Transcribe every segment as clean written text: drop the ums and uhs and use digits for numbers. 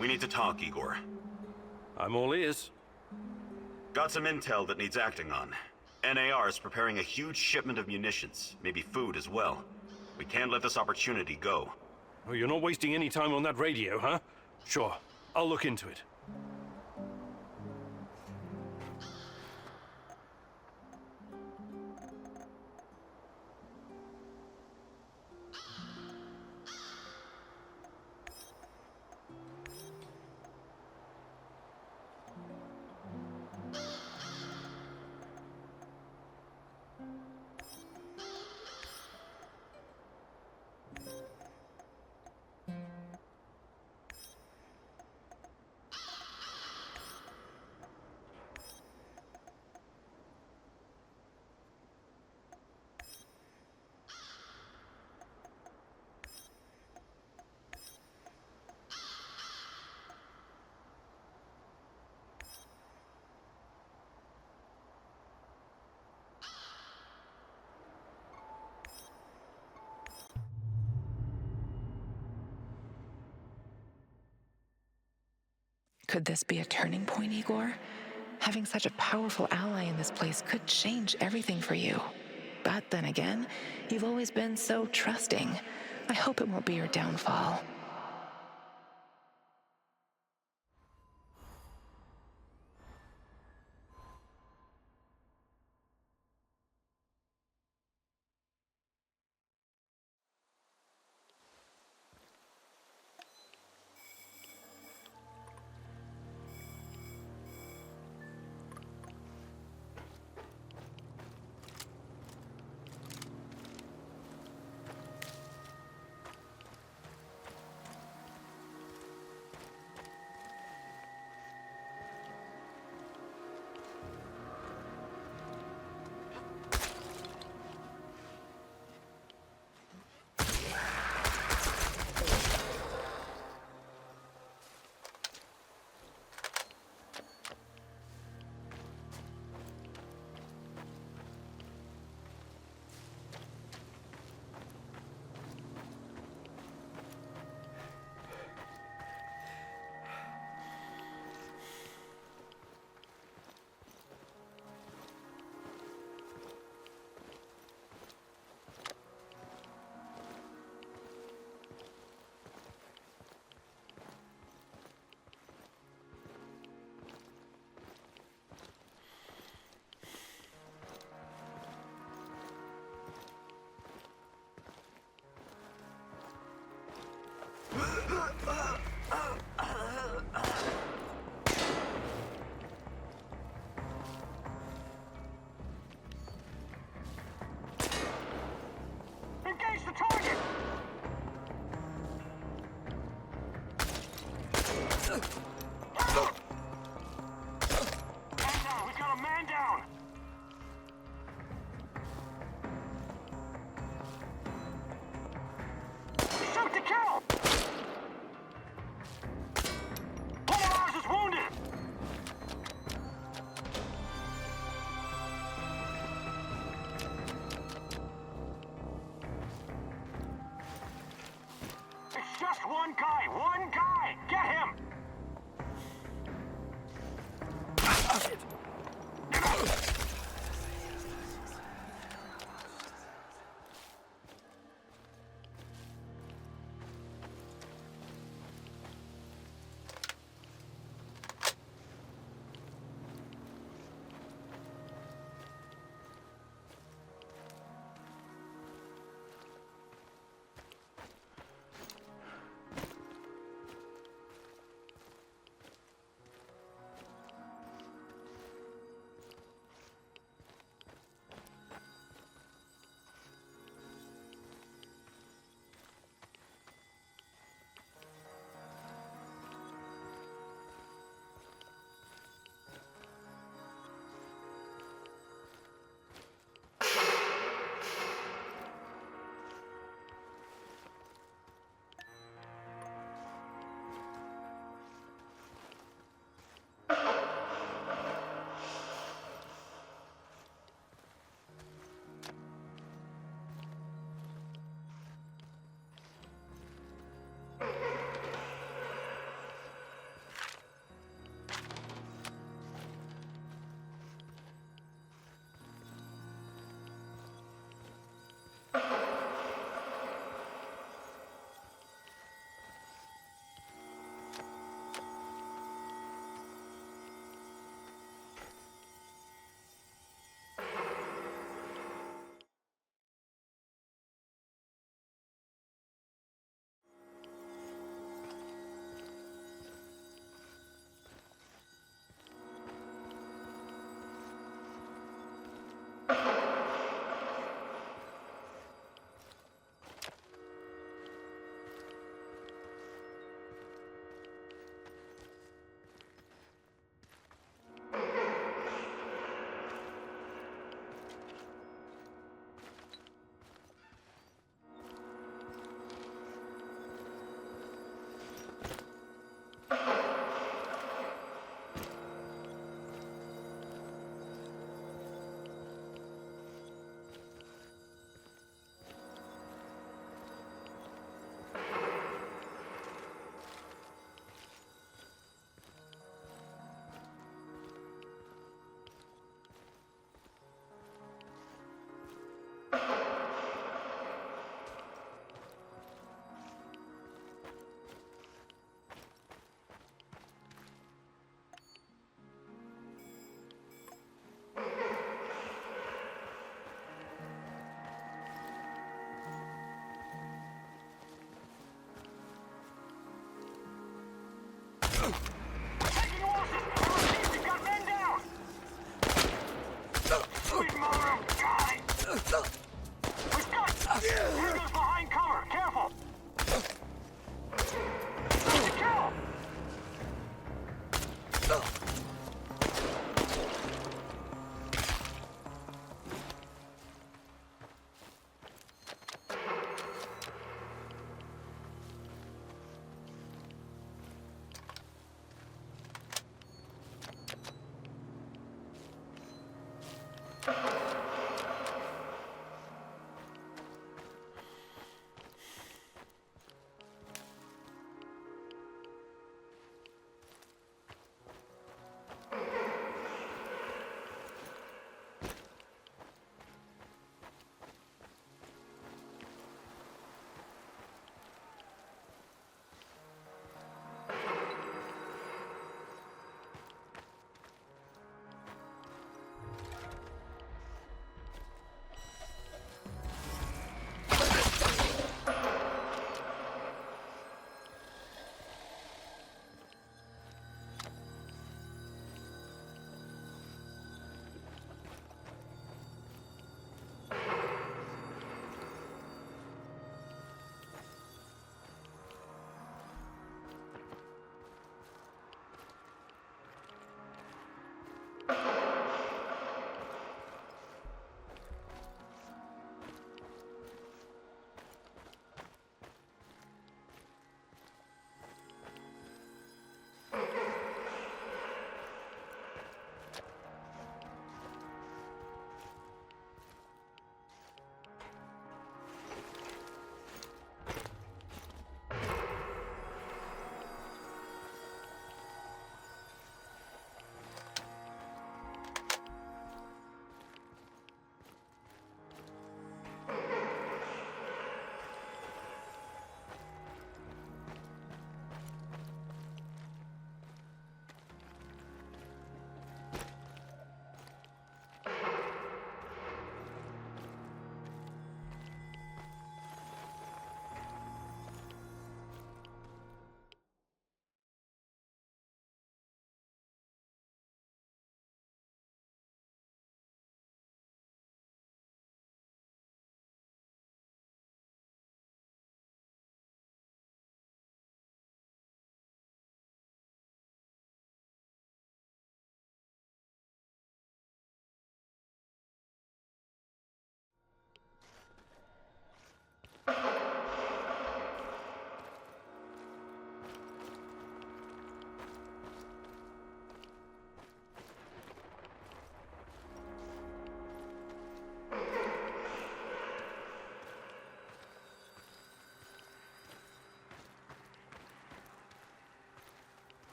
We need to talk, Igor. I'm all ears. Got some intel that needs acting on. NAR is preparing a huge shipment of munitions, maybe food as well. We can't let this opportunity go. Oh, you're not wasting any time on that radio, huh? Sure, I'll look into it. Could this be a turning point, Igor? Having such a powerful ally in this place could change everything for you. But then again, you've always been so trusting. I hope it won't be your downfall. Engage the target! Man down, we got a man down! Shoot to kill! One of ours is wounded! It's just one guy! One guy! Get him!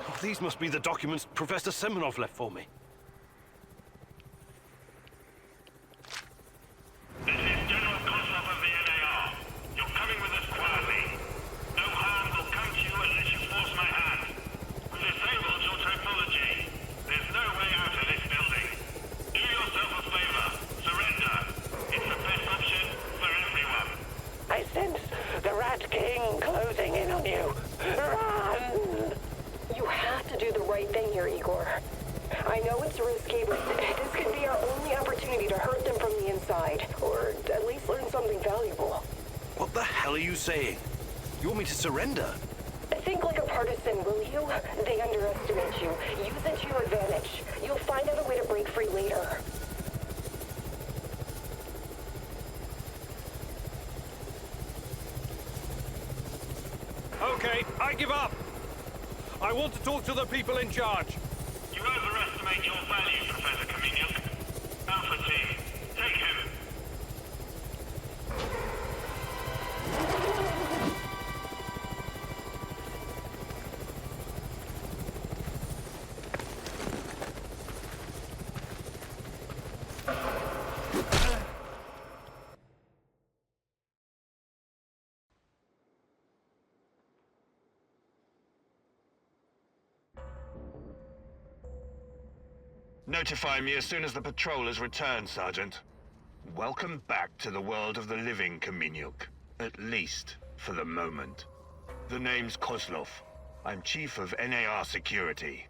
Oh, these must be the documents Professor Semenov left for me. This is General Kozlov of the NAR. You're coming with us quietly. No harm will come to you unless you force my hand. We disabled your technology. There's no way out of this building. Do yourself a favor. Surrender. It's the best option for everyone. I sense the Rat King closing in on you. Run! You have to do the right thing here, Igor. I know it's risky, but this could be our only opportunity to hurt them from the inside, or at least learn something valuable. What the hell are you saying? You want me to surrender? Think like a partisan, will you? They underestimate you. Use it to your advantage. You'll find out a way to break free later. Okay, I give up. I want to talk to the people in charge. You overestimate your value, Professor Kaminyuk. Alpha Team, take him. Notify me as soon as the patrol has returned, Sergeant. Welcome back to the world of the living, Kaminyuk. At least, for the moment. The name's Kozlov. I'm Chief of NAR Security.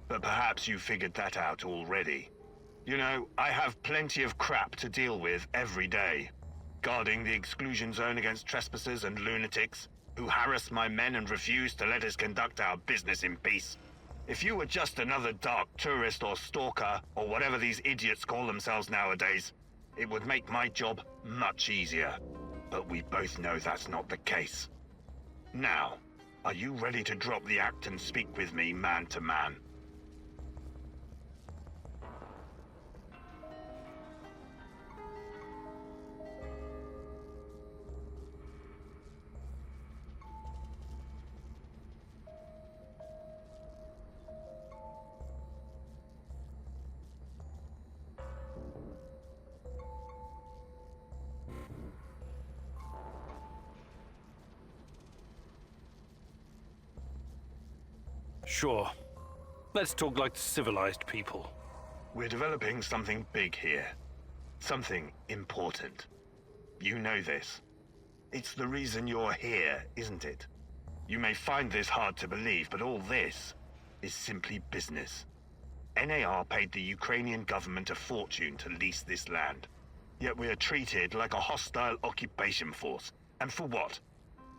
But perhaps you figured that out already. You know, I have plenty of crap to deal with every day. Guarding the exclusion zone against trespassers and lunatics, who harassed my men and refused to let us conduct our business in peace. If you were just another dark tourist or stalker, or whatever these idiots call themselves nowadays, it would make my job much easier. But we both know that's not the case. Now, are you ready to drop the act and speak with me man to man? Sure. Let's talk like civilized people. We're developing something big here. Something important. You know this. It's the reason you're here, isn't it? You may find this hard to believe, but all this is simply business. NAR paid the Ukrainian government a fortune to lease this land. Yet we are treated like a hostile occupation force. And for what?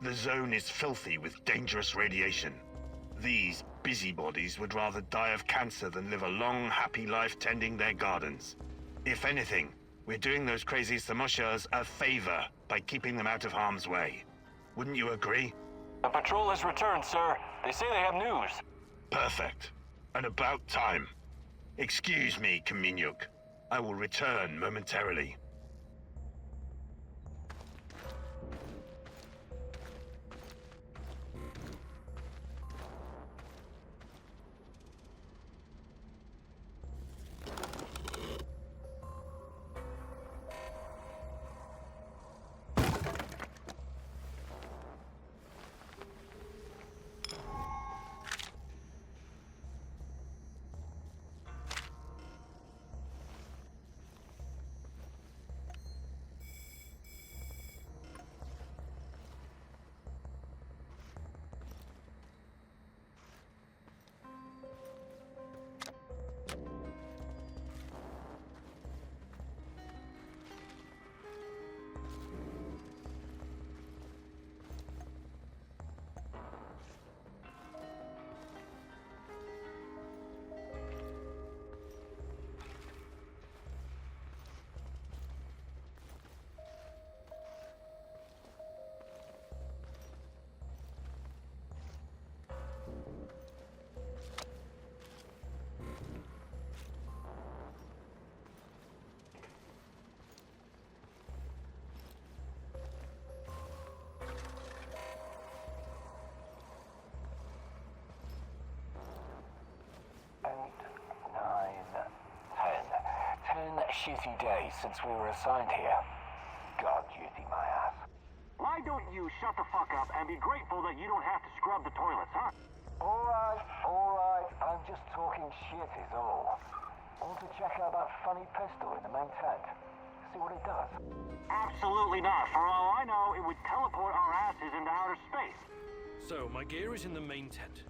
The zone is filthy with dangerous radiation. These busybodies would rather die of cancer than live a long, happy life tending their gardens. If anything, we're doing those crazy Samoshas a favor by keeping them out of harm's way. Wouldn't you agree? The patrol has returned, sir. They say they have news. Perfect. And about time. Excuse me, Kaminyuk. I will return momentarily. Shitty days since we were assigned here. God, duty my ass. Why don't you shut the fuck up and be grateful that you don't have to scrub the toilets, huh? Alright. I'm just talking shit is all. Want to check out that funny pistol in the main tent? See what it does? Absolutely not. For all I know, it would teleport our asses into outer space. So, my gear is in the main tent.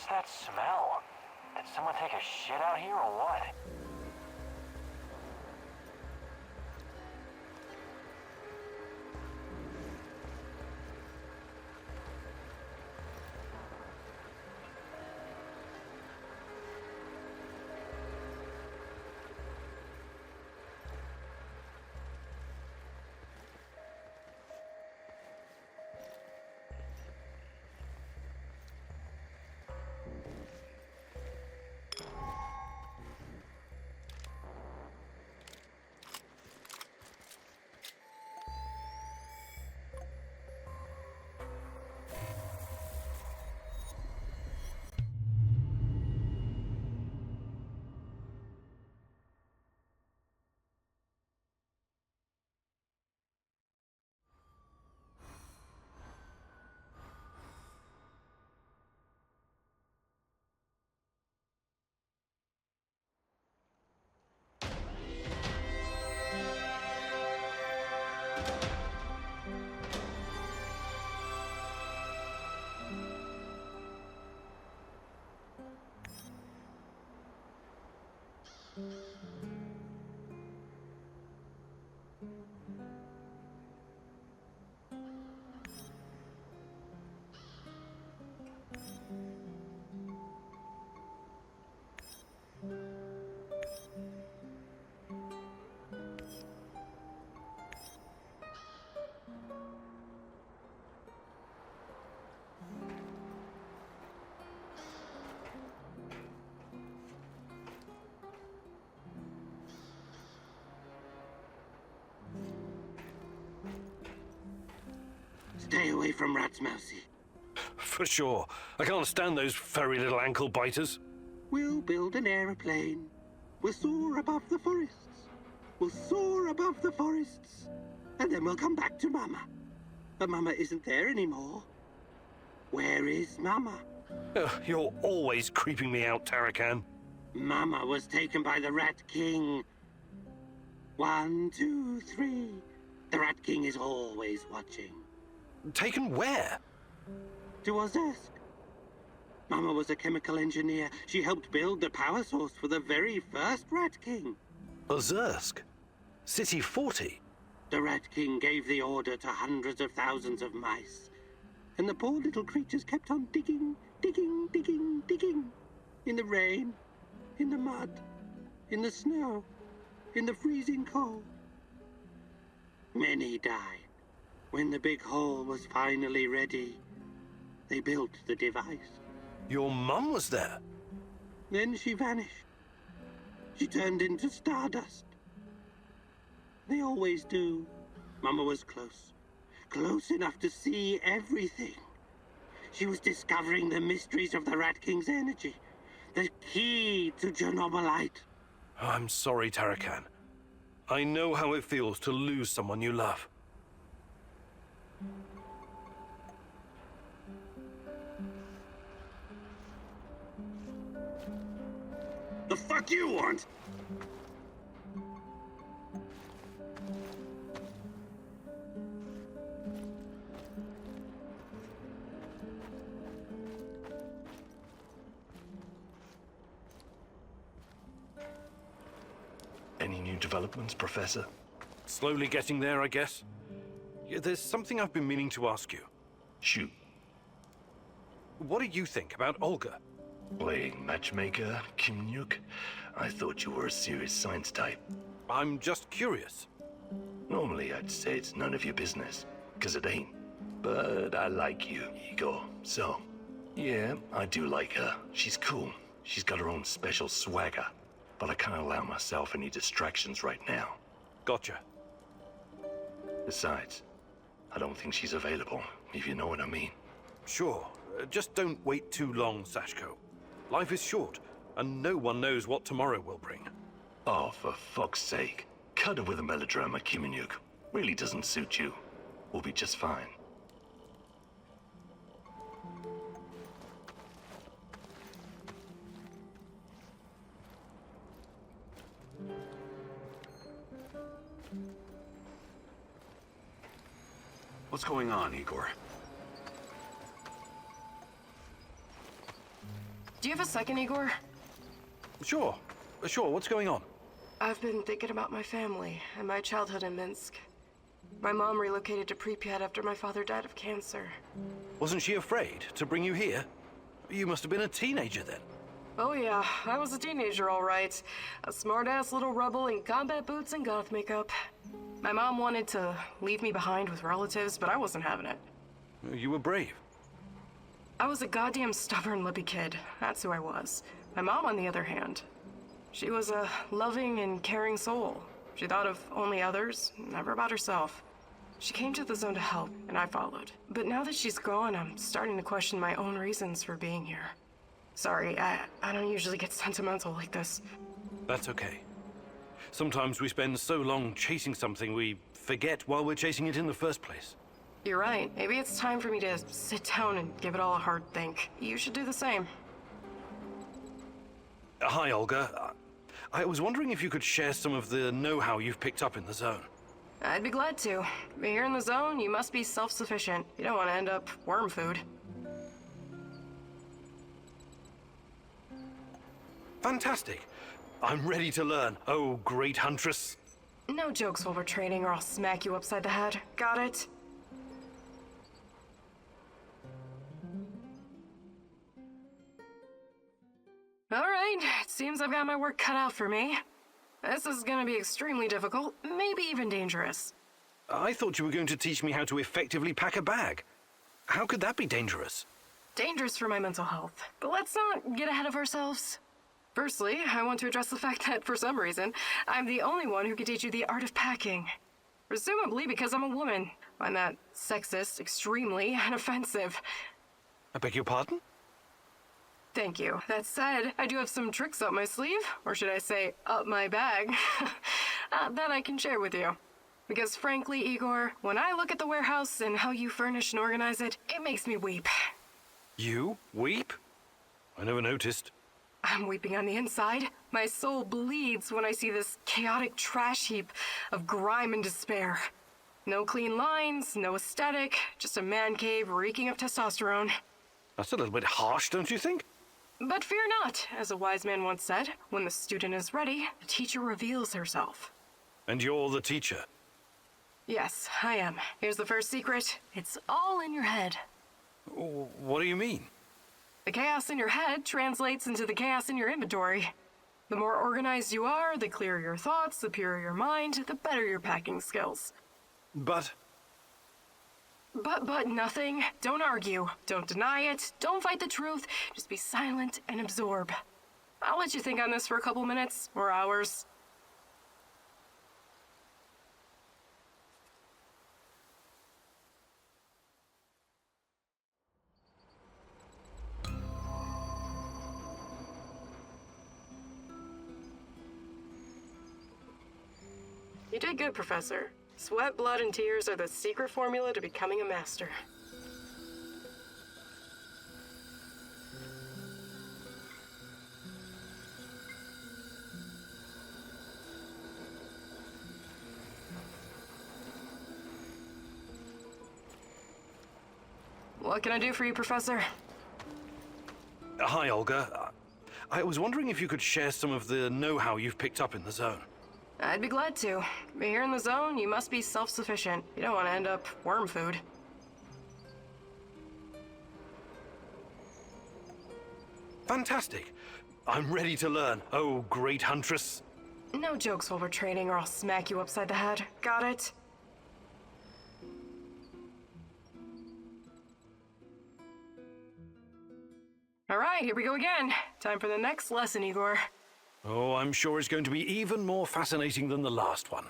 What's that smell? Did someone take a shit out here or what? Stay away from rats, Mousy. For sure. I can't stand those furry little ankle biters. We'll build an aeroplane. We'll soar above the forests. We'll soar above the forests. And then we'll come back to Mama. But Mama isn't there anymore. Where is Mama? You're always creeping me out, Tarakan. Mama was taken by the Rat King. 1, 2, 3. The Rat King is always watching. Taken where? To Ozersk. Mama was a chemical engineer. She helped build the power source for the very first Rat King. Ozersk? City 40? The Rat King gave the order to hundreds of thousands of mice. And the poor little creatures kept on digging, digging, digging, digging. In the rain, in the mud, in the snow, in the freezing cold. Many died. When the big hole was finally ready, they built the device. Your mum was there? Then she vanished. She turned into stardust. They always do. Mama was close. Close enough to see everything. She was discovering the mysteries of the Rat King's energy. The key to Chernobylite. I'm sorry, Tarakan. I know how it feels to lose someone you love. The fuck you want? Any new developments, Professor? Slowly getting there, I guess. Yeah, there's something I've been meaning to ask you. Shoot. What do you think about Olga? Playing matchmaker, Kim Nuke? I thought you were a serious science type. I'm just curious. Normally I'd say it's none of your business, 'cause it ain't. But I like you, Igor, so... Yeah, I do like her. She's cool. She's got her own special swagger. But I can't allow myself any distractions right now. Gotcha. Besides, I don't think she's available, if you know what I mean. Sure. Just don't wait too long, Sashko. Life is short, and no one knows what tomorrow will bring. Oh, for fuck's sake. Cut it with a melodrama, Kiminuk. Really doesn't suit you. We'll be just fine. What's going on, Igor? Do you have a second, Igor? Sure. Sure, what's going on? I've been thinking about my family and my childhood in Minsk. My mom relocated to Pripyat after my father died of cancer. Wasn't she afraid to bring you here? You must have been a teenager then. Oh yeah, I was a teenager all right. A smart-ass little rebel in combat boots and goth makeup. My mom wanted to leave me behind with relatives, but I wasn't having it. You were brave. I was a goddamn stubborn lippy kid. That's who I was. My mom, on the other hand, she was a loving and caring soul. She thought of only others, never about herself. She came to the zone to help, and I followed. But now that she's gone, I'm starting to question my own reasons for being here. Sorry, I don't usually get sentimental like this. That's okay. Sometimes we spend so long chasing something we forget while we're chasing it in the first place. You're right. Maybe it's time for me to sit down and give it all a hard think. You should do the same. Hi, Olga. I was wondering if you could share some of the know-how you've picked up in the zone. I'd be glad to. But here in the zone, you must be self-sufficient. You don't want to end up worm food. Fantastic. I'm ready to learn. Oh, great huntress. No jokes while we're training or I'll smack you upside the head. Got it? Alright, it seems I've got my work cut out for me. This is gonna be extremely difficult, maybe even dangerous. I thought you were going to teach me how to effectively pack a bag. How could that be dangerous? Dangerous for my mental health. But let's not get ahead of ourselves. Firstly, I want to address the fact that, for some reason, I'm the only one who can teach you the art of packing. Presumably because I'm a woman. I find that sexist, extremely, and offensive. I beg your pardon? Thank you. That said, I do have some tricks up my sleeve, or should I say, up my bag, that I can share with you. Because frankly, Igor, when I look at the warehouse and how you furnish and organize it, it makes me weep. You weep? I never noticed. I'm weeping on the inside. My soul bleeds when I see this chaotic trash heap of grime and despair. No clean lines, no aesthetic, just a man cave reeking of testosterone. That's a little bit harsh, don't you think? But fear not, as a wise man once said, when the student is ready, the teacher reveals herself. And you're the teacher? Yes, I am. Here's the first secret. It's all in your head. What do you mean? The chaos in your head translates into the chaos in your inventory. The more organized you are, the clearer your thoughts, the purer your mind, the better your packing skills. But nothing. Don't argue. Don't deny it. Don't fight the truth. Just be silent and absorb. I'll let you think on this for a couple minutes or hours. You did good, Professor. Sweat, blood, and tears are the secret formula to becoming a master. What can I do for you, Professor? Hi, Olga. I was wondering if you could share some of the know-how you've picked up in the zone. I'd be glad to. But here in the zone, you must be self-sufficient. You don't want to end up worm food. Fantastic. I'm ready to learn. Oh, great huntress. No jokes while we're training or I'll smack you upside the head. Got it? Alright, here we go again. Time for the next lesson, Igor. Oh, I'm sure it's going to be even more fascinating than the last one.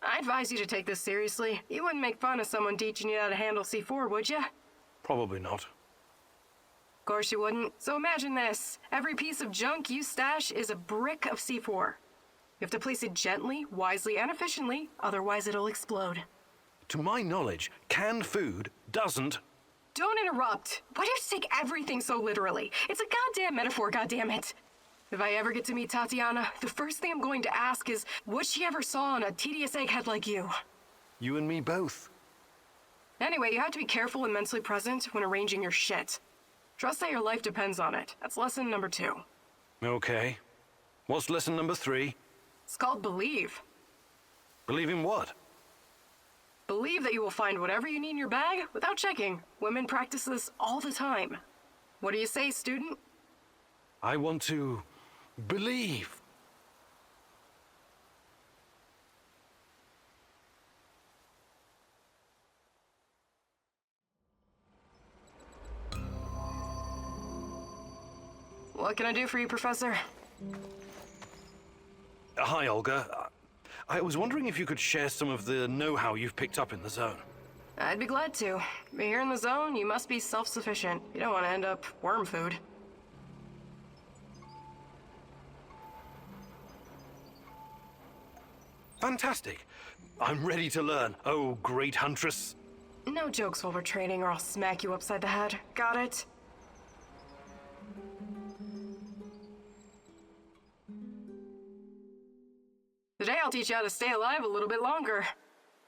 I advise you to take this seriously. You wouldn't make fun of someone teaching you how to handle C4, would you? Probably not. Of course you wouldn't. So imagine this. Every piece of junk you stash is a brick of C4. You have to place it gently, wisely, and efficiently, otherwise it'll explode. To my knowledge, canned food doesn't... Don't interrupt. Why do you take everything so literally? It's a goddamn metaphor, goddammit. If I ever get to meet Tatiana, the first thing I'm going to ask is what she ever saw in a tedious egghead like you. You and me both. Anyway, you have to be careful and mentally present when arranging your shit. Trust that your life depends on it. That's lesson number 2. Okay. What's lesson number 3? It's called believe. Believe in what? Believe that you will find whatever you need in your bag without checking. Women practice this all the time. What do you say, student? I want to believe. What can I do for you, Professor? Hi, Olga. I was wondering if you could share some of the know-how you've picked up in the zone. I'd be glad to. But here in the zone, you must be self-sufficient. You don't want to end up worm food. Fantastic. I'm ready to learn. Oh, great huntress. No jokes while we're training or I'll smack you upside the head. Got it? Today I'll teach you how to stay alive a little bit longer.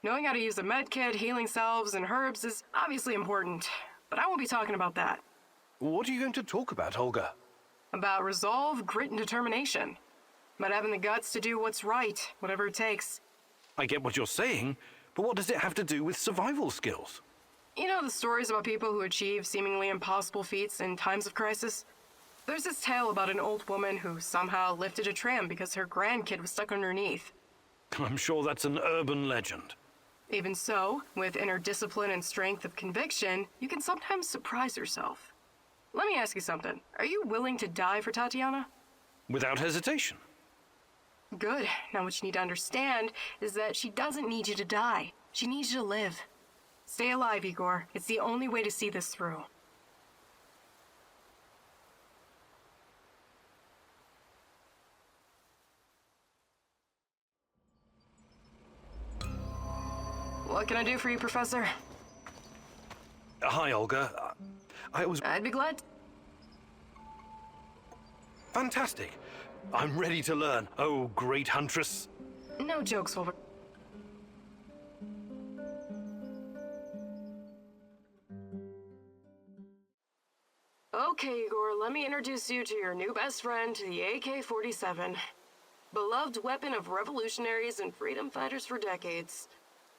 Knowing how to use a med kit, healing salves, and herbs is obviously important, but I won't be talking about that. What are you going to talk about, Olga? About resolve, grit, and determination. About having the guts to do what's right, whatever it takes. I get what you're saying, but what does it have to do with survival skills? You know the stories about people who achieve seemingly impossible feats in times of crisis? There's this tale about an old woman who somehow lifted a tram because her grandkid was stuck underneath. I'm sure that's an urban legend. Even so, with inner discipline and strength of conviction, you can sometimes surprise yourself. Let me ask you something. Are you willing to die for Tatiana? Without hesitation. Good. Now what you need to understand is that she doesn't need you to die. She needs you to live. Stay alive, Igor. It's the only way to see this through. What can I do for you, Professor? Hi, Olga. I'd be glad. Fantastic. I'm ready to learn. Oh, great huntress. No jokes while we're... Okay, Igor, let me introduce you to your new best friend, the AK-47. Beloved weapon of revolutionaries and freedom fighters for decades.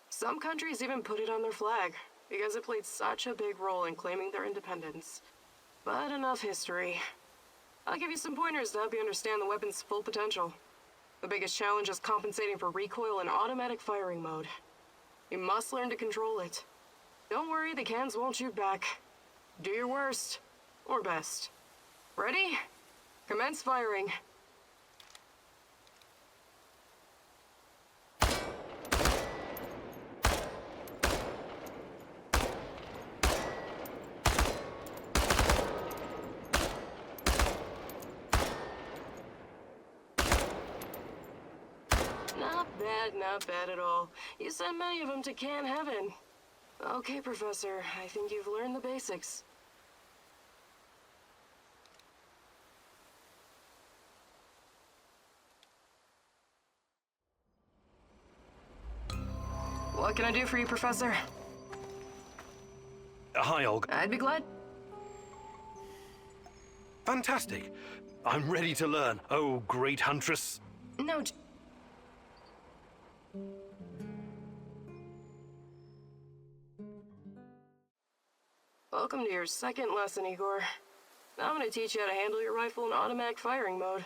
Some countries even put it on their flag, because it played such a big role in claiming their independence. But enough history. I'll give you some pointers to help you understand the weapon's full potential. The biggest challenge is compensating for recoil in automatic firing mode. You must learn to control it. Don't worry, the cans won't shoot back. Do your worst. Or best. Ready? Commence firing. Not bad at all. You sent many of them to can heaven. Okay, Professor, I think you've learned the basics. What can I do for you, Professor? Hi, Olga. I'd be glad. Fantastic. I'm ready to learn. Oh, great huntress. No. Welcome to your second lesson, Igor. Now I'm going to teach you how to handle your rifle in automatic firing mode.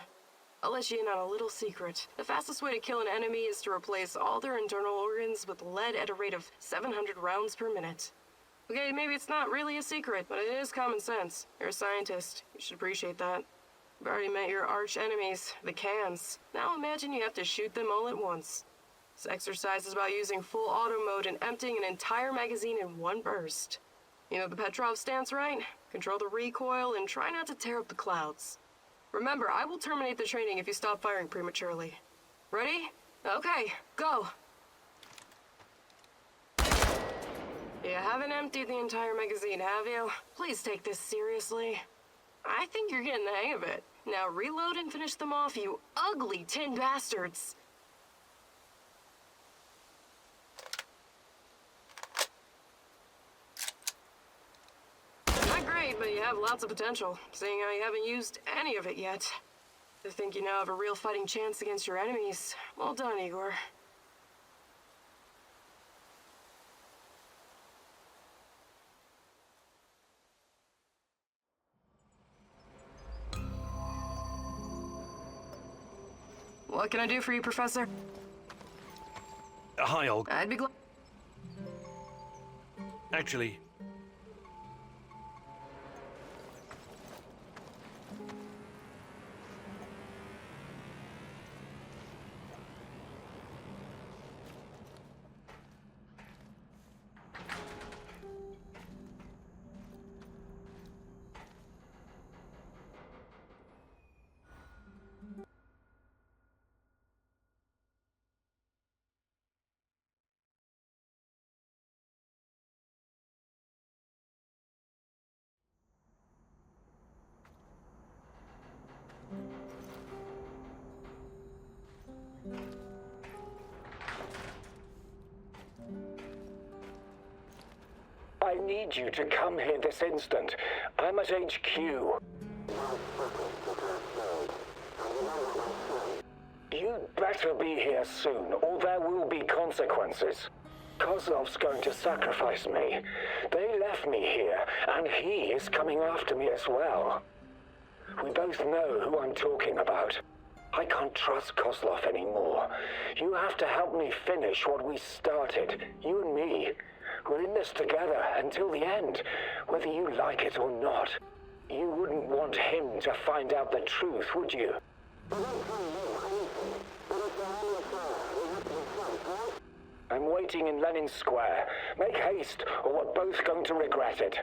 I'll let you in on a little secret. The fastest way to kill an enemy is to replace all their internal organs with lead at a rate of 700 rounds per minute. Okay, maybe it's not really a secret, but it is common sense. You're a scientist. You should appreciate that. You've already met your arch enemies, the cans. Now imagine you have to shoot them all at once. This exercise is about using full auto mode and emptying an entire magazine in one burst. You know the Petrov stance, right? Control the recoil and try not to tear up the clouds. Remember, I will terminate the training if you stop firing prematurely. Ready? Okay, go! You haven't emptied the entire magazine, have you? Please take this seriously. I think you're getting the hang of it. Now reload and finish them off, you ugly tin bastards! Not great, But you have lots of potential, seeing how you haven't used any of it yet. To think you now have a real fighting chance against your enemies. Well done, Igor. What can I do for you, Professor? Hi, Olga. I'd be glad. Actually, I need you to come here this instant. I'm at HQ. You'd better be here soon, or there will be consequences. Kozlov's going to sacrifice me. They left me here, and he is coming after me as well. We both know who I'm talking about. I can't trust Kozlov anymore. You have to help me finish what we started, you and me. We're in this together until the end, whether you like it or not. You wouldn't want him to find out the truth, would you? I'm waiting in Lenin Square. Make haste, or we're both going to regret it.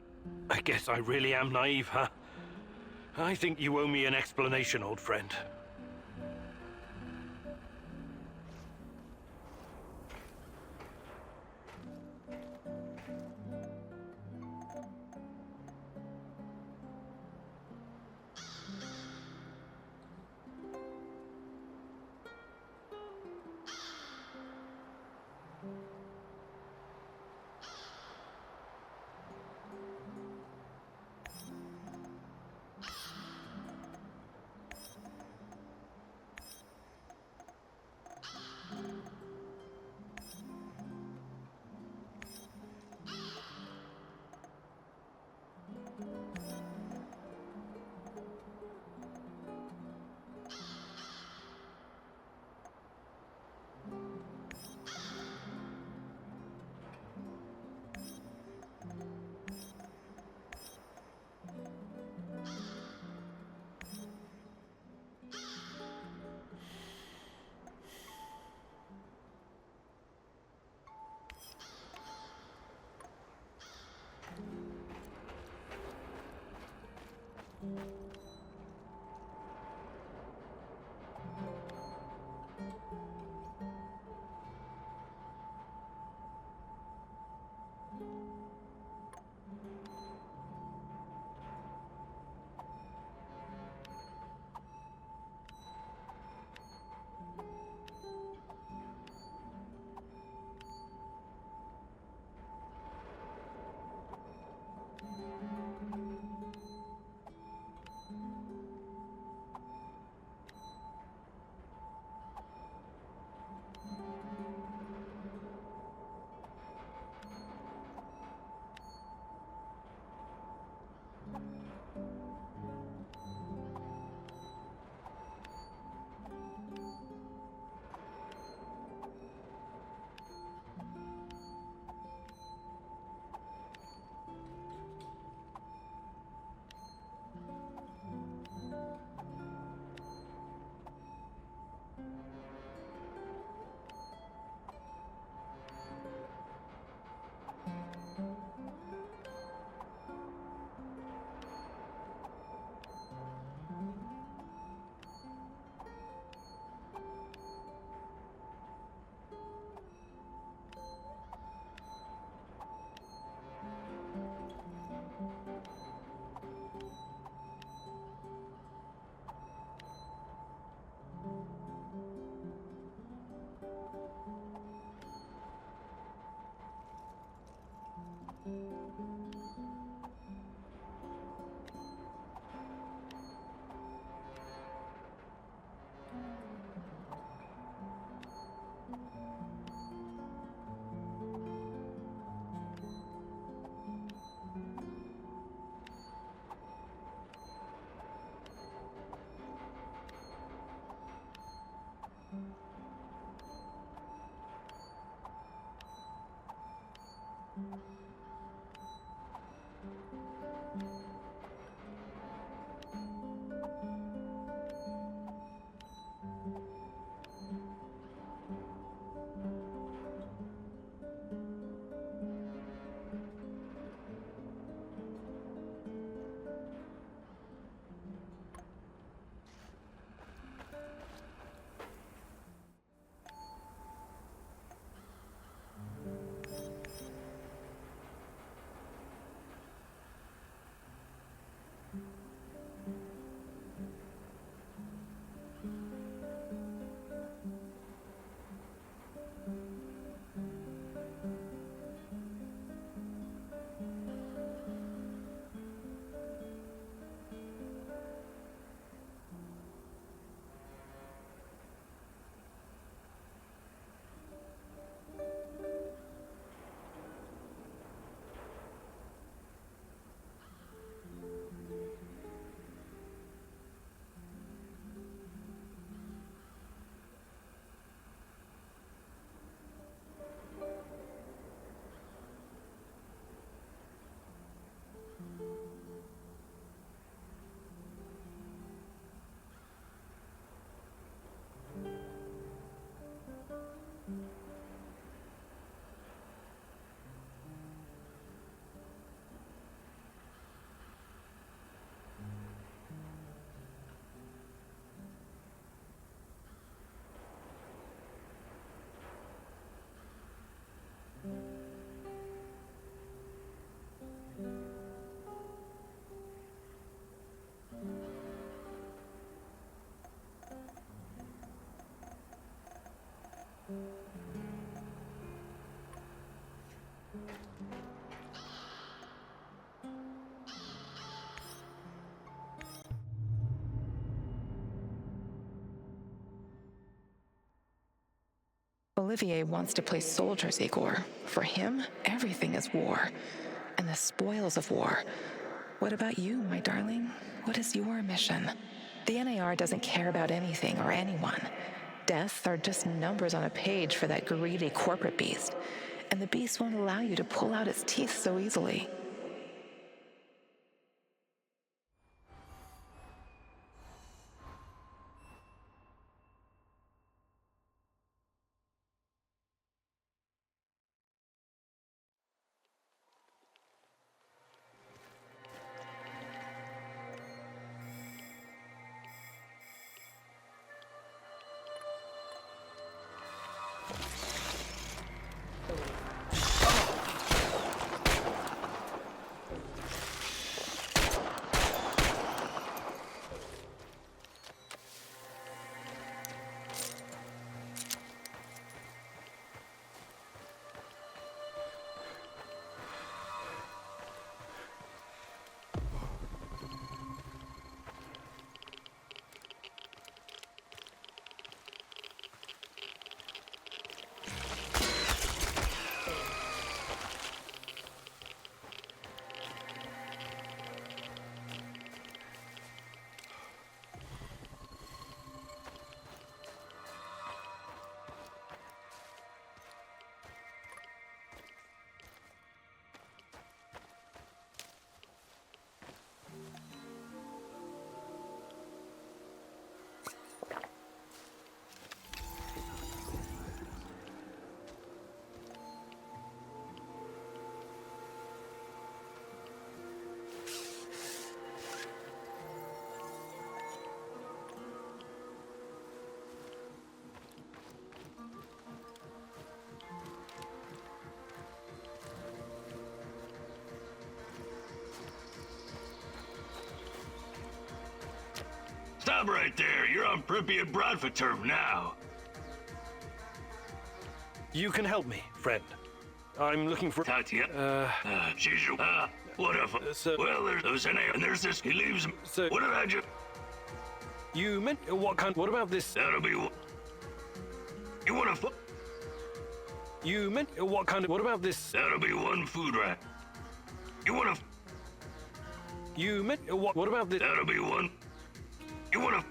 I guess I really am naive, huh? I think you owe me an explanation, old friend. Olivier wants to play soldiers, Igor. For him, everything is war, and the spoils of war. What about you, my darling? What is your mission? The NAR doesn't care about anything or anyone. Deaths are just numbers on a page for that greedy corporate beast, and the beast won't allow you to pull out its teeth so easily. Stop right there. You're on Pripyat Bradfaturm now. You can help me, friend. I'm looking for... Tatya. Whatever. Well, there's an A, and there's this. He leaves him. What did I just... You meant... What kind... What about this... That'll be... You wanna... You meant... What kind of... What about this... That'll be one food rat. You wanna... You meant... What about this... That'll be one... You wanna...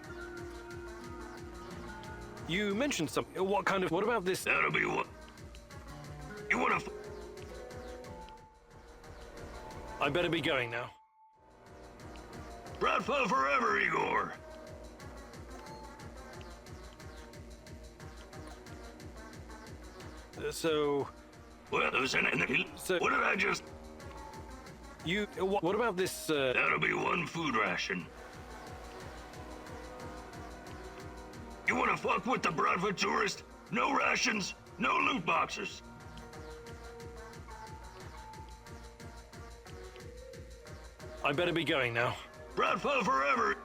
You mentioned something. What kind of... What about this... That'll be one... You wanna... I better be going now. Bradfall forever, Igor! So... Well, there's an... So... What did I just... You... What about this... That'll be one food ration. You wanna fuck with the Bradford tourist? No rations, no loot boxes. I better be going now. Bradfall forever!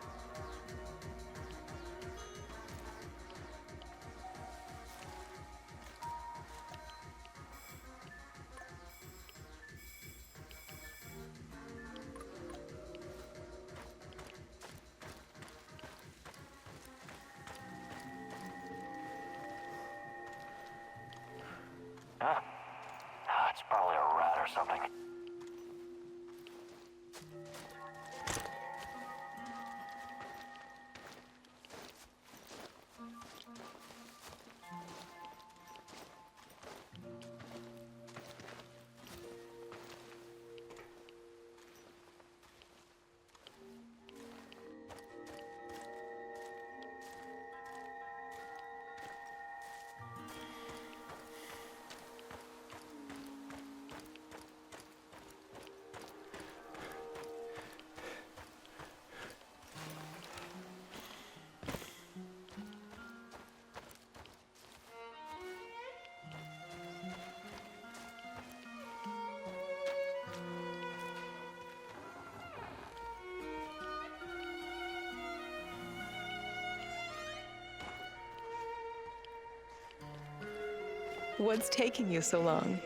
Huh? It's probably a rat or something. What's taking you so long?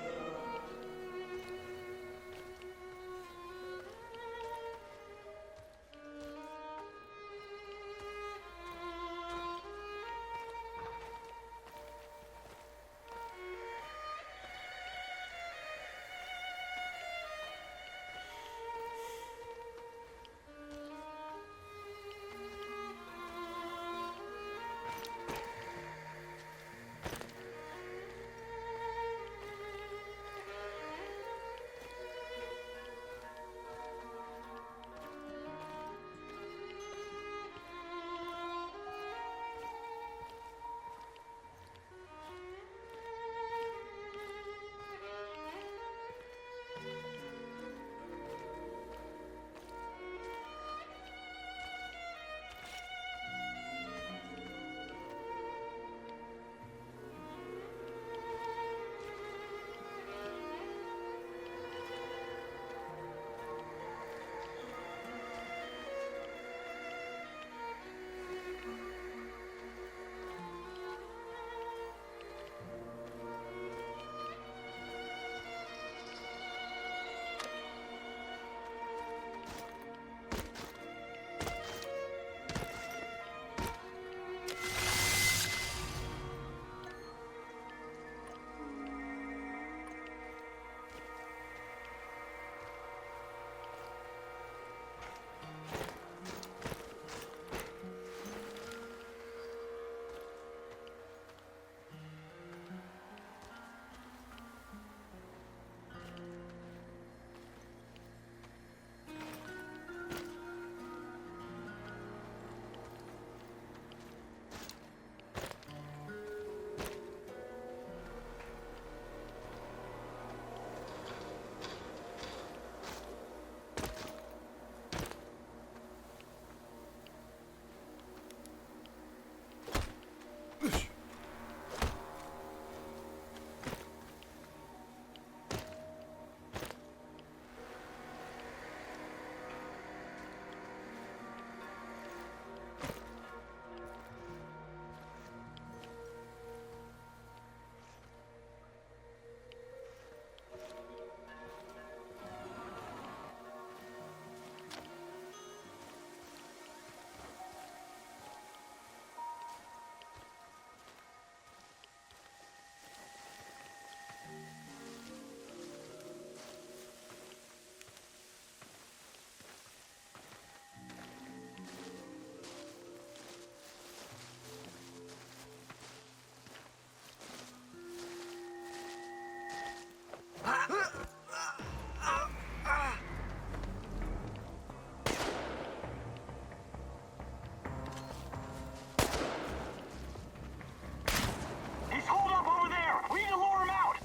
He's holed up over there! We need to lure him out!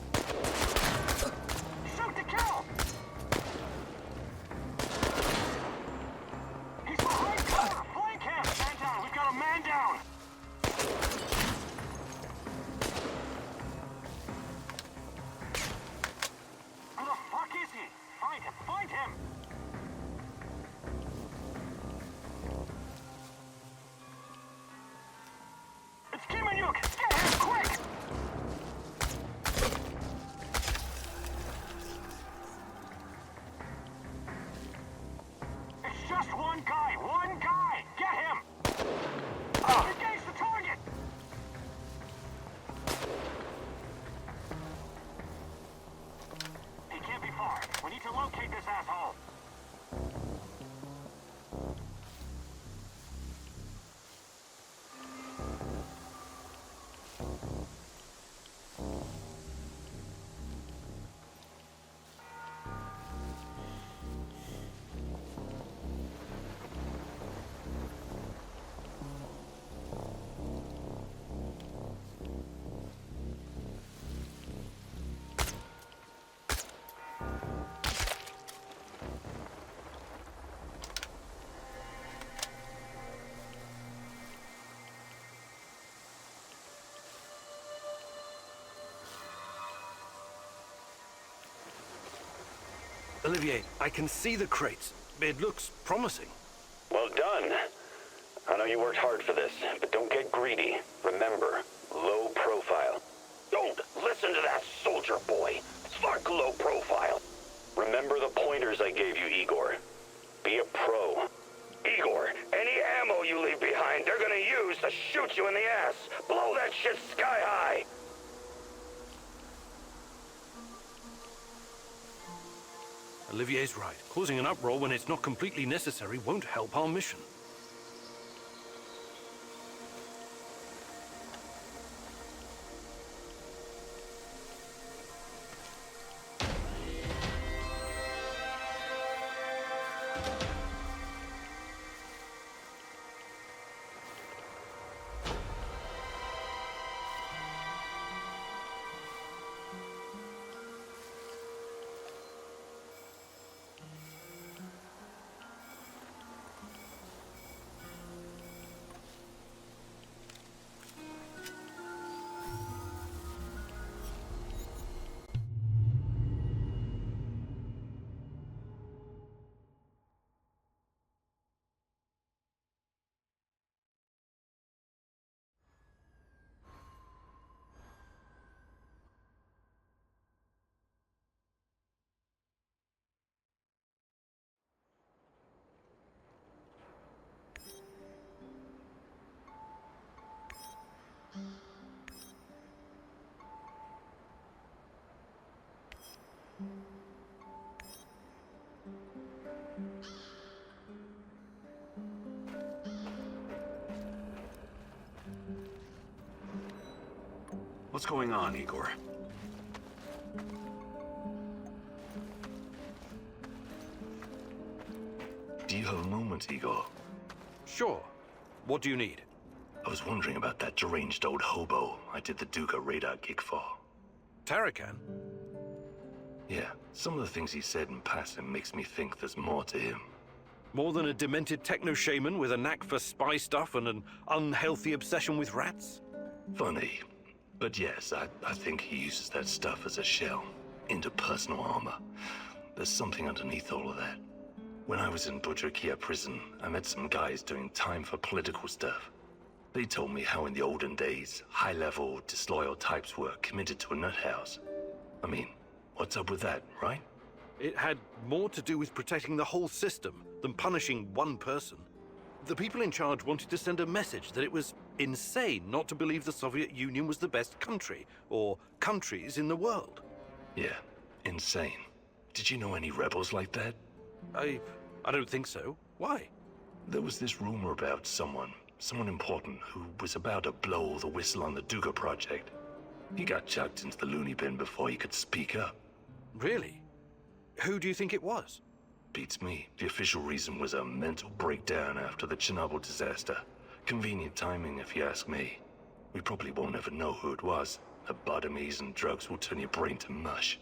Shoot to kill! He's behind cover! Flank him! Man down! We've got a man down! Where the fuck is he? Find him! Find him! It's Kimanyuk! Get him quick! It's just one guy! One guy! Get him! Engage the target! He can't be far. We need to locate this asshole. Olivier, I can see the crates. It looks promising. Well done. I know you worked hard for this, but don't get greedy. Remember, low profile. Don't listen to that soldier boy. Fuck low profile. Remember the pointers I gave you, Igor. Be a pro. Igor, any ammo you leave behind, they're gonna use to shoot you in the ass. Blow that shit sky high. Olivier's right. Causing an uproar when it's not completely necessary won't help our mission. What's going on, Igor? Do you have a moment, Igor? Sure. What do you need? I was wondering about that deranged old hobo I did the Duga radar gig for. Tarakan? Yeah, some of the things he said in passing makes me think there's more to him. More than a demented techno-shaman with a knack for spy stuff and an unhealthy obsession with rats? Funny. But yes, I think he uses that stuff as a shell, into personal armor. There's something underneath all of that. When I was in Budrakia prison, I met some guys doing time for political stuff. They told me how in the olden days, high-level, disloyal types were committed to a nut house. I mean, what's up with that, right? It had more to do with protecting the whole system than punishing one person. The people in charge wanted to send a message that it was insane not to believe the Soviet Union was the best country, or countries in the world. Yeah, insane. Did you know any rebels like that? I don't think so. Why? There was this rumor about someone important who was about to blow the whistle on the Duga project. He got chucked into the loony bin before he could speak up. Really? Who do you think it was? Beats me. The official reason was a mental breakdown after the Chernobyl disaster. Convenient timing, if you ask me. We probably won't ever know who it was. Lobotomies and drugs will turn your brain to mush.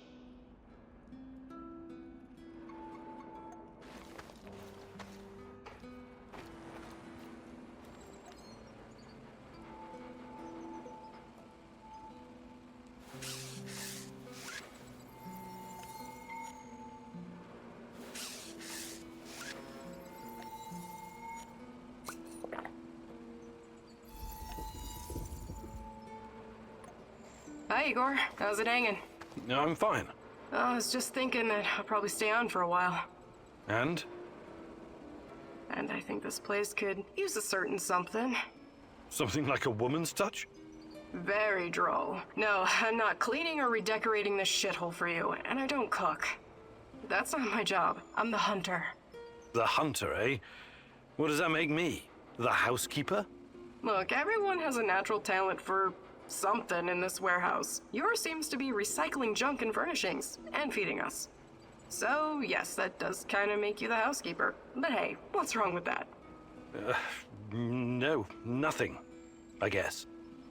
Hi, Igor. How's it hanging? No, I'm fine. I was just thinking that I'll probably stay on for a while. And? And I think this place could use a certain something. Something like a woman's touch? Very droll. No, I'm not cleaning or redecorating this shithole for you, and I don't cook. That's not my job. I'm the hunter. The hunter, eh? What does that make me? The housekeeper? Look, everyone has a natural talent for something in this warehouse. Yours seems to be recycling junk and furnishings, and feeding us. So, yes, that does kind of make you the housekeeper. But hey, what's wrong with that? No, nothing, I guess.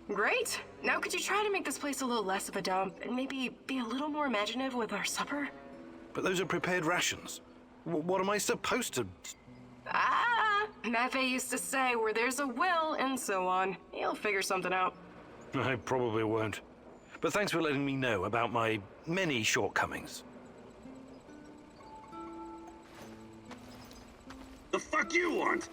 Great! Now could you try to make this place a little less of a dump, and maybe be a little more imaginative with our supper? But those are prepared rations. What am I supposed to... Maffei used to say, where there's a will, and so on. You'll figure something out. I probably won't. But thanks for letting me know about my many shortcomings. The fuck you want?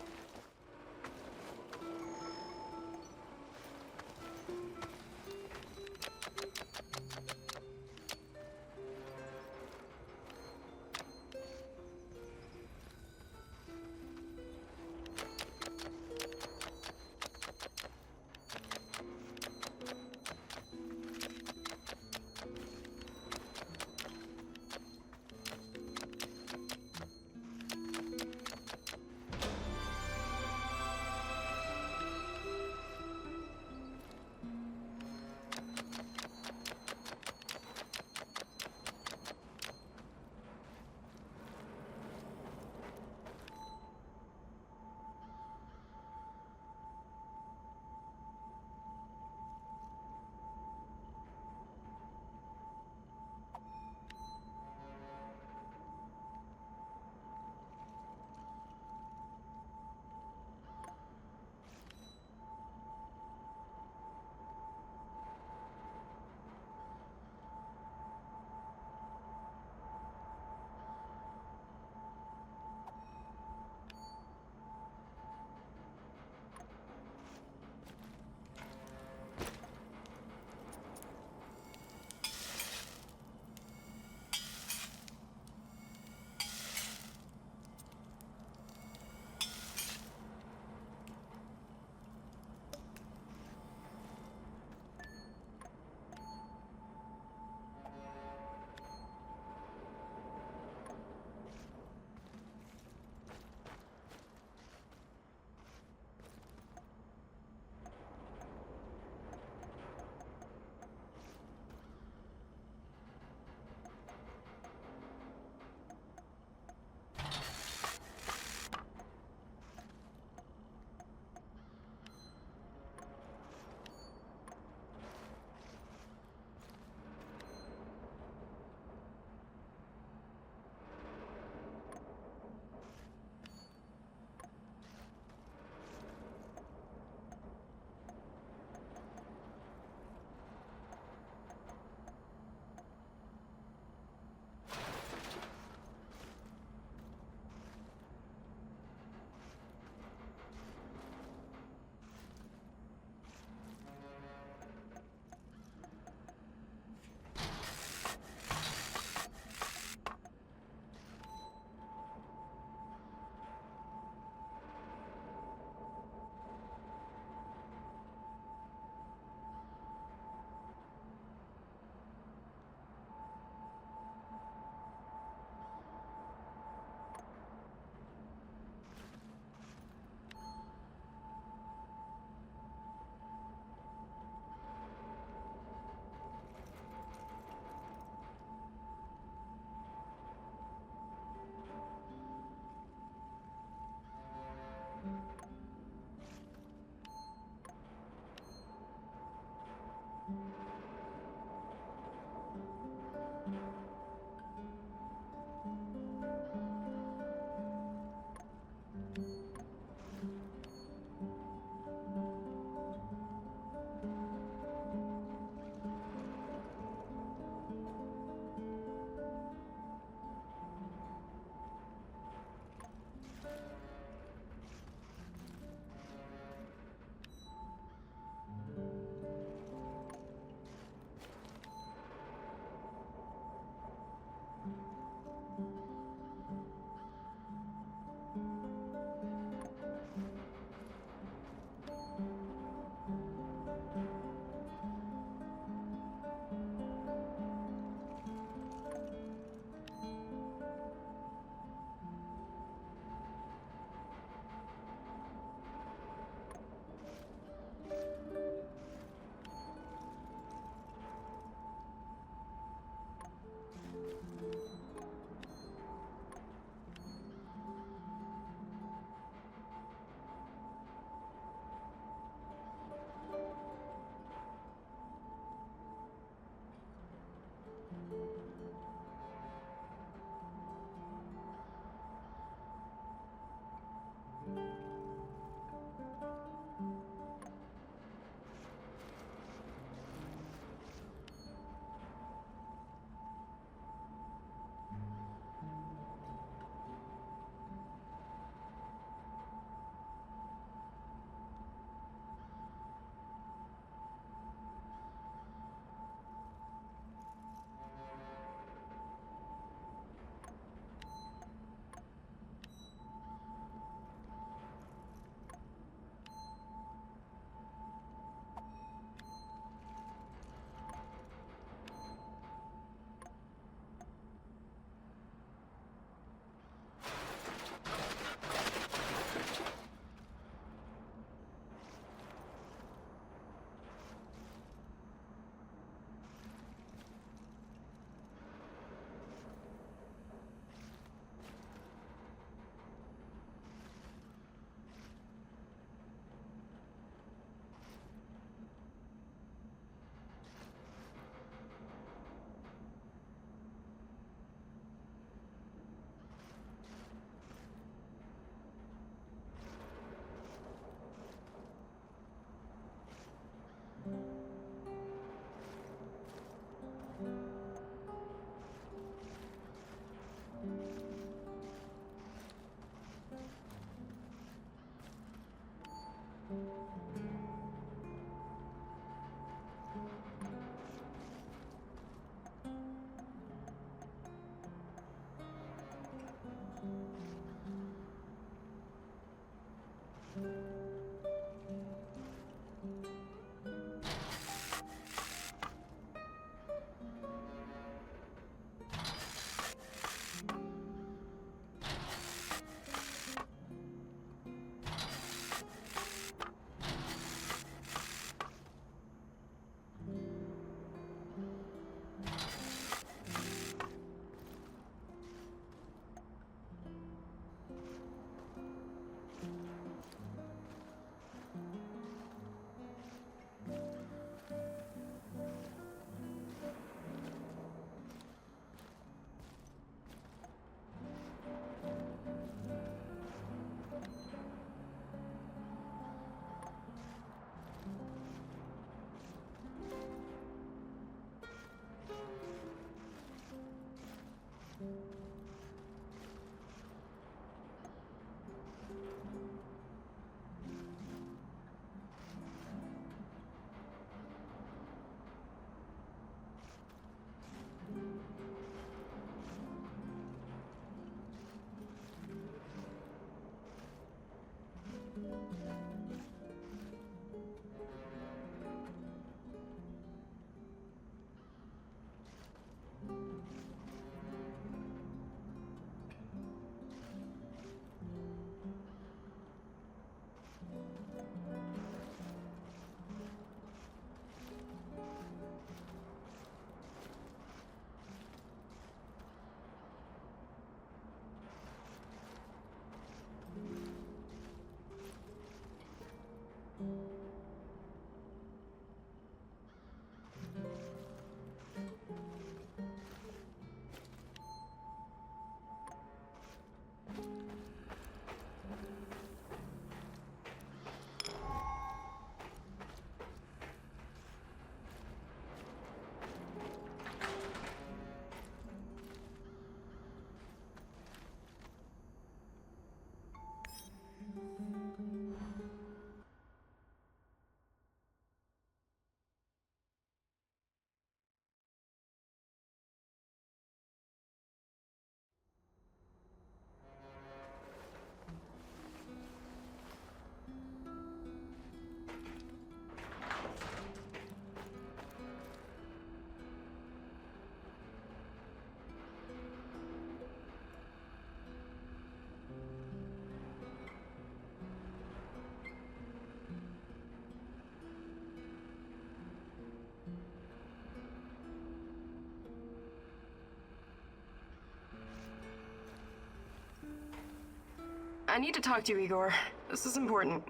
I need to talk to you, Igor. This is important.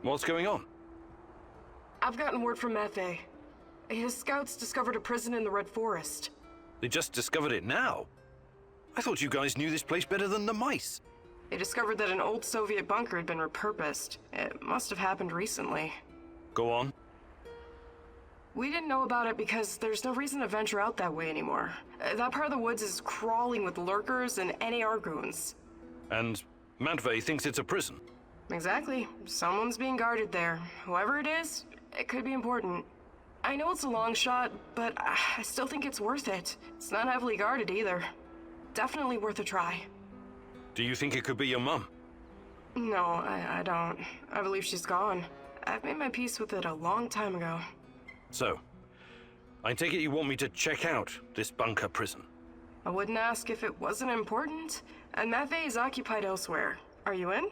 What's going on? I've gotten word from Matvey. His scouts discovered a prison in the Red Forest. They just discovered it now. I thought you guys knew this place better than the mice. They discovered that an old Soviet bunker had been repurposed. It must have happened recently. Go on. We didn't know about it because there's no reason to venture out that way anymore. That part of the woods is crawling with lurkers and NAR goons. And Matvey thinks it's a prison. Exactly. Someone's being guarded there. Whoever it is, it could be important. I know it's a long shot, but I still think it's worth it. It's not heavily guarded either. Definitely worth a try. Do you think it could be your mum? No, I don't. I believe she's gone. I've made my peace with it a long time ago. So, I take it you want me to check out this bunker prison? I wouldn't ask if it wasn't important. And Matvey is occupied elsewhere. Are you in?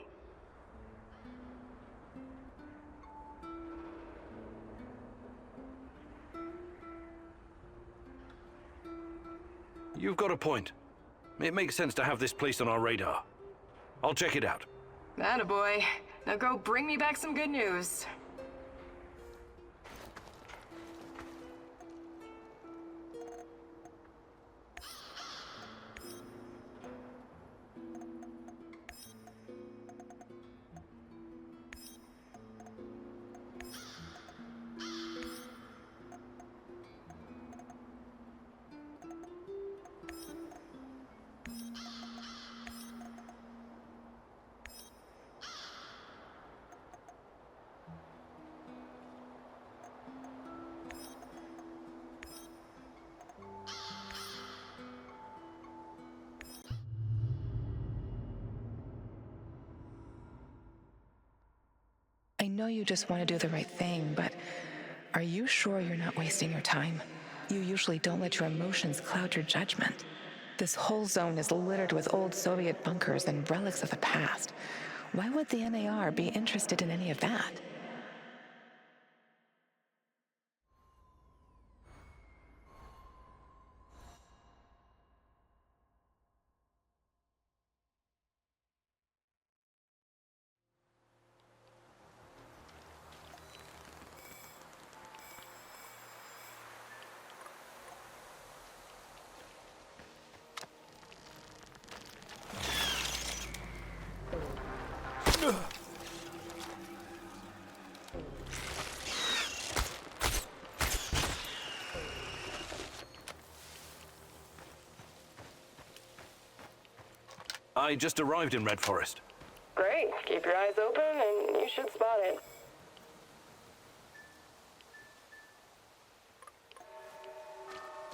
You've got a point. It makes sense to have this place on our radar. I'll check it out. Attaboy. Now go bring me back some good news. I know you just want to do the right thing, but are you sure you're not wasting your time? You usually don't let your emotions cloud your judgment. This whole zone is littered with old Soviet bunkers and relics of the past. Why would the NAR be interested in any of that? I just arrived in Red Forest. Great. Keep your eyes open and you should spot it.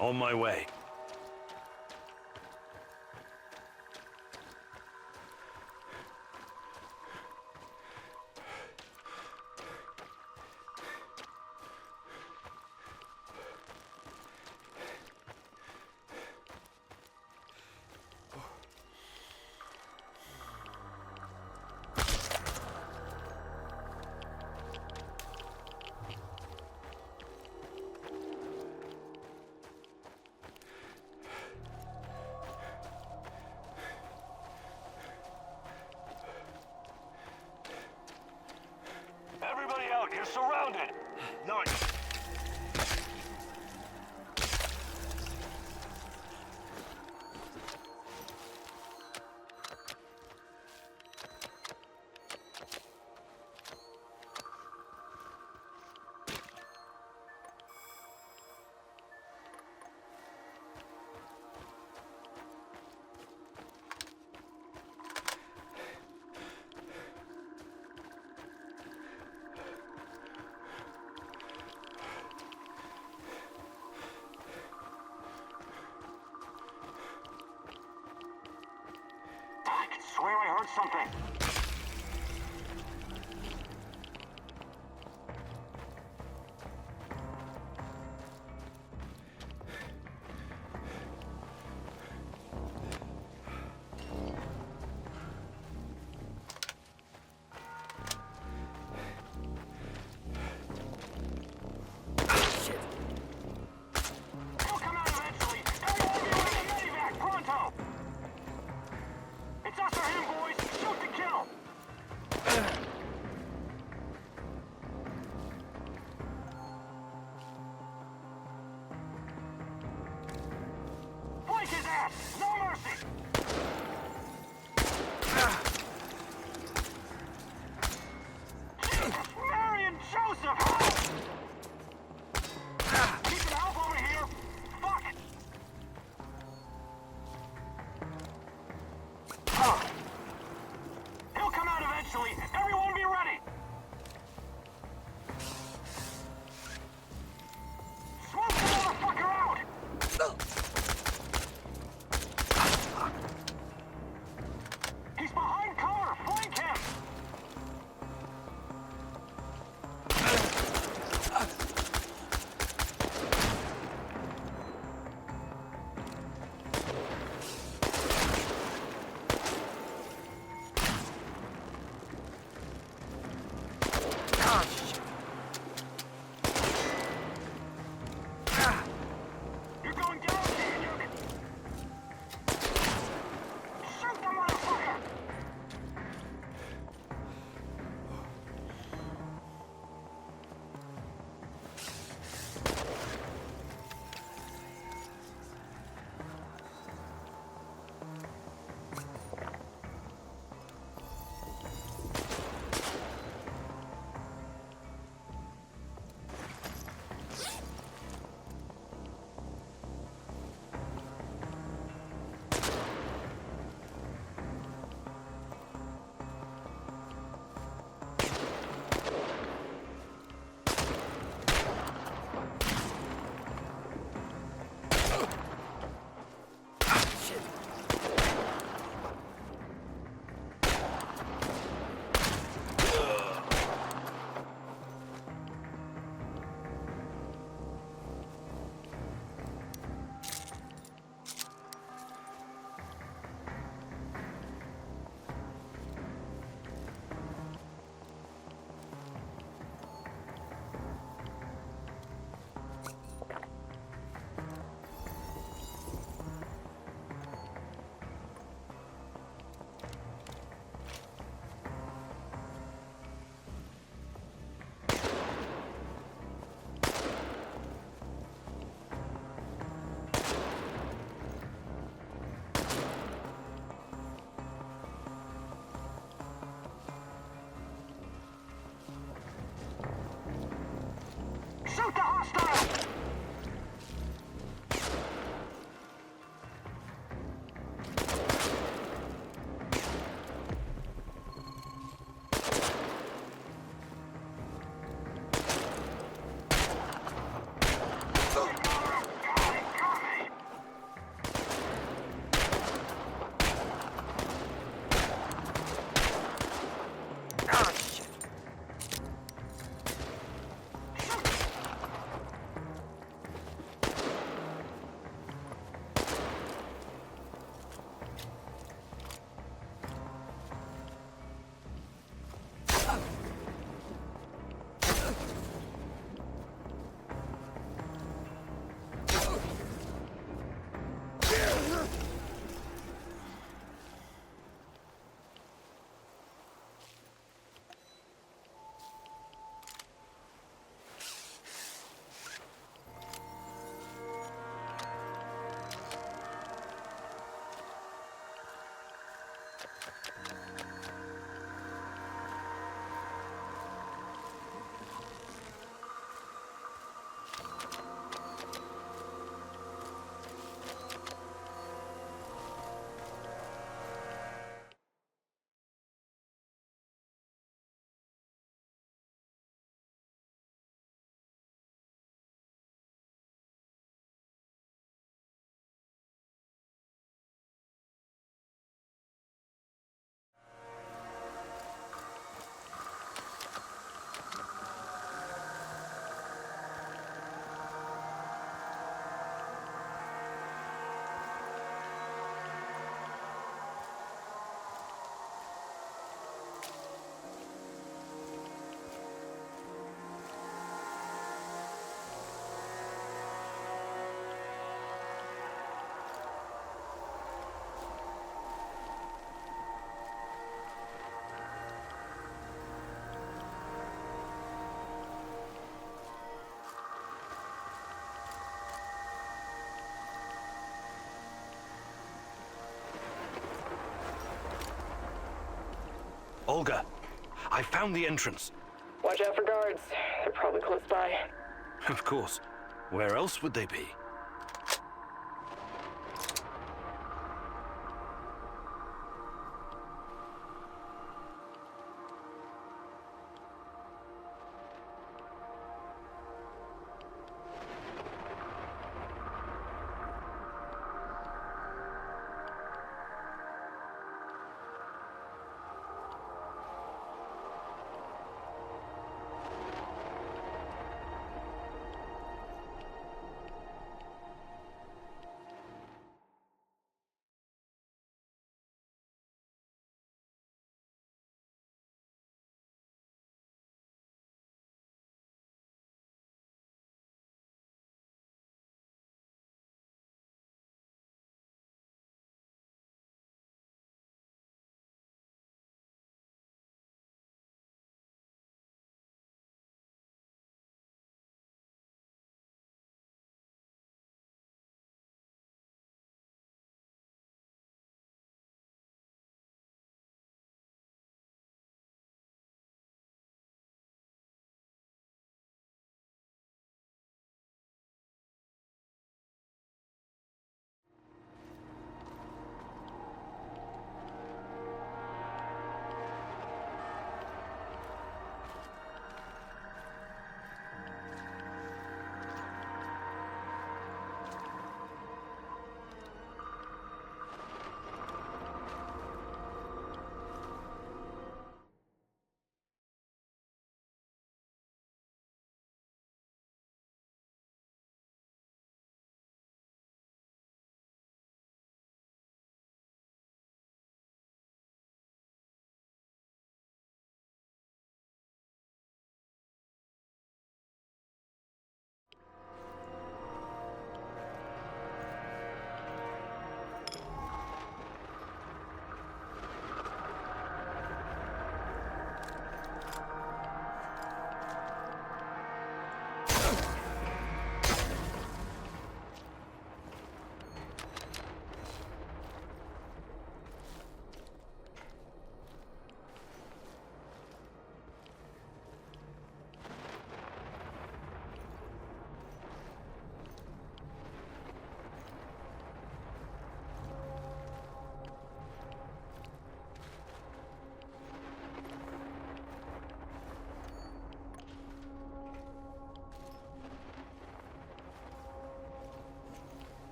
On my way. Everybody out! You're surrounded! Nice! I swear I heard something. It'll come out eventually. Everyone be ready, medevac, pronto! It's us or him, boys! Shoot to kill! Olga, I found the entrance. Watch out for guards. They're probably close by. Of course. Where else would they be?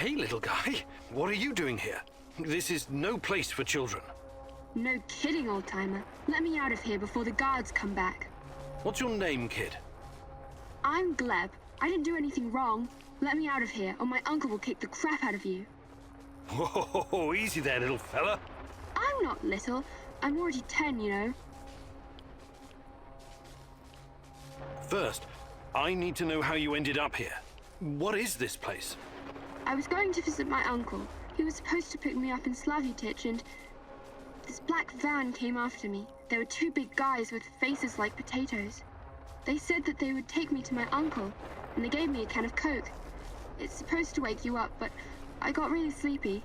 Hey, little guy. What are you doing here? This is no place for children. No kidding, old-timer. Let me out of here before the guards come back. What's your name, kid? I'm Gleb. I didn't do anything wrong. Let me out of here, or my uncle will kick the crap out of you. Whoa, easy there, little fella. I'm not little. I'm already 10, you know. First, I need to know how you ended up here. What is this place? I was going to visit my uncle. He was supposed to pick me up in Slavutich, and this black van came after me. There were two big guys with faces like potatoes. They said that they would take me to my uncle, and they gave me a can of Coke. It's supposed to wake you up, but I got really sleepy.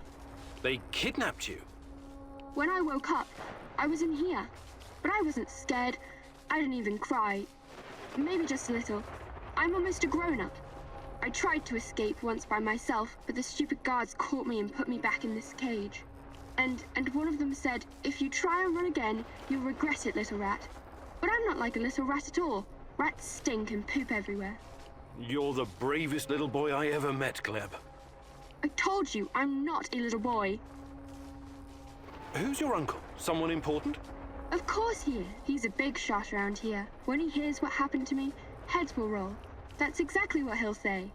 They kidnapped you? When I woke up, I was in here. But I wasn't scared. I didn't even cry. Maybe just a little. I'm almost a grown-up. I tried to escape once by myself, but the stupid guards caught me and put me back in this cage. And one of them said, if you try and run again, you'll regret it, little rat. But I'm not like a little rat at all. Rats stink and poop everywhere. You're the bravest little boy I ever met, Gleb. I told you, I'm not a little boy. Who's your uncle? Someone important? Of course he is. He's a big shot around here. When he hears what happened to me, heads will roll. That's exactly what he'll say.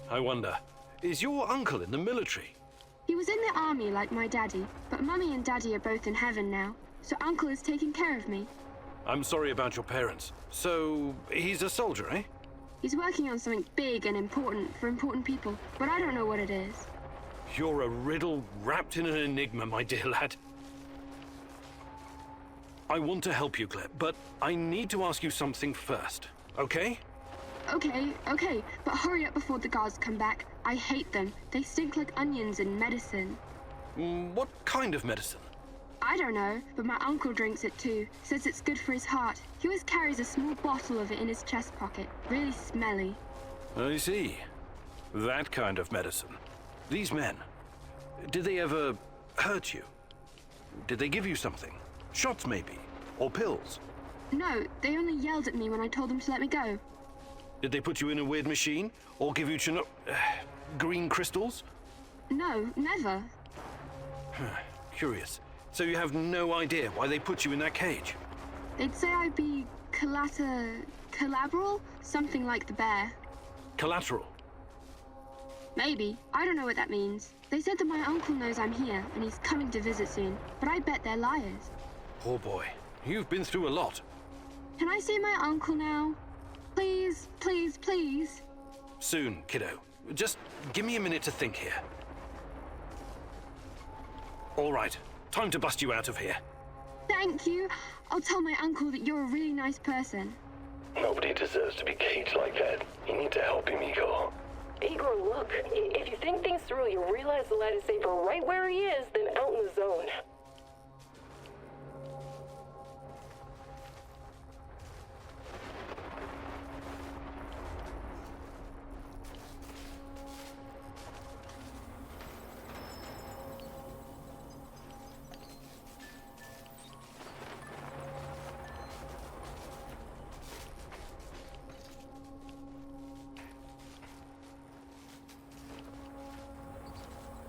I wonder. Is your uncle in the military? He was in the army like my daddy, but Mummy and Daddy are both in heaven now, so Uncle is taking care of me. I'm sorry about your parents. So, he's a soldier, eh? He's working on something big and important for important people, but I don't know what it is. You're a riddle wrapped in an enigma, my dear lad. I want to help you, Gleb, but I need to ask you something first, okay? Okay, but hurry up before the guards come back. I hate them. They stink like onions and medicine. What kind of medicine? I don't know, but my uncle drinks it too. Says it's good for his heart. He always carries a small bottle of it in his chest pocket. Really smelly. I see. That kind of medicine. These men, did they ever hurt you? Did they give you something? Shots, maybe? Or pills? No, they only yelled at me when I told them to let me go. Did they put you in a weird machine? Or give you green crystals? No, never. Curious. So you have no idea why they put you in that cage? They'd say I'd be collateral? Something like the bear. Collateral? Maybe. I don't know what that means. They said that my uncle knows I'm here, and he's coming to visit soon. But I bet they're liars. Poor boy. You've been through a lot. Can I see my uncle now? Please, please, please. Soon, kiddo. Just give me a minute to think here. All right. Time to bust you out of here. Thank you. I'll tell my uncle that you're a really nice person. Nobody deserves to be caged like that. You need to help him, Igor. Igor, look. If you think things through, you'll realize the lad is safer right where he is than out in the zone.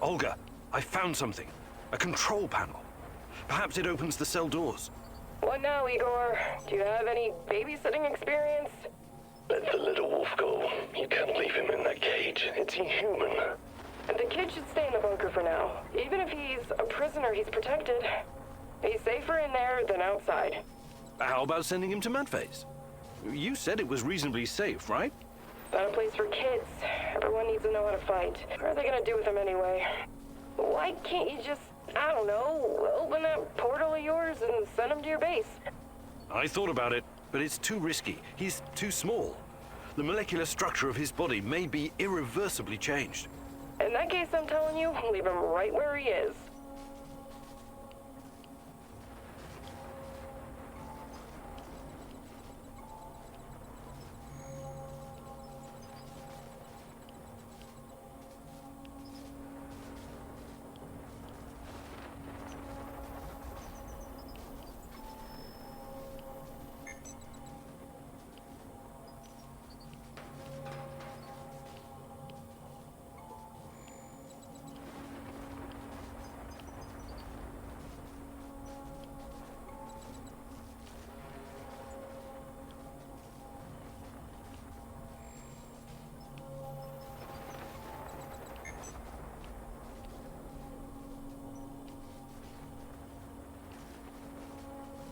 Olga, I found something. A control panel. Perhaps it opens the cell doors. What now, Igor? Do you have any babysitting experience? Let the little wolf go. You can't leave him in that cage. It's inhuman. The kid should stay in the bunker for now. Even if he's a prisoner, he's protected. He's safer in there than outside. How about sending him to Madface? You said it was reasonably safe, right? Not a place for kids. Everyone needs to know how to fight. What are they gonna do with him anyway? Why can't you just, I don't know, open that portal of yours and send him to your base? I thought about it, but it's too risky. He's too small. The molecular structure of his body may be irreversibly changed. In that case, I'm telling you, leave him right where he is.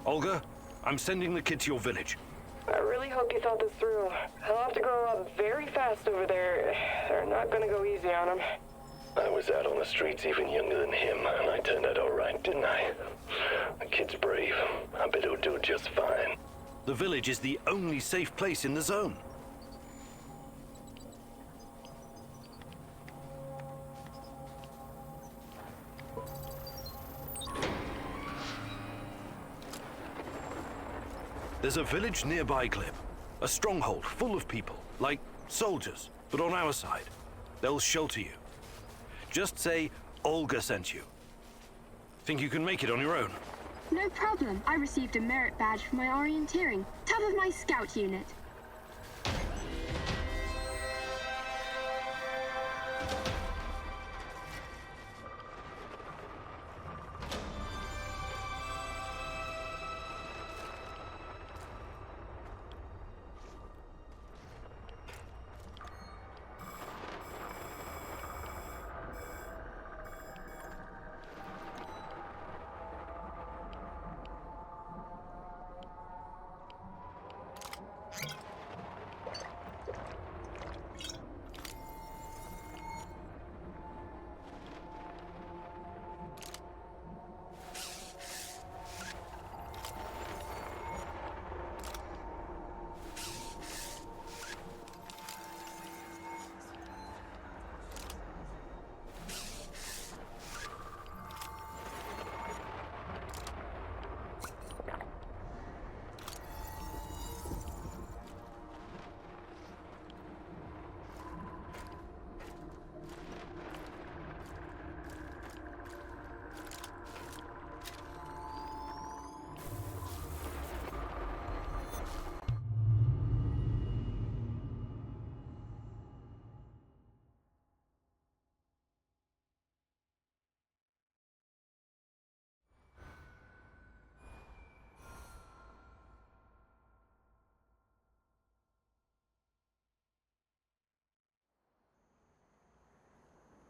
Olga, I'm sending the kid to your village. I really hope you thought this through. He'll have to grow up very fast over there. They're not gonna go easy on him. I was out on the streets even younger than him, and I turned out all right, didn't I? The kid's brave. I bet he'll do just fine. The village is the only safe place in the zone. There's a village nearby, Glib. A stronghold full of people, like soldiers, but on our side. They'll shelter you. Just say Olga sent you. Think you can make it on your own? No problem. I received a merit badge for my orienteering. Top of my scout unit.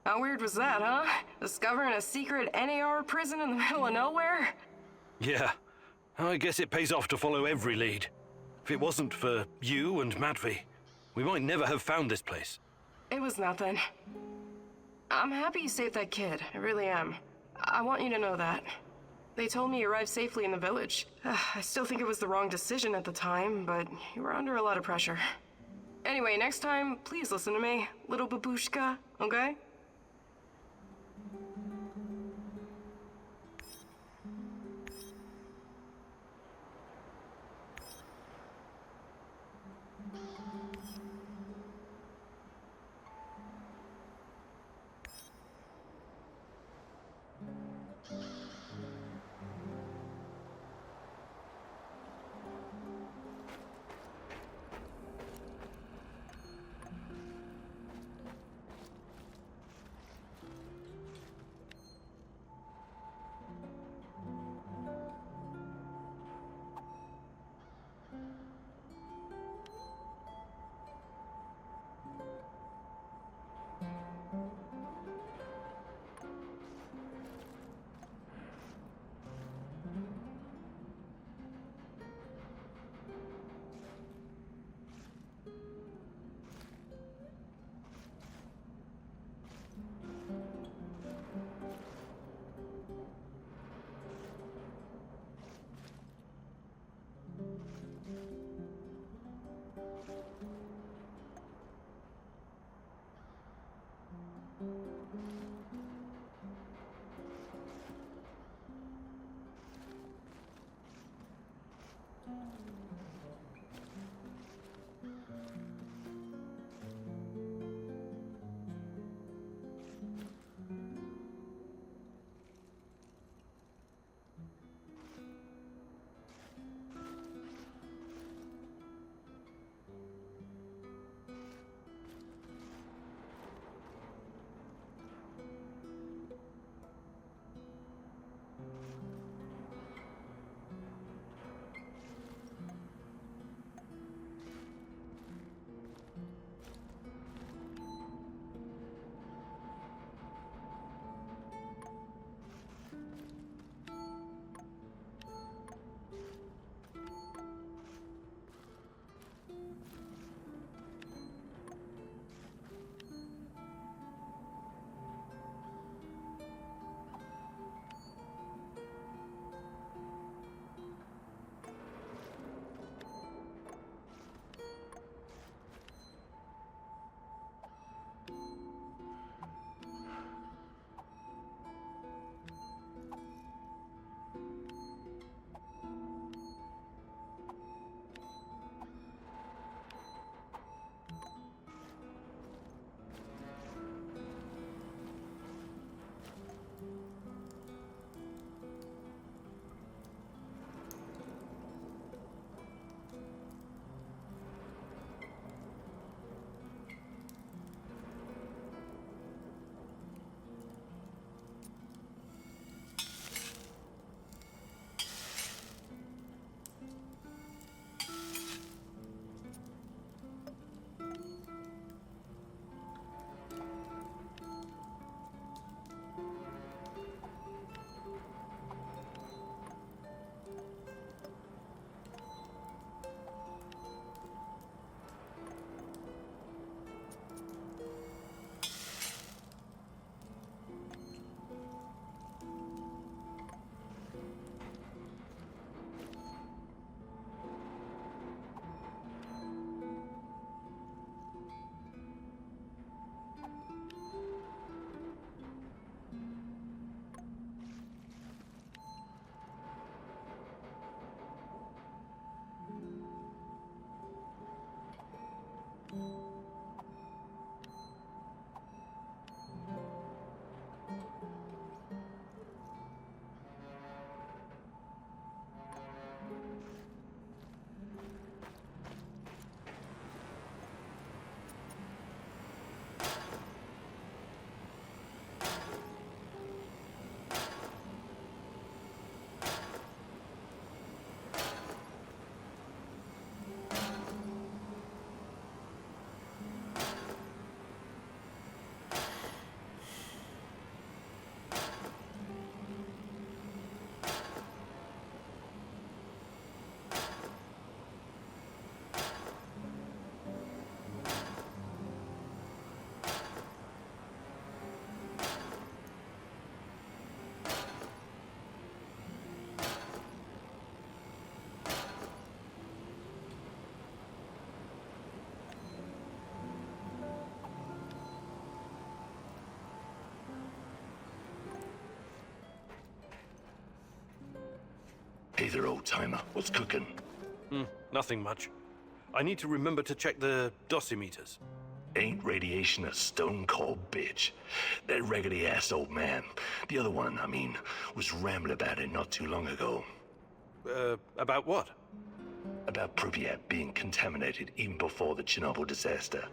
How weird was that, huh? Discovering a secret NAR prison in the middle of nowhere? Yeah. I guess it pays off to follow every lead. If it wasn't for you and Madvi, we might never have found this place. It was nothing. I'm happy you saved that kid. I really am. I want you to know that. They told me you arrived safely in the village. I still think it was the wrong decision at the time, but you were under a lot of pressure. Anyway, next time, please listen to me, little babushka, okay? Hey there, old-timer. What's cooking? Nothing much. I need to remember to check the dosimeters. Ain't radiation a stone-cold bitch? That raggedy-ass old man, the other one, I mean, was rambling about it not too long ago. About what? About Pripyat being contaminated even before the Chernobyl disaster.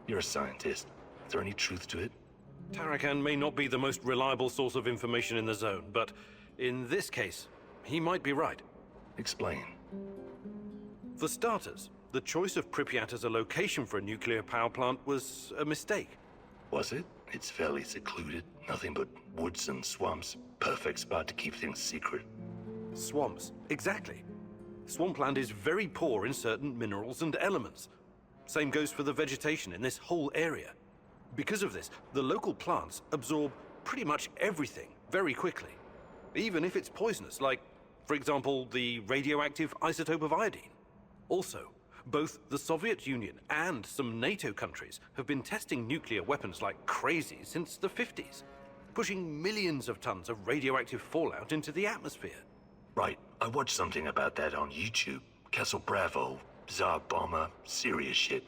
You're a scientist. Is there any truth to it? Tarakan may not be the most reliable source of information in the zone, but in this case, he might be right. Explain. For starters, the choice of Pripyat as a location for a nuclear power plant was a mistake. Was it? It's fairly secluded. Nothing but woods and swamps. Perfect spot to keep things secret. Swamps, exactly. Swampland is very poor in certain minerals and elements. Same goes for the vegetation in this whole area. Because of this, the local plants absorb pretty much everything very quickly. Even if it's poisonous, like, for example, the radioactive isotope of iodine. Also, both the Soviet Union and some NATO countries have been testing nuclear weapons like crazy since the 50s, pushing millions of tons of radioactive fallout into the atmosphere. Right, I watched something about that on YouTube. Castle Bravo, Tsar Bomber, serious shit.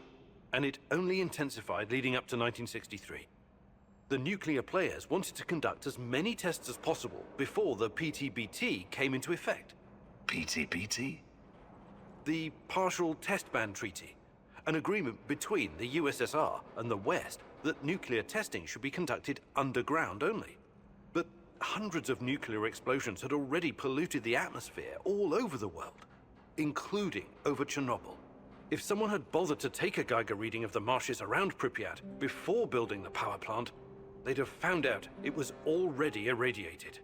And it only intensified leading up to 1963. The nuclear players wanted to conduct as many tests as possible before the PTBT came into effect. PTBT? The Partial Test Ban Treaty, an agreement between the USSR and the West that nuclear testing should be conducted underground only. But hundreds of nuclear explosions had already polluted the atmosphere all over the world, including over Chernobyl. If someone had bothered to take a Geiger reading of the marshes around Pripyat before building the power plant, they'd have found out it was already irradiated.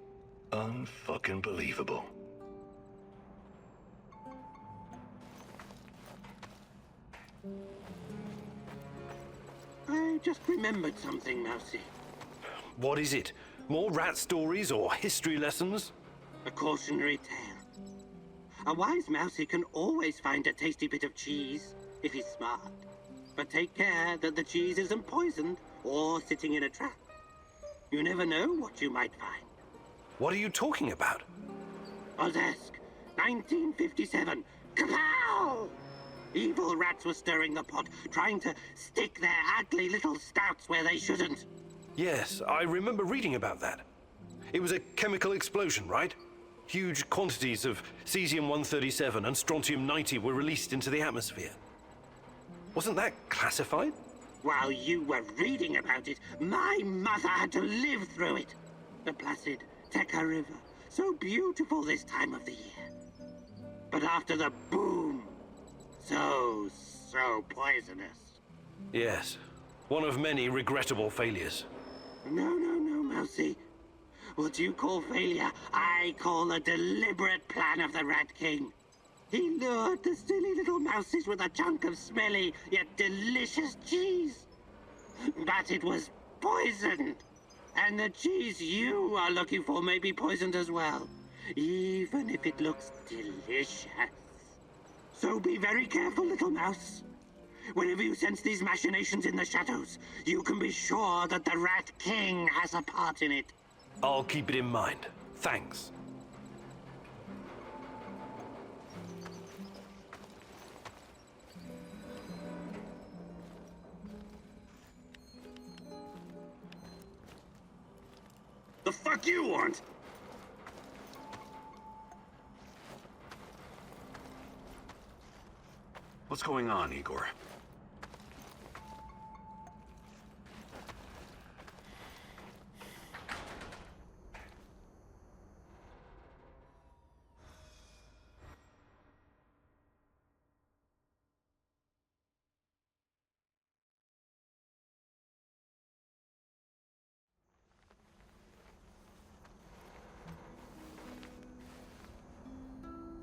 Unfucking believable. I just remembered something, Mousy. What is it? More rat stories or history lessons? A cautionary tale. A wise Mousy can always find a tasty bit of cheese, if he's smart. But take care that the cheese isn't poisoned or sitting in a trap. You never know what you might find. What are you talking about? Ozesk, 1957. Kapow! Evil rats were stirring the pot, trying to stick their ugly little snouts where they shouldn't. Yes, I remember reading about that. It was a chemical explosion, right? Huge quantities of cesium-137 and strontium-90 were released into the atmosphere. Wasn't that classified? While you were reading about it, my mother had to live through it. The placid Teka River, so beautiful this time of the year. But after the boom, so poisonous. Yes, one of many regrettable failures. No, Mousy. What you call failure, I call a deliberate plan of the Rat King. He lured the silly little mouses with a chunk of smelly yet delicious cheese. But it was poisoned. And the cheese you are looking for may be poisoned as well, even if it looks delicious. So be very careful, little mouse. Whenever you sense these machinations in the shadows, you can be sure that the Rat King has a part in it. I'll keep it in mind. Thanks. The fuck you want? What's going on, Igor?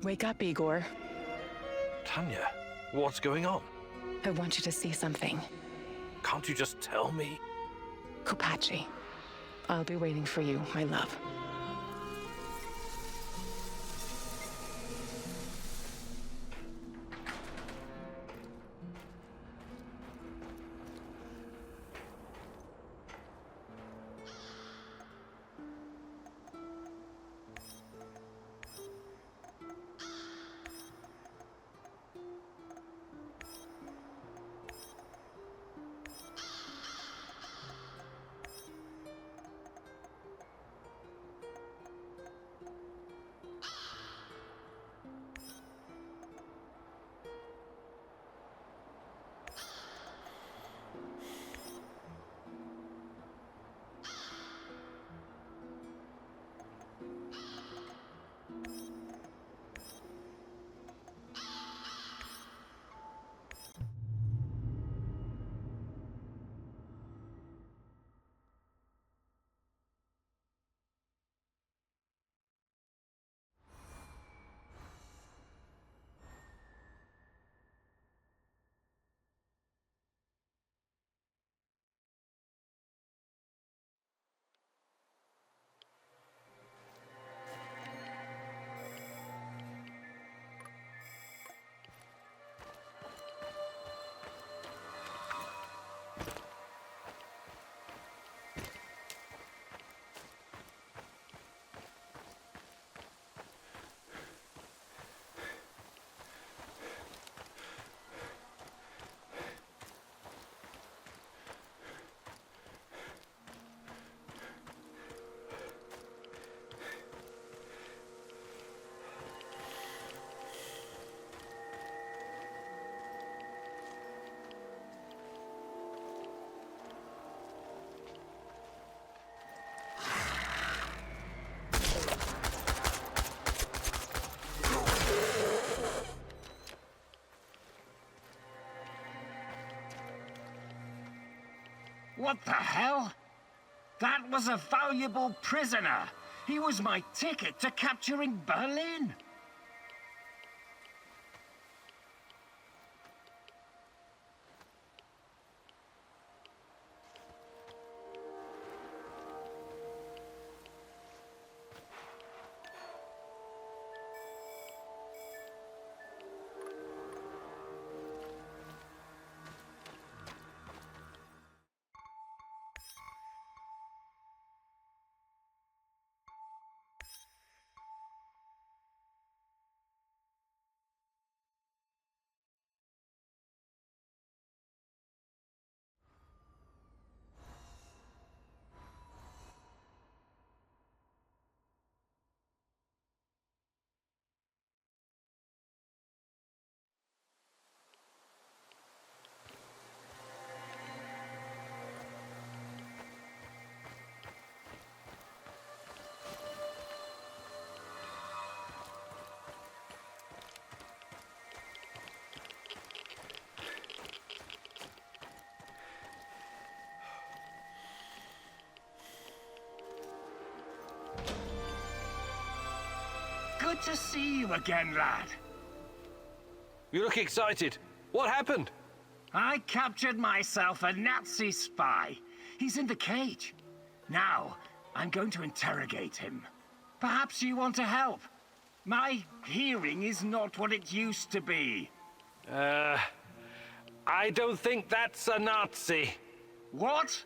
Wake up, Igor. Tanya, what's going on? I want you to see something. Can't you just tell me? Kopachi. I'll be waiting for you, my love. What the hell? That was a valuable prisoner. He was my ticket to capturing Berlin. Good to see you again, lad. You look excited. What happened? I captured myself a Nazi spy. He's in the cage. Now, I'm going to interrogate him. Perhaps you want to help. My hearing is not what it used to be. I don't think that's a Nazi. What?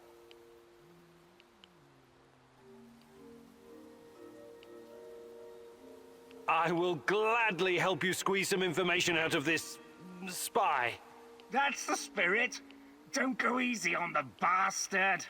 I will gladly help you squeeze some information out of this spy. That's the spirit. Don't go easy on the bastard.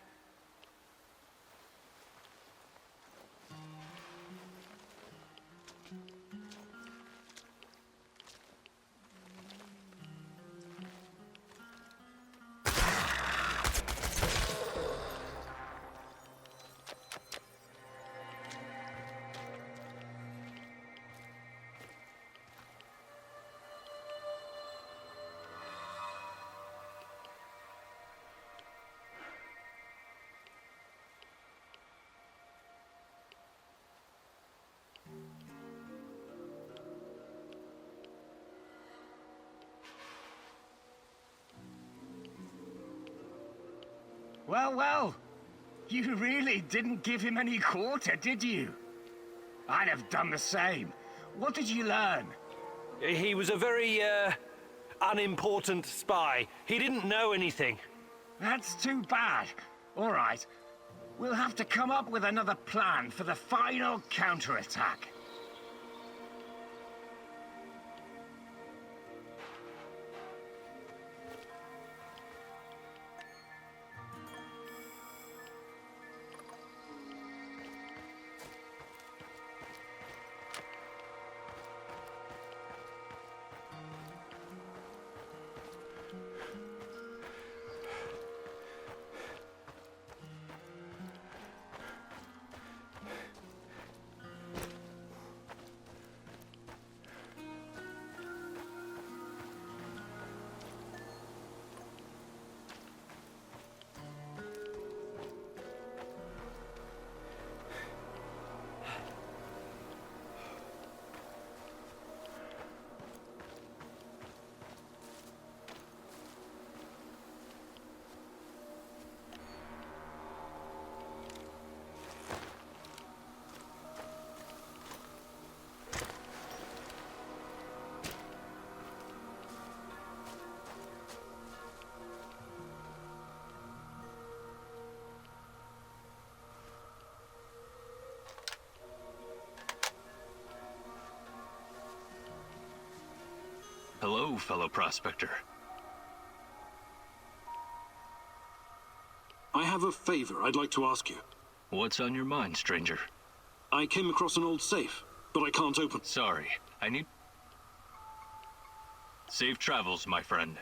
Well, you really didn't give him any quarter, did you? I'd have done the same. What did you learn? He was a very, unimportant spy. He didn't know anything. That's too bad. All right. We'll have to come up with another plan for the final counterattack. Hello, fellow prospector. I have a favor I'd like to ask you. What's on your mind, stranger? I came across an old safe, but I can't open. Sorry, I need... Safe travels, my friend.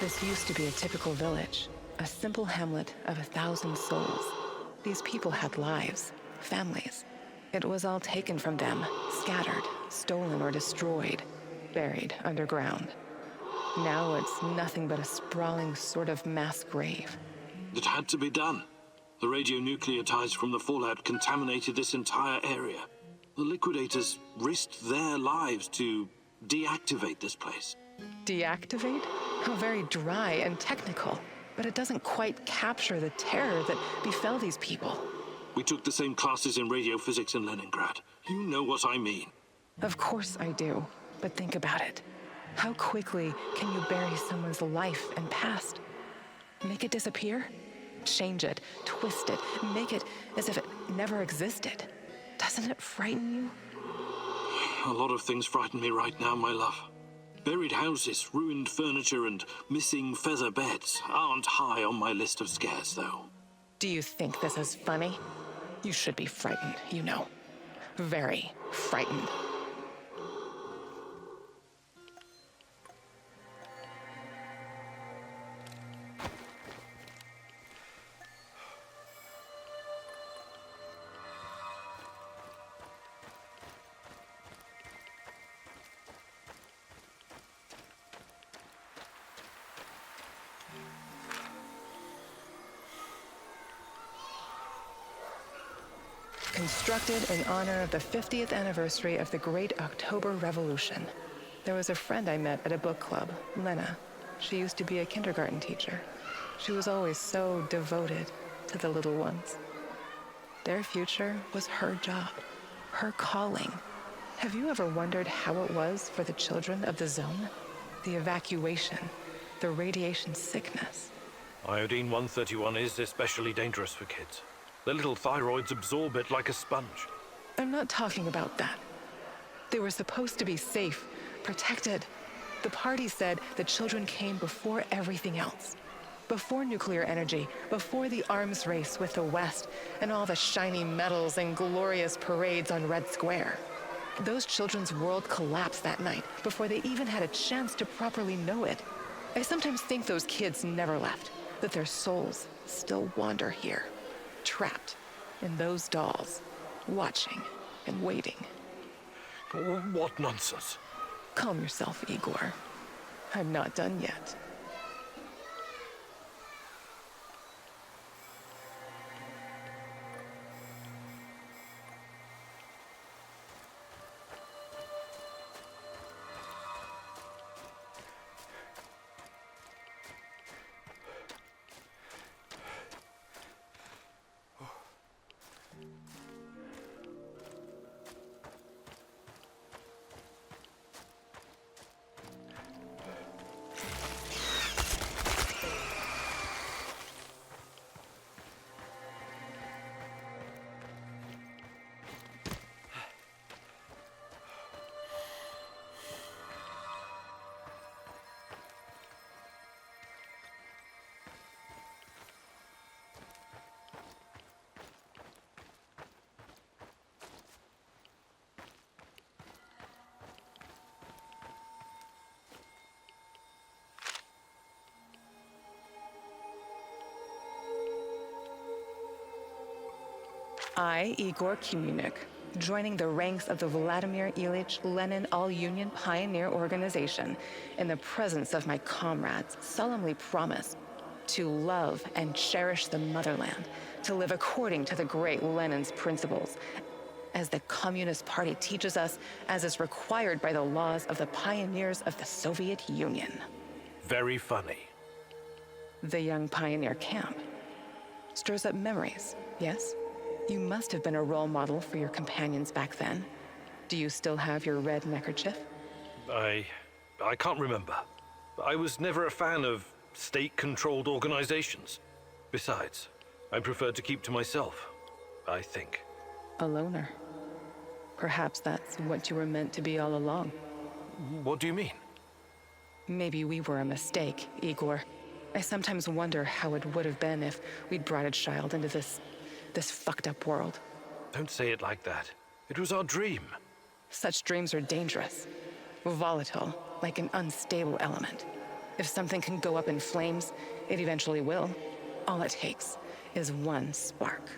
This used to be a typical village, a simple hamlet of 1,000 souls. These people had lives, families. It was all taken from them, scattered, stolen or destroyed, buried underground. Now it's nothing but a sprawling sort of mass grave. It had to be done. The radionucleotides from the fallout contaminated this entire area. The liquidators risked their lives to deactivate this place. Deactivate? How very dry and technical. But it doesn't quite capture the terror that befell these people. We took the same classes in radiophysics in Leningrad. You know what I mean. Of course I do. But think about it. How quickly can you bury someone's life and past? Make it disappear? Change it, twist it, make it as if it never existed. Doesn't it frighten you? A lot of things frighten me right now, my love. Buried houses, ruined furniture, and missing feather beds aren't high on my list of scares, though. Do you think this is funny? You should be frightened, you know. Very frightened. Constructed in honor of the 50th anniversary of the Great October Revolution. There was a friend I met at a book club, Lena. She used to be a kindergarten teacher. She was always so devoted to the little ones. Their future was her job, her calling. Have you ever wondered how it was for the children of the zone? The evacuation, the radiation sickness. Iodine-131 is especially dangerous for kids. Their little thyroids absorb it like a sponge. I'm not talking about that. They were supposed to be safe, protected. The party said the children came before everything else. Before nuclear energy, before the arms race with the West, and all the shiny medals and glorious parades on Red Square. Those children's world collapsed that night before they even had a chance to properly know it. I sometimes think those kids never left, that their souls still wander here. Trapped in those dolls, watching and waiting. What nonsense. Calm yourself, Igor. I'm not done yet. I, Igor Kimunik, joining the ranks of the Vladimir Ilyich Lenin All-Union Pioneer Organization, in the presence of my comrades, solemnly promise to love and cherish the motherland, to live according to the great Lenin's principles, as the Communist Party teaches us, as is required by the laws of the pioneers of the Soviet Union. Very funny. The young pioneer camp stirs up memories, yes? You must have been a role model for your companions back then. Do you still have your red neckerchief? I can't remember. I was never a fan of state-controlled organizations. Besides, I prefer to keep to myself, I think. A loner. Perhaps that's what you were meant to be all along. What do you mean? Maybe we were a mistake, Igor. I sometimes wonder how it would have been if we'd brought a child into this fucked up world. Don't say it like that. It was our dream. Such dreams are dangerous. Volatile, like an unstable element. If something can go up in flames, it eventually will. All it takes is one spark.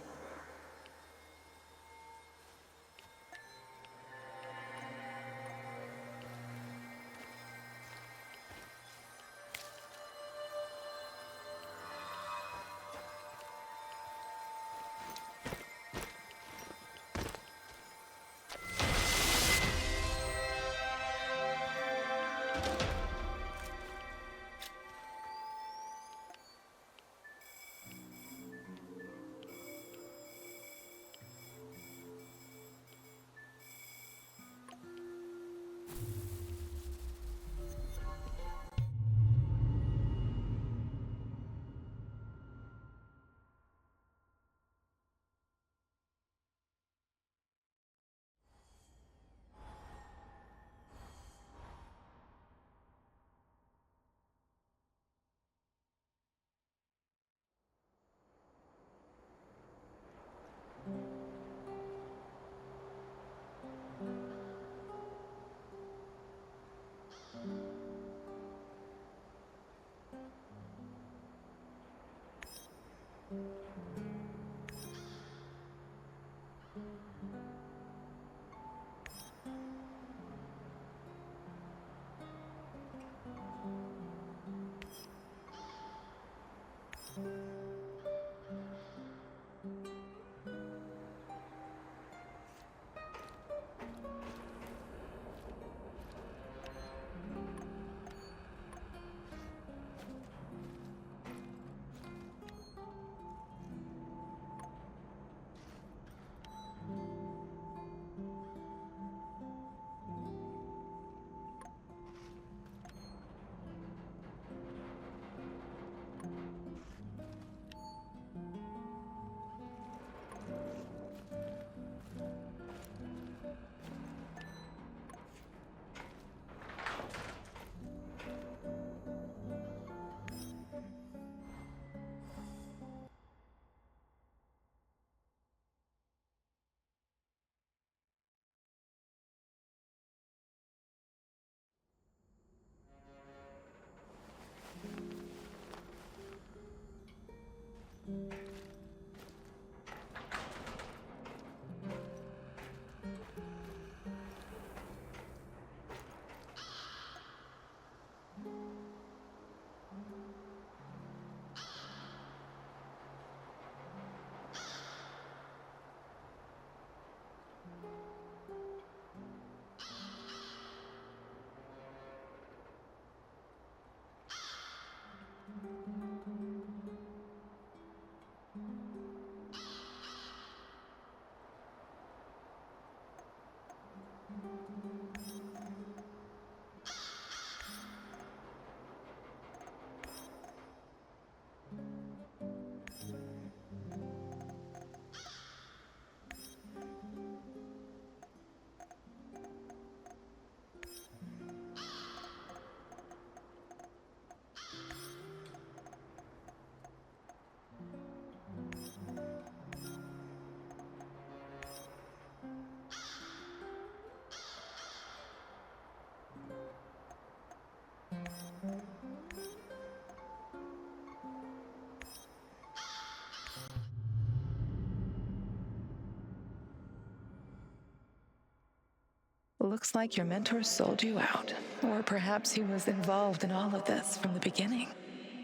Looks like your mentor sold you out. Or perhaps he was involved in all of this from the beginning.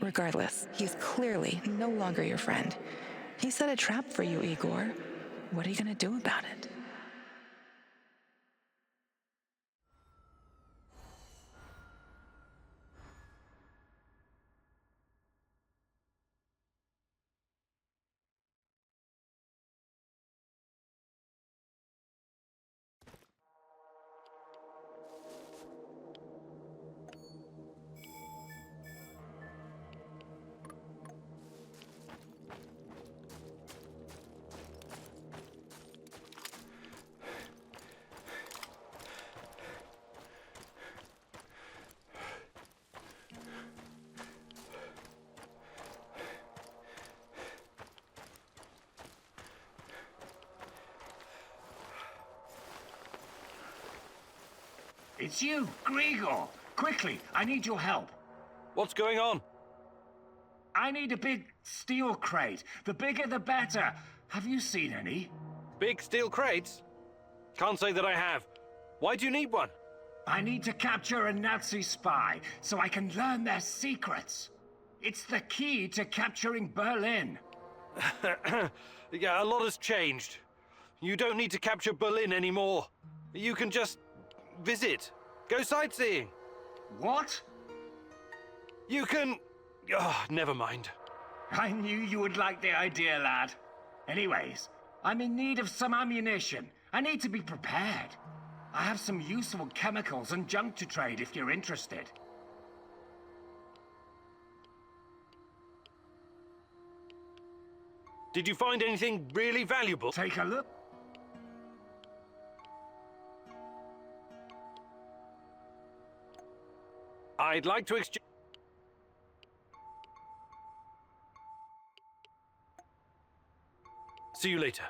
Regardless, he's clearly no longer your friend. He set a trap for you, Igor. What are you gonna do about it? It's you, Grigor! Quickly, I need your help. What's going on? I need a big steel crate. The bigger the better. Have you seen any? Big steel crates? Can't say that I have. Why do you need one? I need to capture a Nazi spy so I can learn their secrets. It's the key to capturing Berlin. Yeah, a lot has changed. You don't need to capture Berlin anymore. You can just visit. Go sightseeing. What? You can... Oh, never mind. I knew you would like the idea, lad. Anyways, I'm in need of some ammunition. I need to be prepared. I have some useful chemicals and junk to trade if you're interested. Did you find anything really valuable? Take a look. I'd like to exchange... See you later.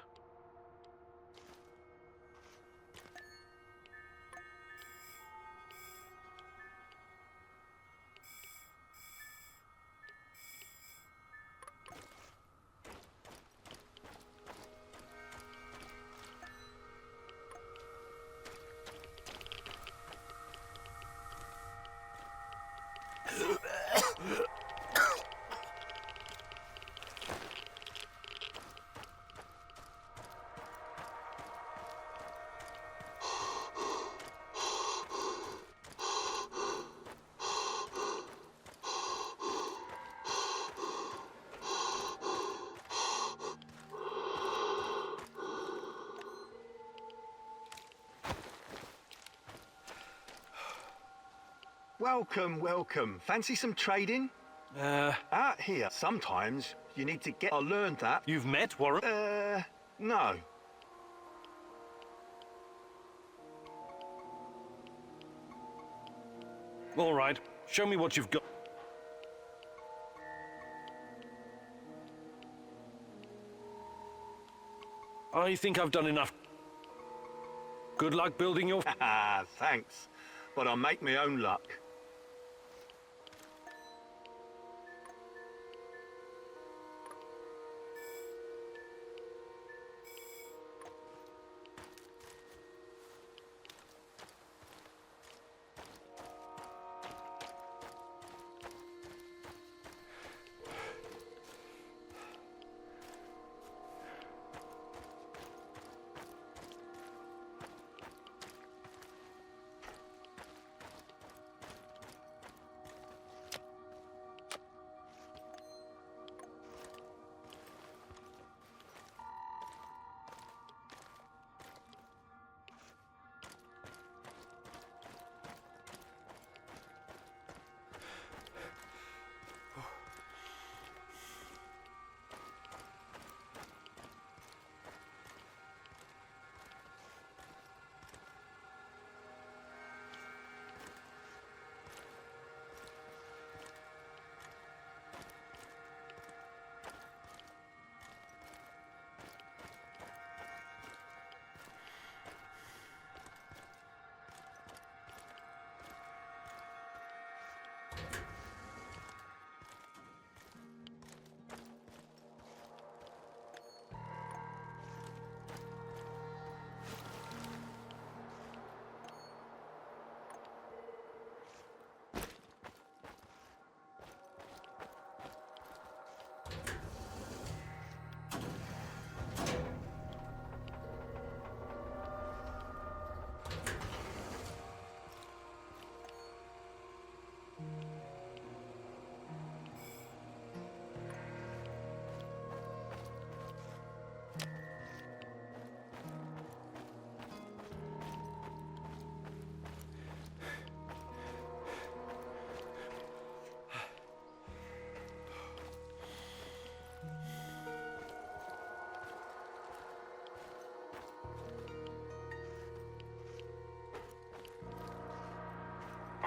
Welcome, welcome. Fancy some trading? Out here, sometimes you need to get... I learned that. You've met Warren? No. All right. Show me what you've got. I think I've done enough. Good luck building your... Thanks. But I'll make my own luck.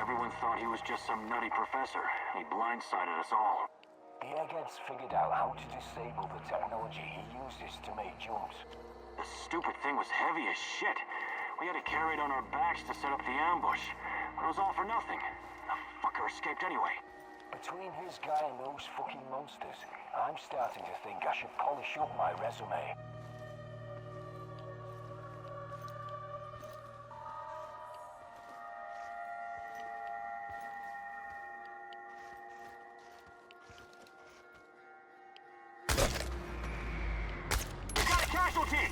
Everyone thought he was just some nutty professor. He blindsided us all. The eggheads figured out how to disable the technology he uses to make jumps. The stupid thing was heavy as shit. We had to carry it on our backs to set up the ambush. But it was all for nothing. The fucker escaped anyway. Between his guy and those fucking monsters, I'm starting to think I should polish up my resume. Got a casualty!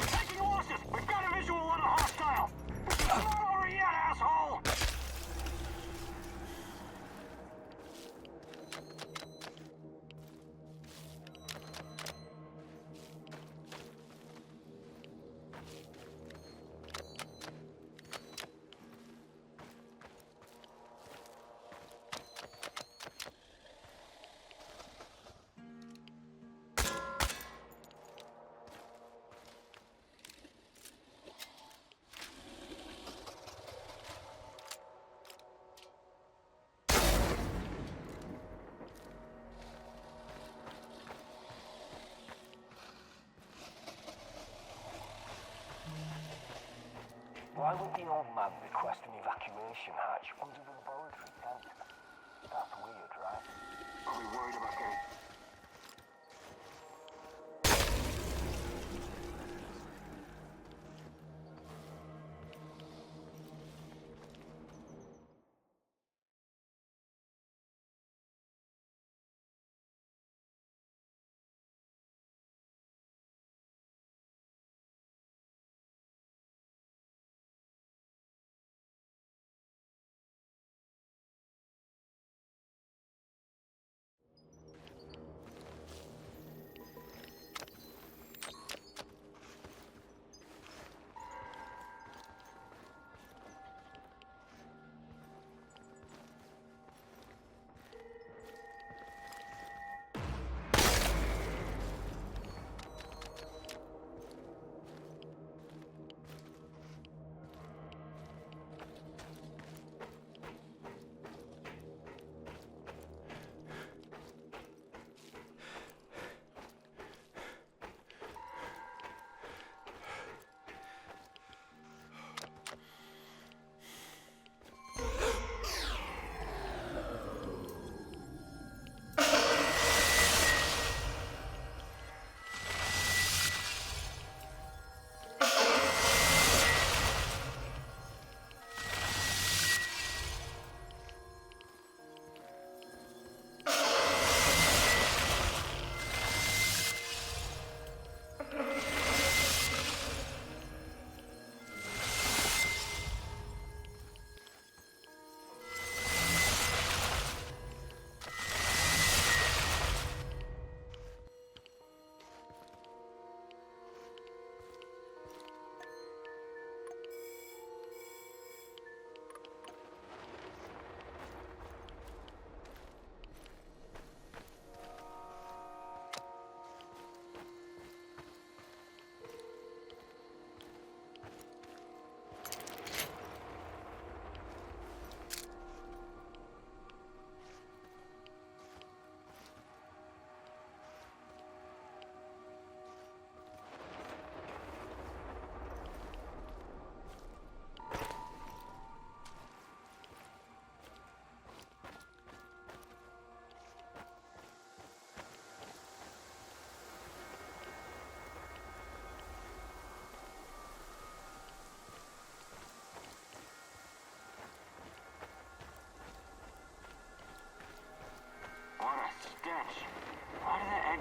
Taking losses! We've got a visual on a hostile! Not over yet, asshole! Why would the old man request an evacuation hatch under the laboratory tent? That's weird, right? Are we worried about getting...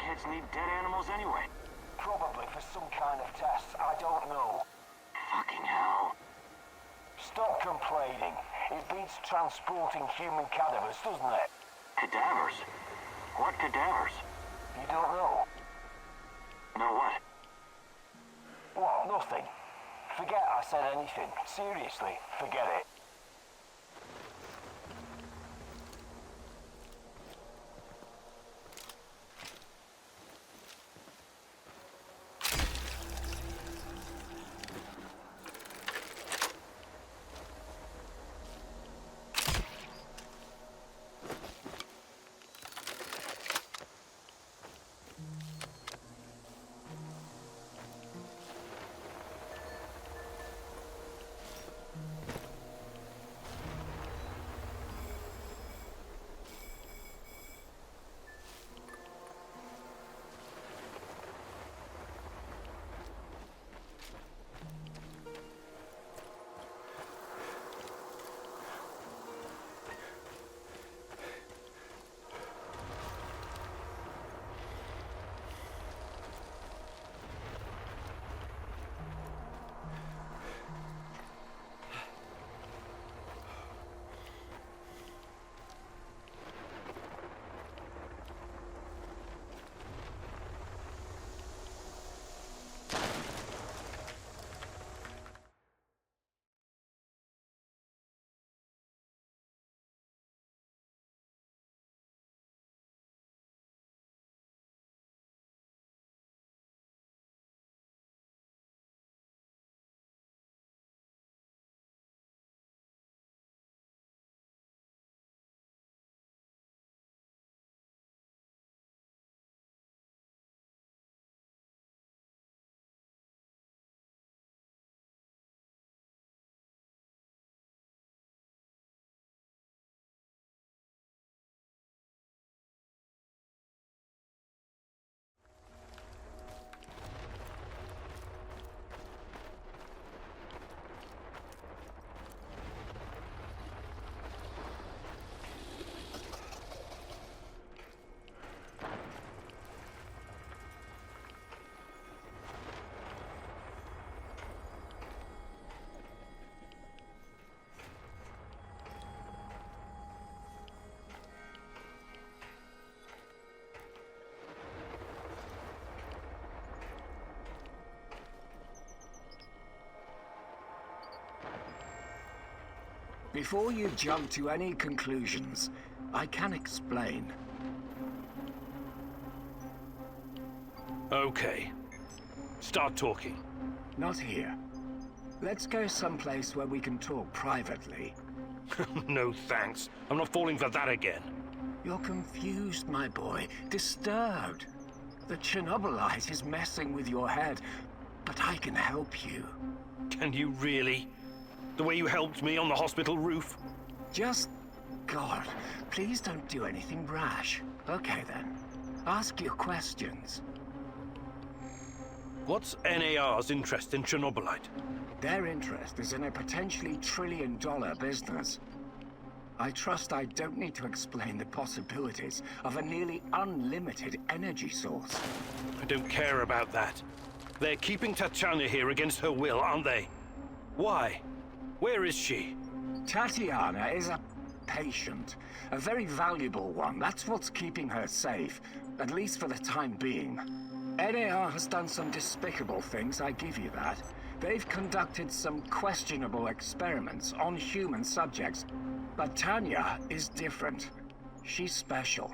eggheads need dead animals anyway? Probably for some kind of test. I don't know. Fucking hell. Stop complaining. It beats transporting human cadavers, doesn't it? Cadavers? What cadavers? You don't know? Know what? What? Nothing. Forget I said anything. Seriously, forget it. Before you jump to any conclusions, I can explain. Okay. Start talking. Not here. Let's go someplace where we can talk privately. No thanks. I'm not falling for that again. You're confused, my boy. Disturbed. The Chernobylite is messing with your head, but I can help you. Can you really? The way you helped me on the hospital roof? Just... God, please don't do anything rash. Okay then. Ask your questions. What's NAR's interest in Chernobylite? Their interest is in a potentially trillion-dollar business. I trust I don't need to explain the possibilities of a nearly unlimited energy source. I don't care about that. They're keeping Tatiana here against her will, aren't they? Why? Where is she? Tatiana is a patient. A very valuable one. That's what's keeping her safe. At least for the time being. NAR has done some despicable things, I give you that. They've conducted some questionable experiments on human subjects. But Tanya is different. She's special.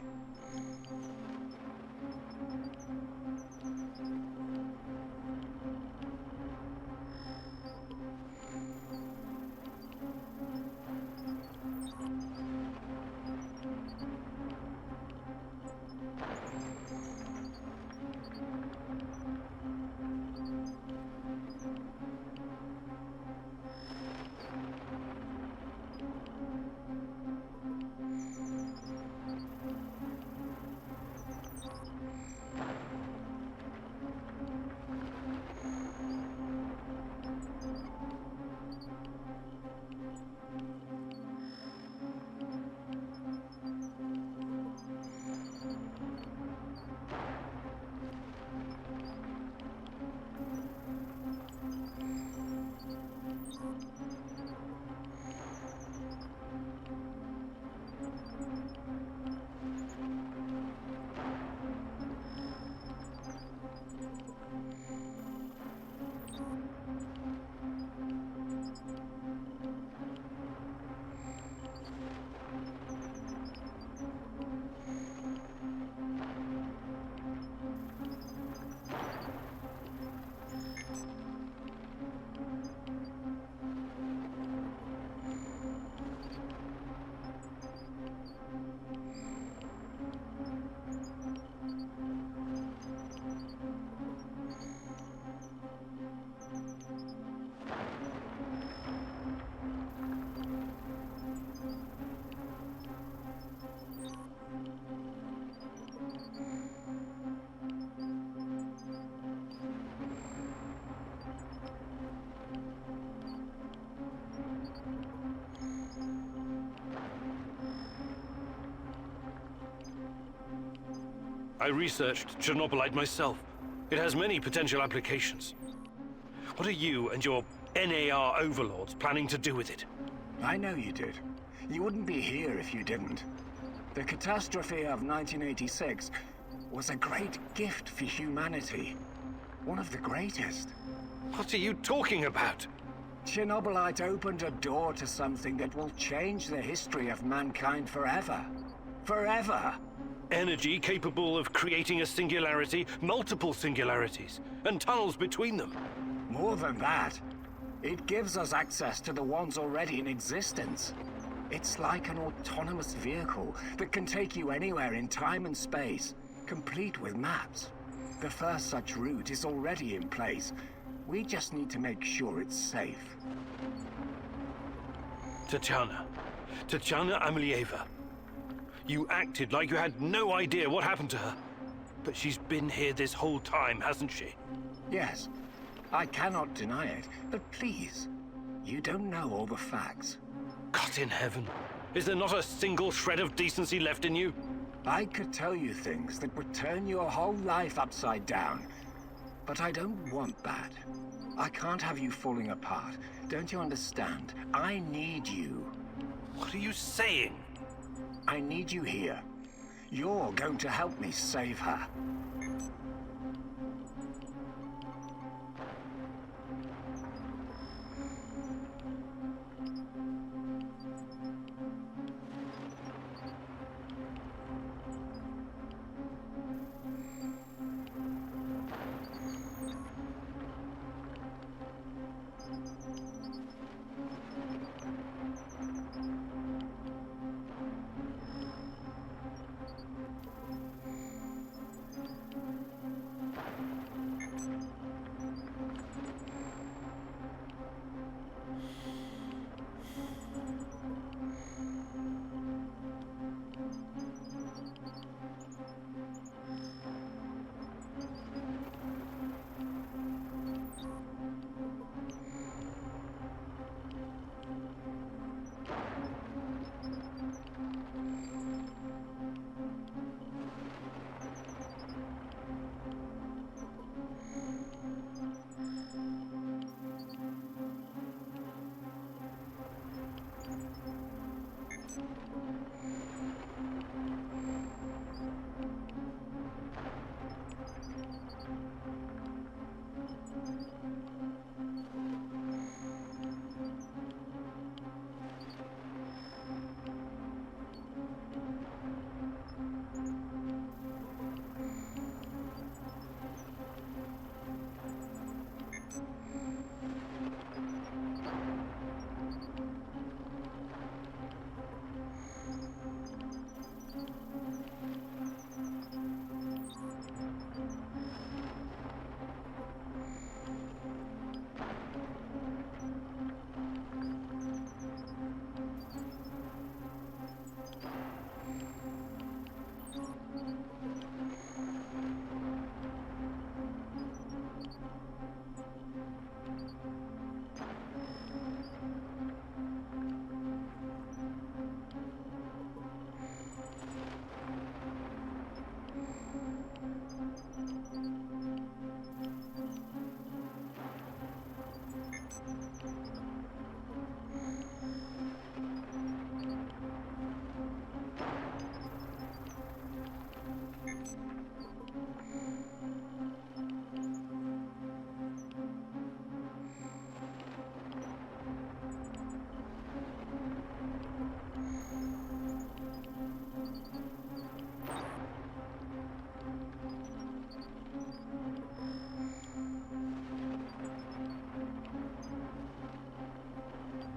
I researched Chernobylite myself. It has many potential applications. What are you and your NAR overlords planning to do with it? I know you did. You wouldn't be here if you didn't. The catastrophe of 1986 was a great gift for humanity. One of the greatest. What are you talking about? Chernobylite opened a door to something that will change the history of mankind forever. Forever! Energy capable of creating a singularity, multiple singularities, and tunnels between them. More than that, it gives us access to the ones already in existence. It's like an autonomous vehicle that can take you anywhere in time and space, complete with maps. The first such route is already in place. We just need to make sure it's safe. Tatiana Amelieva. You acted like you had no idea what happened to her. But she's been here this whole time, hasn't she? Yes. I cannot deny it, but please, you don't know all the facts. God in heaven. Is there not a single shred of decency left in you? I could tell you things that would turn your whole life upside down. But I don't want that. I can't have you falling apart. Don't you understand? I need you. What are you saying? I need you here. You're going to help me save her.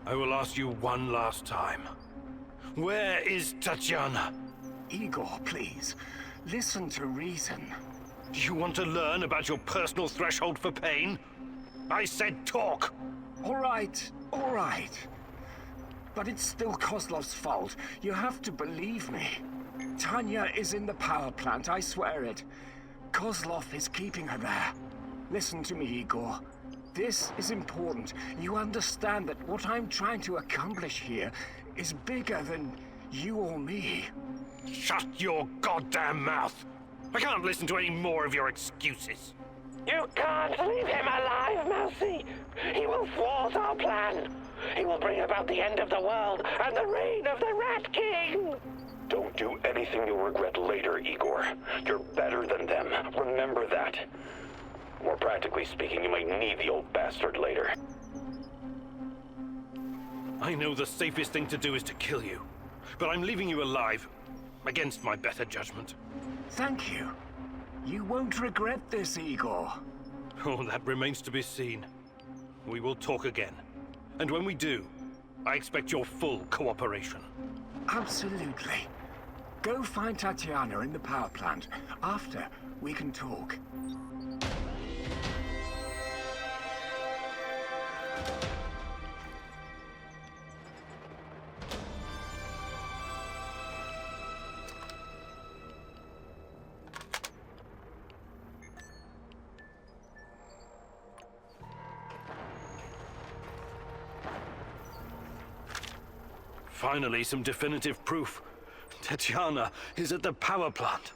I will ask you one last time. Where is Tatiana? Igor, please. Listen to reason. Do you want to learn about your personal threshold for pain? I said talk! All right. But it's still Kozlov's fault. You have to believe me. Tanya is in the power plant, I swear it. Kozlov is keeping her there. Listen to me, Igor. This is important. You understand that what I'm trying to accomplish here is bigger than you or me. Shut your goddamn mouth! I can't listen to any more of your excuses. You can't leave him alive, Mousy. He will thwart our plan. He will bring about the end of the world and the reign of the Rat King. Don't do anything you'll regret later, Igor. You're better than them. Remember that. More practically speaking, you may need the old bastard later. I know the safest thing to do is to kill you, but I'm leaving you alive, against my better judgment. Thank you. You won't regret this, Igor. Oh, that remains to be seen. We will talk again. And when we do, I expect your full cooperation. Absolutely. Go find Tatiana in the power plant. After, we can talk. Finally, some definitive proof. Tatiana is at the power plant.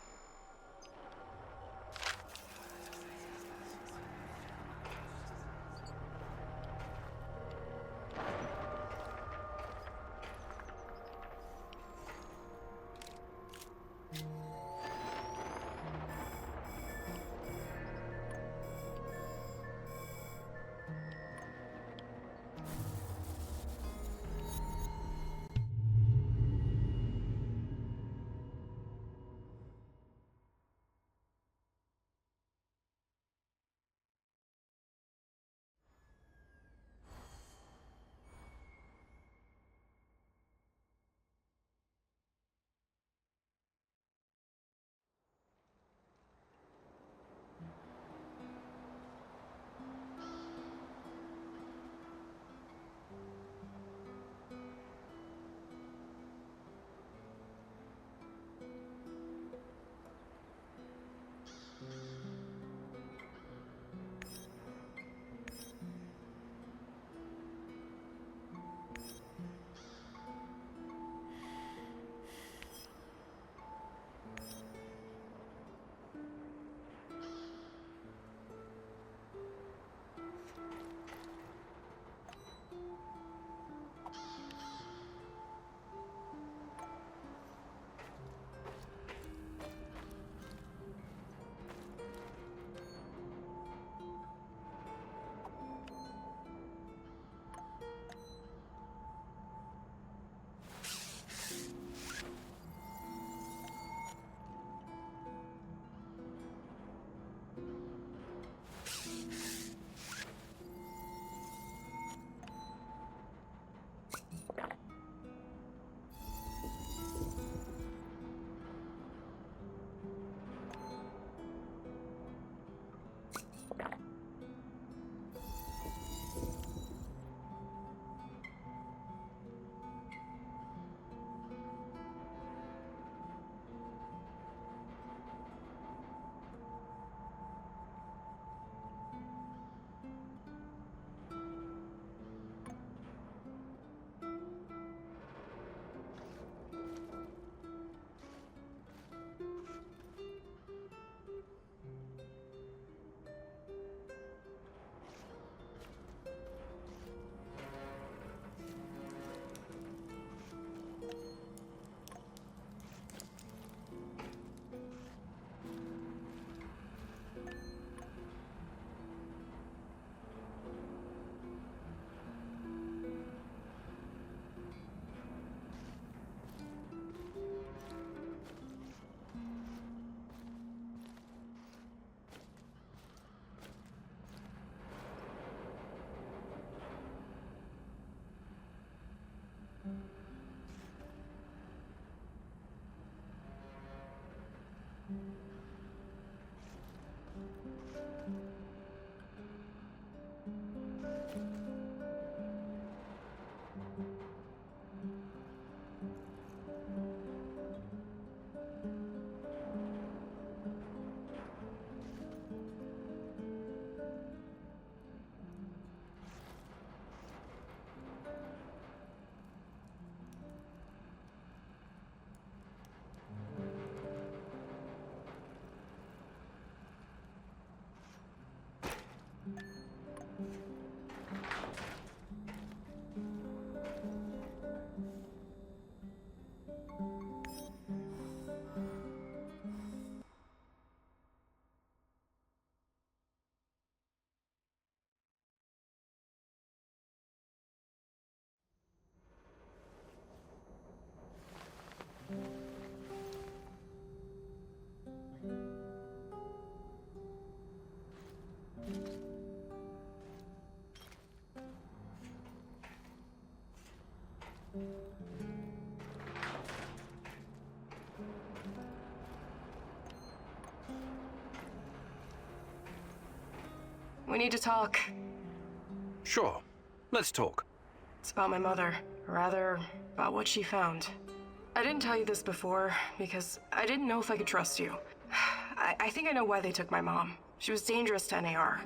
We need to talk. Sure. Let's talk. It's about my mother. Or rather, about what she found. I didn't tell you this before, because I didn't know if I could trust you. I think I know why they took my mom. She was dangerous to NAR.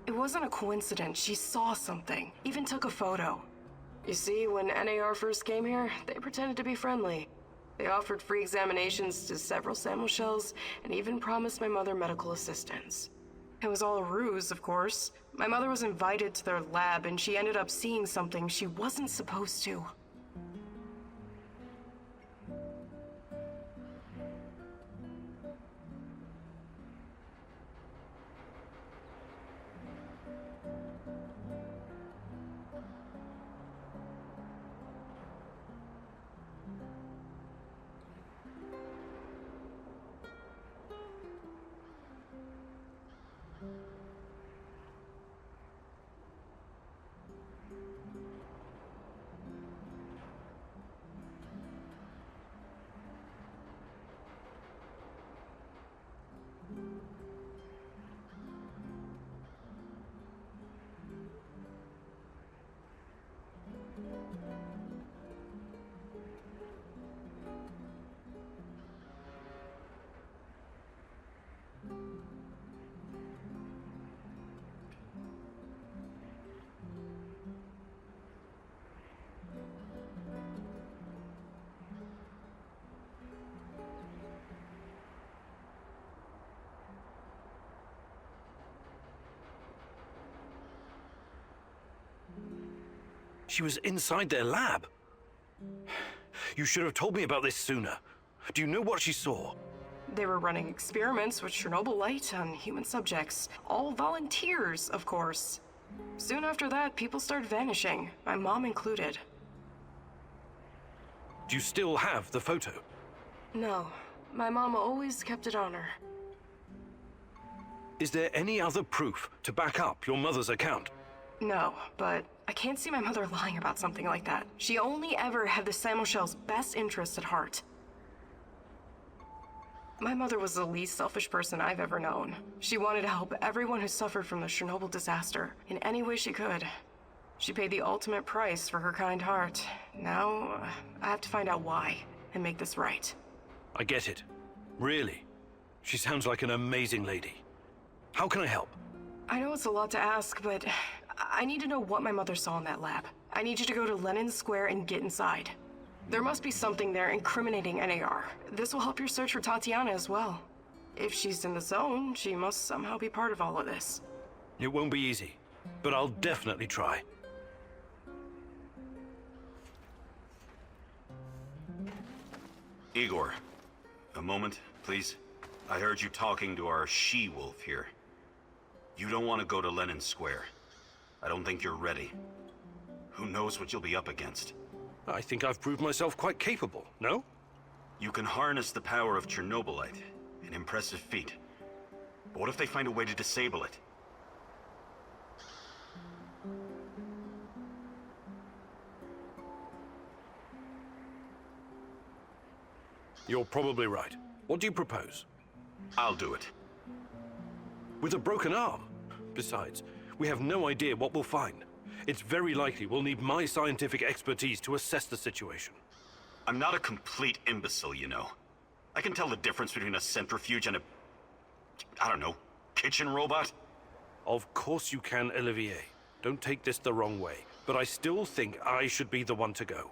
It wasn't a coincidence. She saw something. Even took a photo. You see, when NAR first came here, they pretended to be friendly. They offered free examinations to several sample shells, and even promised my mother medical assistance. It was all a ruse, of course. My mother was invited to their lab, and she ended up seeing something she wasn't supposed to. She was inside their lab. You should have told me about this sooner. Do you know what she saw? They were running experiments with Chernobylite on human subjects. All volunteers, of course. Soon after that, people started vanishing, my mom included. Do you still have the photo? No, my mom always kept it on her. Is there any other proof to back up your mother's account? No, but I can't see my mother lying about something like that. She only ever had the Samuel's best interests at heart. My mother was the least selfish person I've ever known. She wanted to help everyone who suffered from the Chernobyl disaster in any way she could. She paid the ultimate price for her kind heart. Now, I have to find out why and make this right. I get it. Really. She sounds like an amazing lady. How can I help? I know it's a lot to ask, but I need to know what my mother saw in that lab. I need you to go to Lenin Square and get inside. There must be something there incriminating NAR. This will help your search for Tatiana as well. If she's in the zone, she must somehow be part of all of this. It won't be easy, but I'll definitely try. Igor, a moment, please. I heard you talking to our she-wolf here. You don't want to go to Lenin Square. I don't think you're ready. Who knows what you'll be up against? I think I've proved myself quite capable, no? You can harness the power of Chernobylite. An impressive feat. But what if they find a way to disable it? You're probably right. What do you propose? I'll do it. With a broken arm? Besides, we have no idea what we'll find. It's very likely we'll need my scientific expertise to assess the situation. I'm not a complete imbecile, you know. I can tell the difference between a centrifuge and a... I don't know, kitchen robot? Of course you can, Olivier. Don't take this the wrong way, but I still think I should be the one to go.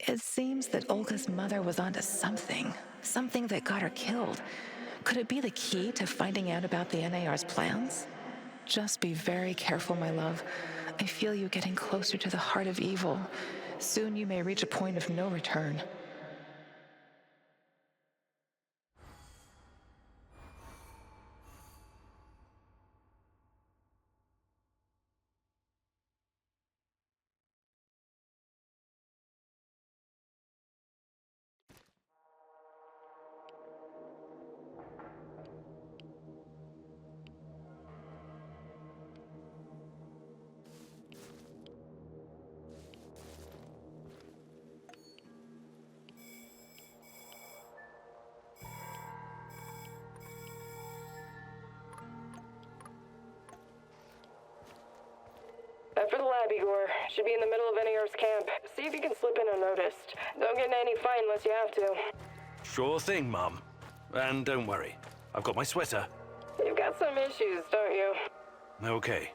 It seems that Olga's mother was onto something that got her killed. Could it be the key to finding out about the NAR's plans? Just be very careful, my love. I feel you getting closer to the heart of evil. Soon you may reach a point of no return. After the lab, Igor. Should be in the middle of NAR's camp. See if you can slip in unnoticed. Don't get in any fight unless you have to. Sure thing, Mum. And don't worry, I've got my sweater. You've got some issues, don't you? Okay.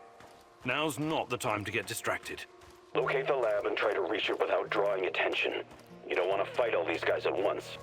Now's not the time to get distracted. Locate the lab and try to reach it without drawing attention. You don't want to fight all these guys at once.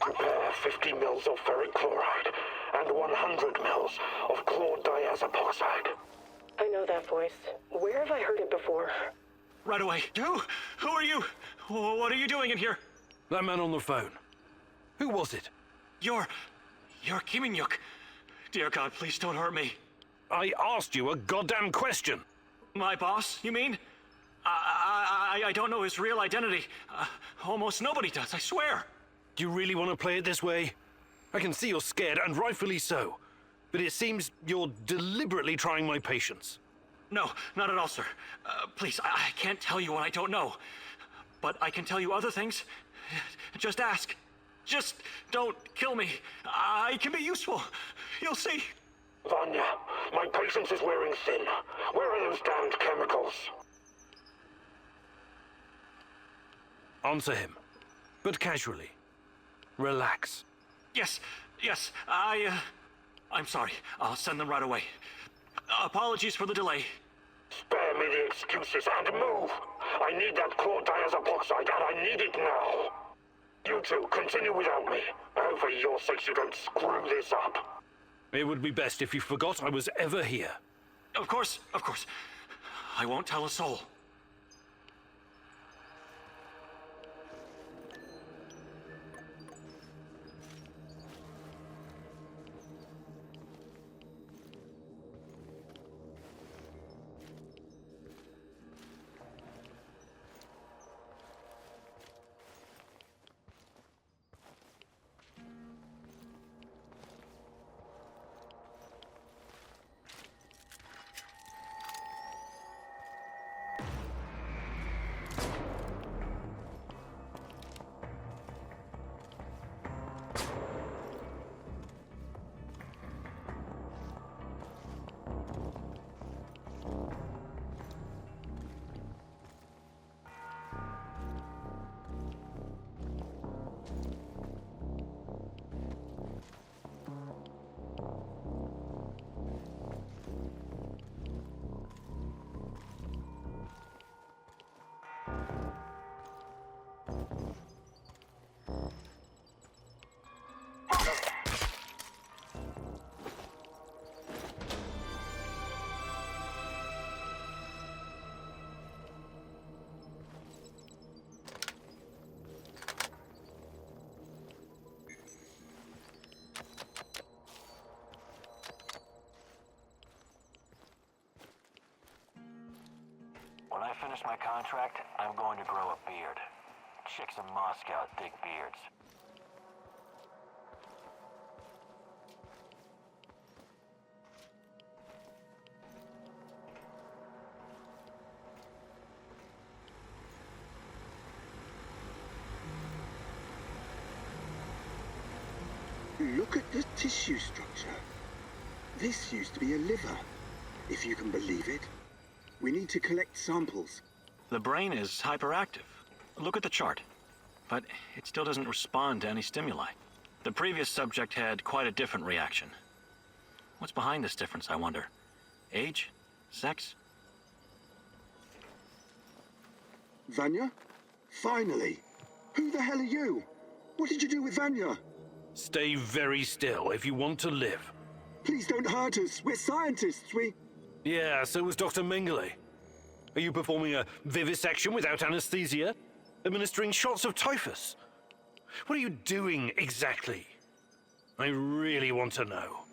Prepare 50 mils of ferric chloride and 100 mils of chlordiazepoxide. I know that voice. Where have I heard it before? Right away. Who are you? What are you doing in here? That man on the phone. Who was it? You're Kiminyuk. Dear God, please don't hurt me. I asked you a goddamn question. My boss, you mean? I don't know his real identity. Almost nobody does, I swear. Do you really want to play it this way? I can see you're scared, and rightfully so. But it seems you're deliberately trying my patience. No, not at all, sir. Please, I can't tell you what I don't know. But I can tell you other things. Just ask. Just don't kill me. I can be useful. You'll see. Vanya, my patience is wearing thin. Where are those damned chemicals? Answer him, but casually. Relax. Yes. I'm sorry. I'll send them right away. Apologies for the delay. Spare me the excuses and move. I need that chlordiazepoxide and I need it now. You two, continue without me. I hope for your sakes you don't screw this up. It would be best if you forgot I was ever here. Of course. I won't tell a soul. finish my contract, I'm going to grow a beard. Chicks in Moscow dig beards. Look at the tissue structure. This used to be a liver, if you can believe it. We need to collect samples. The brain is hyperactive. Look at the chart. But it still doesn't respond to any stimuli. The previous subject had quite a different reaction. What's behind this difference, I wonder? Age? Sex? Vanya? Finally! Who the hell are you? What did you do with Vanya? Stay very still if you want to live. Please don't hurt us. We're scientists, Yeah, so was Dr. Mengele. Are you performing a vivisection without anesthesia? Administering shots of typhus? What are you doing exactly? I really want to know.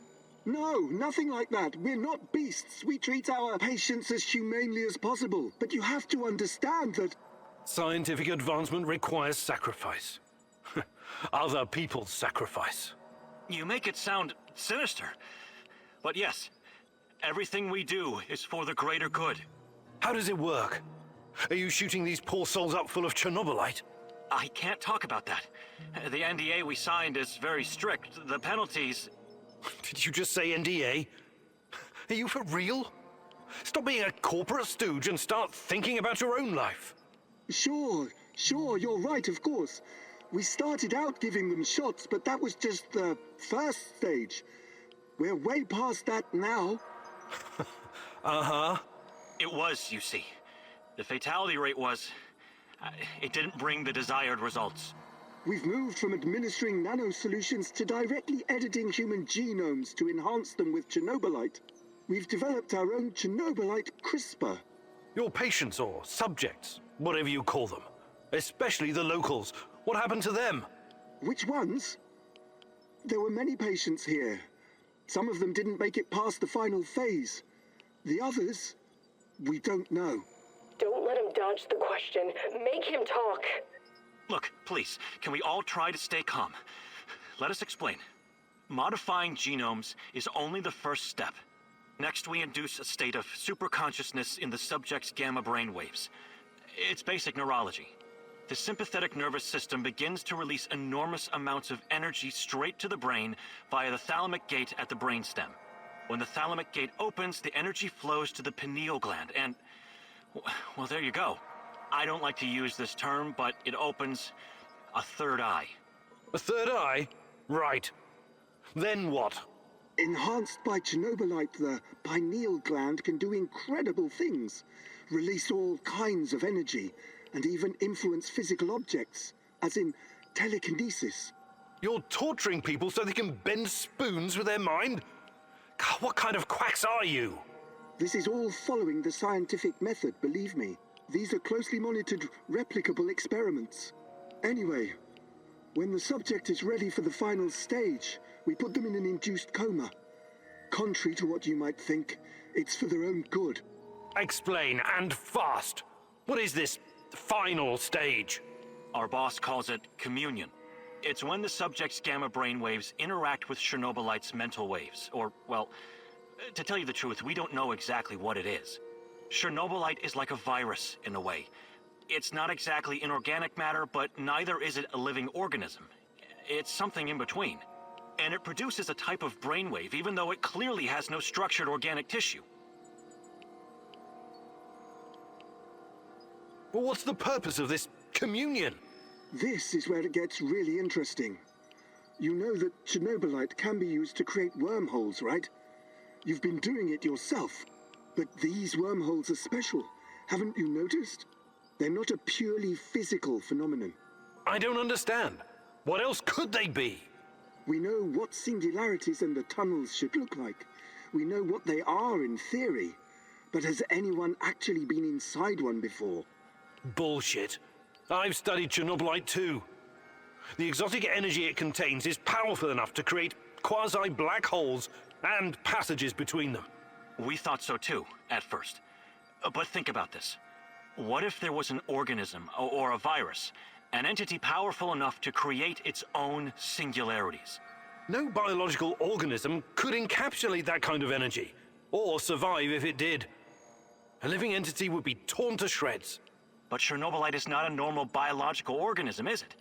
No, nothing like that. We're not beasts. We treat our patients as humanely as possible. But you have to understand that... Scientific advancement requires sacrifice. Other people's sacrifice. You make it sound sinister. But yes, everything we do is for the greater good. How does it work? Are you shooting these poor souls up full of Chernobylite? I can't talk about that. The NDA we signed is very strict. The penalties... Did you just say NDA? Are you for real? Stop being a corporate stooge and start thinking about your own life. Sure, you're right, of course. We started out giving them shots, but that was just the first stage. We're way past that now. Uh-huh. It was, you see. The fatality rate was... it didn't bring the desired results. We've moved from administering nano-solutions to directly editing human genomes to enhance them with Chernobylite. We've developed our own Chernobylite CRISPR. Your patients or subjects, whatever you call them. Especially the locals. What happened to them? Which ones? There were many patients here. Some of them didn't make it past the final phase. The others, we don't know. Don't let him dodge the question. Make him talk. Look, please, can we all try to stay calm? Let us explain. Modifying genomes is only the first step. Next, we induce a state of superconsciousness in the subject's gamma brainwaves. It's basic neurology. The sympathetic nervous system begins to release enormous amounts of energy straight to the brain via the thalamic gate at the brainstem. When the thalamic gate opens, the energy flows to the pineal gland and... well, there you go. I don't like to use this term, but it opens a third eye. A third eye? Right. Then what? Enhanced by Chernobylite, the pineal gland can do incredible things. Release all kinds of energy, and even influence physical objects, as in telekinesis. You're torturing people so they can bend spoons with their mind? God, what kind of quacks are you? This is all following the scientific method, believe me. These are closely monitored, replicable experiments. Anyway, when the subject is ready for the final stage, we put them in an induced coma. Contrary to what you might think, it's for their own good. Explain, and fast. What is this final stage? Our boss calls it communion. It's when the subject's gamma brainwaves interact with Chernobylite's mental waves, or, well, to tell you the truth, we don't know exactly what it is. Chernobylite is like a virus, in a way. It's not exactly inorganic matter, but neither is it a living organism. It's something in between. And it produces a type of brainwave, even though it clearly has no structured organic tissue. Well, what's the purpose of this communion? This is where it gets really interesting. You know that Chernobylite can be used to create wormholes, right? You've been doing it yourself. But these wormholes are special. Haven't you noticed? They're not a purely physical phenomenon. I don't understand. What else could they be? We know what singularities and the tunnels should look like. We know what they are in theory. But has anyone actually been inside one before? Bullshit. I've studied Chernobylite too. The exotic energy it contains is powerful enough to create quasi-black holes and passages between them. We thought so too, at first. But think about this. What if there was an organism or a virus, an entity powerful enough to create its own singularities? No biological organism could encapsulate that kind of energy, or survive if it did. A living entity would be torn to shreds. But Chernobylite is not a normal biological organism, is it?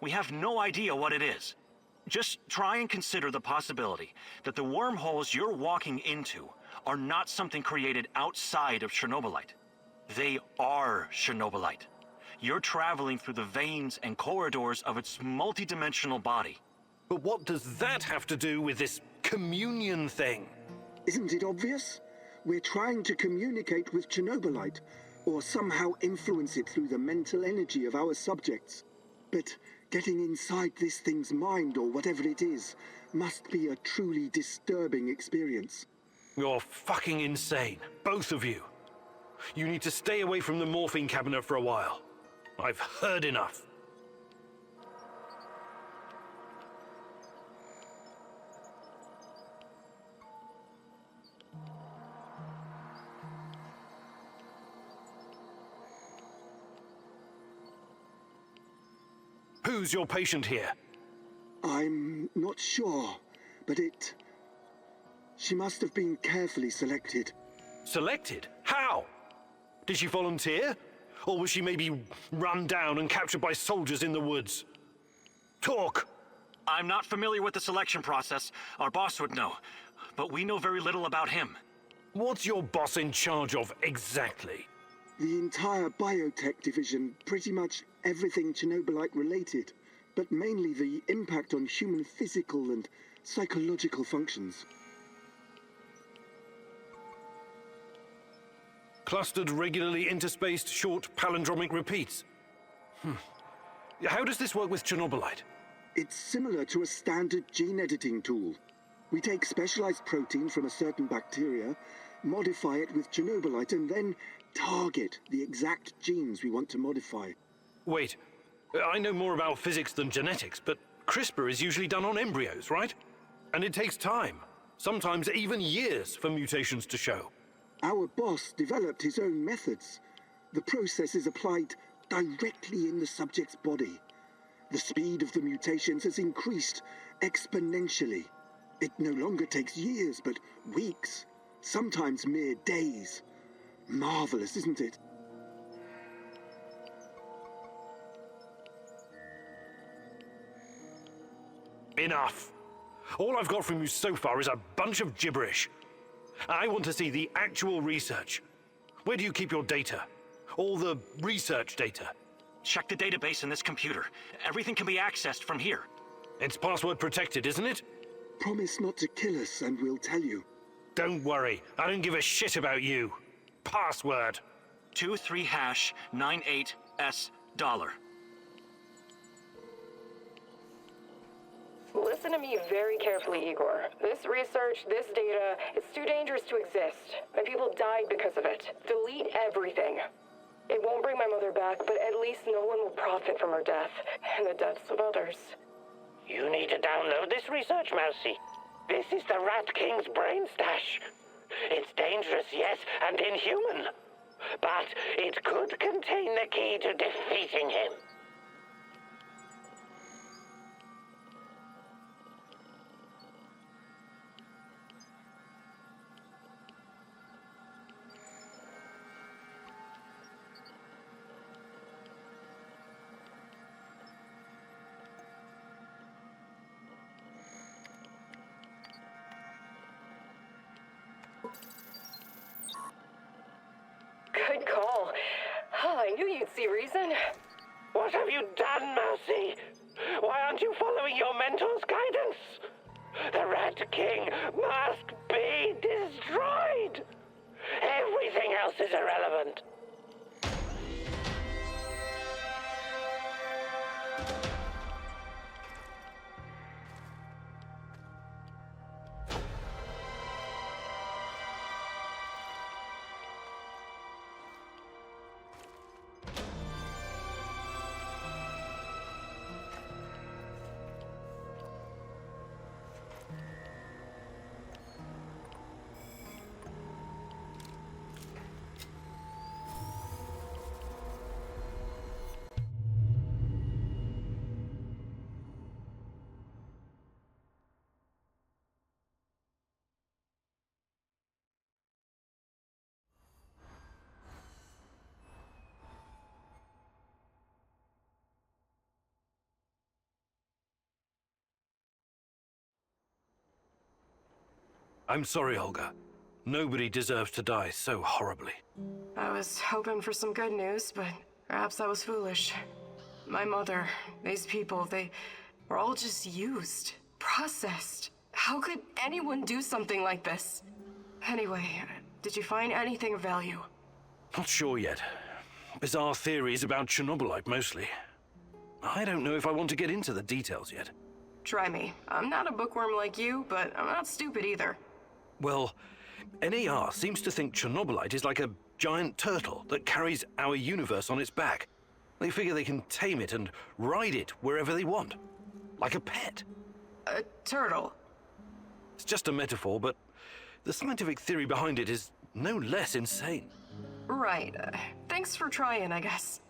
We have no idea what it is. Just try and consider the possibility that the wormholes you're walking into are not something created outside of Chernobylite. They are Chernobylite. You're traveling through the veins and corridors of its multidimensional body. But what does that have to do with this communion thing? Isn't it obvious? We're trying to communicate with Chernobylite, or somehow influence it through the mental energy of our subjects. But getting inside this thing's mind, or whatever it is, must be a truly disturbing experience. You're fucking insane, both of you. You need to stay away from the morphine cabinet for a while. I've heard enough. Who's your patient here? I'm not sure, but she must have been carefully selected. Selected? How? Did she volunteer? Or was she maybe run down and captured by soldiers in the woods? Talk! I'm not familiar with the selection process. Our boss would know. But we know very little about him. What's your boss in charge of exactly? The entire biotech division, pretty much everything Chernobylite related, but mainly the impact on human physical and psychological functions. Clustered, regularly interspaced, short palindromic repeats. How does this work with Chernobylite? It's similar to a standard gene editing tool. We take specialized protein from a certain bacteria, modify it with Chernobylite, and then target the exact genes we want to modify. Wait, I know more about physics than genetics, but CRISPR is usually done on embryos, right? And it takes time, sometimes even years, for mutations to show. Our boss developed his own methods. The process is applied directly in the subject's body. The speed of the mutations has increased exponentially. It no longer takes years, but weeks, sometimes mere days. Marvelous, isn't it? Enough. All I've got from you so far is a bunch of gibberish. I want to see the actual research. Where do you keep your data? All the research data? Check the database in this computer. Everything can be accessed from here. It's password protected, isn't it? Promise not to kill us and we'll tell you. Don't worry. I don't give a shit about you. Password. 23#98S$. Listen to me very carefully, Igor. This research, this data, it's too dangerous to exist. My people died because of it. Delete everything. It won't bring my mother back, but at least no one will profit from her death, and the deaths of others. You need to download this research, Mousy. This is the Rat King's brain stash. It's dangerous, yes, and inhuman. But it could contain the key to defeating him. Good call. Oh, I knew you'd see reason. What have you done, Mousy? Why aren't you following your mentor's guidance? The Rat King must be destroyed. Everything else is irrelevant. I'm sorry, Olga. Nobody deserves to die so horribly. I was hoping for some good news, but perhaps I was foolish. My mother, these people, they were all just used, processed. How could anyone do something like this? Anyway, did you find anything of value? Not sure yet. Bizarre theories about Chernobylite, mostly. I don't know if I want to get into the details yet. Try me. I'm not a bookworm like you, but I'm not stupid either. Well, NAR seems to think Chernobylite is like a giant turtle that carries our universe on its back. They figure they can tame it and ride it wherever they want. Like a pet. A turtle? It's just a metaphor, but the scientific theory behind it is no less insane. Right. Thanks for trying, I guess.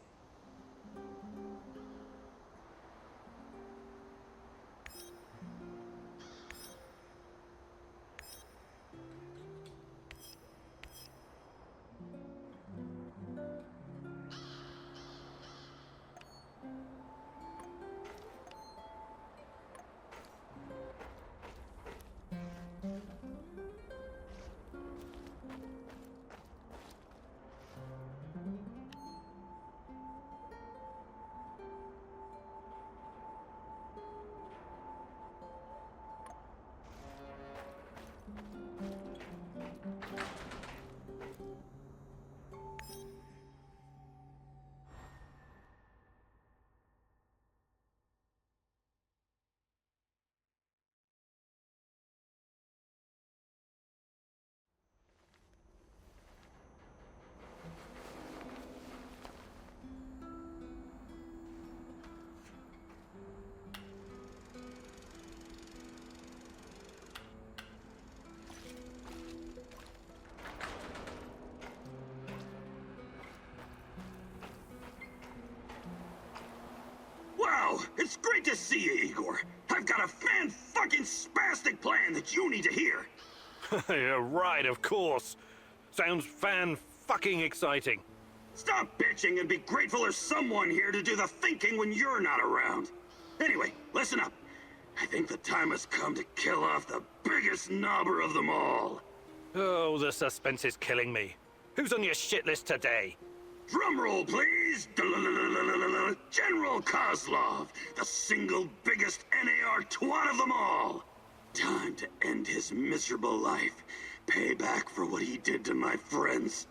Wow, it's great to see you, Igor. I've got a fan-fucking-spastic plan that you need to hear. Yeah, right, of course. Sounds fan-fucking exciting. Stop bitching and be grateful there's someone here to do the thinking when you're not around. Anyway, listen up. I think the time has come to kill off the biggest knobber of them all. Oh, the suspense is killing me. Who's on your shit list today? Drum roll, please! General Kozlov, the single biggest NAR twat of them all! Time to end his miserable life. Pay back for what he did to my friends.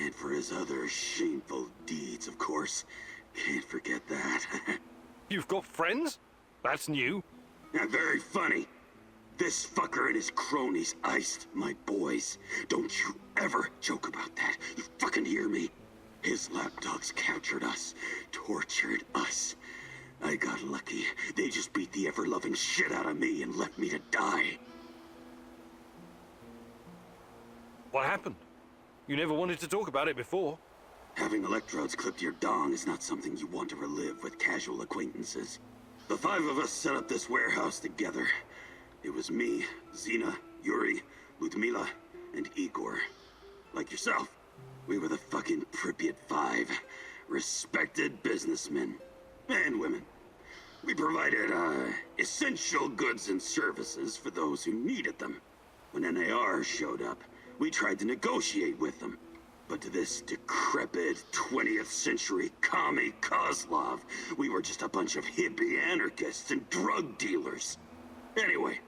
And for his other shameful deeds, of course. Can't forget that. You've got friends? That's new. Yeah, very funny. This fucker and his cronies iced my boys. Don't you ever joke about that. You fucking hear me? His lapdogs captured us, tortured us. I got lucky. They just beat the ever-loving shit out of me and left me to die. What happened? You never wanted to talk about it before. Having electrodes clipped to your dong is not something you want to relive with casual acquaintances. The five of us set up this warehouse together. It was me, Zina, Yuri, Ludmila, and Igor. Like yourself. We were the fucking Pripyat Five. Respected businessmen. And women. We provided, essential goods and services for those who needed them. When NAR showed up, we tried to negotiate with them. But to this decrepit 20th century commie Kozlov, we were just a bunch of hippie anarchists and drug dealers. Anyway,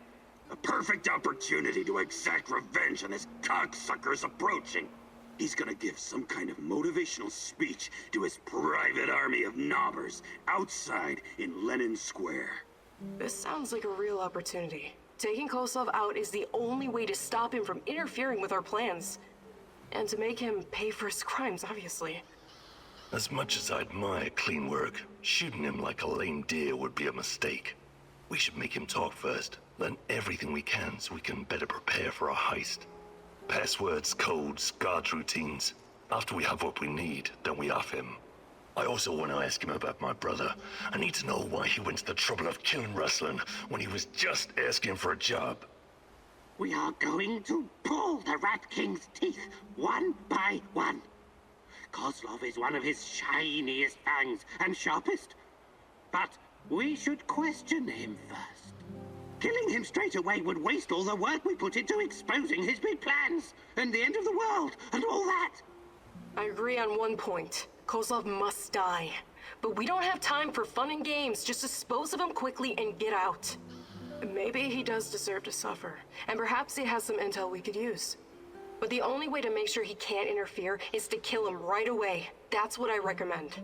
a perfect opportunity to exact revenge on this cocksucker's approaching. He's gonna give some kind of motivational speech to his private army of knobbers outside in Lenin Square. This sounds like a real opportunity. Taking Kozlov out is the only way to stop him from interfering with our plans. And to make him pay for his crimes, obviously. As much as I admire clean work, shooting him like a lame deer would be a mistake. We should make him talk first, learn everything we can so we can better prepare for our heist. Passwords, codes, guard routines. After we have what we need, then we off him. I also want to ask him about my brother. I need to know why he went to the trouble of killing Ruslan when he was just asking for a job. We are going to pull the Rat King's teeth, one by one. Kozlov is one of his shiniest fangs and sharpest. But we should question him first. Killing him straight away would waste all the work we put into exposing his big plans, and the end of the world, and all that. I agree on one point. Kozlov must die. But we don't have time for fun and games. Just dispose of him quickly and get out. Maybe he does deserve to suffer, and perhaps he has some intel we could use. But the only way to make sure he can't interfere is to kill him right away. That's what I recommend.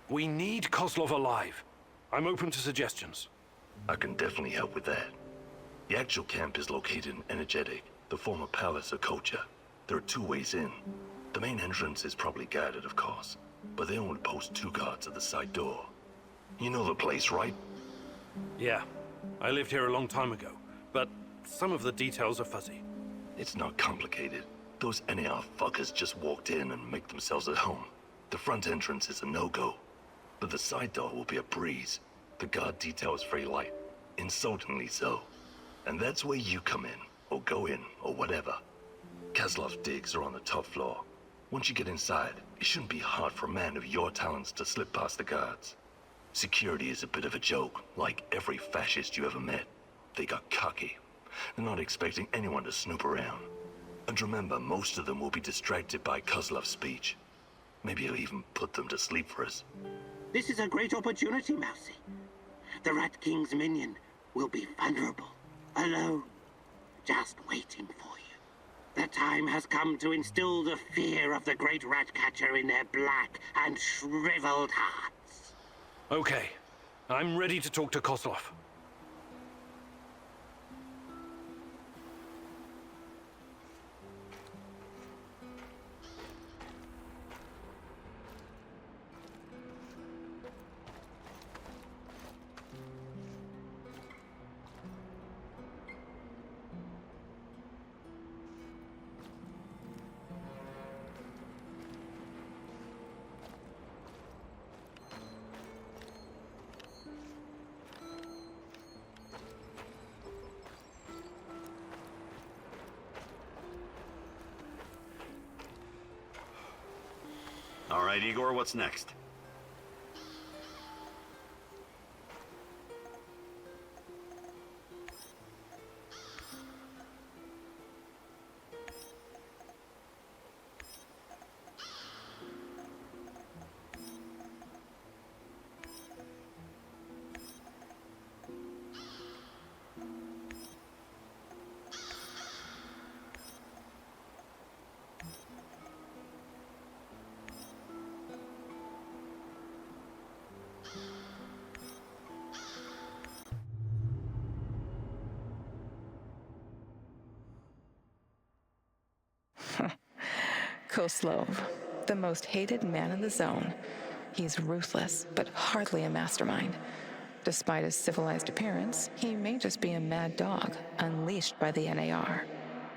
We need Kozlov alive. I'm open to suggestions. I can definitely help with that. The actual camp is located in Energetic, the former palace of Kocha. There are 2 ways in. The main entrance is probably guarded, of course, but they only post 2 guards at the side door. You know the place, right? Yeah. I lived here a long time ago, but some of the details are fuzzy. It's not complicated. Those NAR fuckers just walked in and make themselves at home. The front entrance is a no-go, but the side door will be a breeze. The guard detail is very light, insultingly so. And that's where you come in, or go in, or whatever. Kozlov's digs are on the top floor. Once you get inside, it shouldn't be hard for a man of your talents to slip past the guards. Security is a bit of a joke, like every fascist you ever met. They got cocky. They're not expecting anyone to snoop around. And remember, most of them will be distracted by Kozlov's speech. Maybe he'll even put them to sleep for us. This is a great opportunity, Mousy. The Rat King's minion will be vulnerable, alone, just waiting for you. The time has come to instill the fear of the great rat catcher in their black and shriveled hearts. Okay. I'm ready to talk to Kozlov. All right, Igor, what's next? Kozlov, the most hated man in the zone. He's ruthless, but hardly a mastermind. Despite his civilized appearance, he may just be a mad dog, unleashed by the NAR.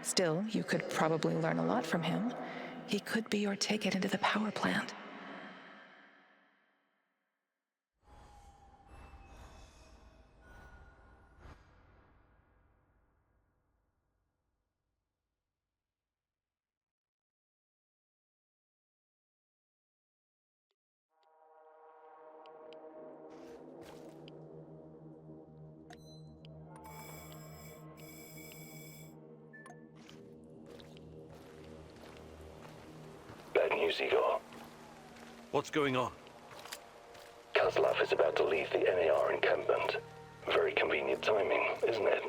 Still, you could probably learn a lot from him. He could be your ticket into the power plant. news, Igor. What's going on? Kozlov is about to leave the NAR encampment. Very convenient timing, isn't it?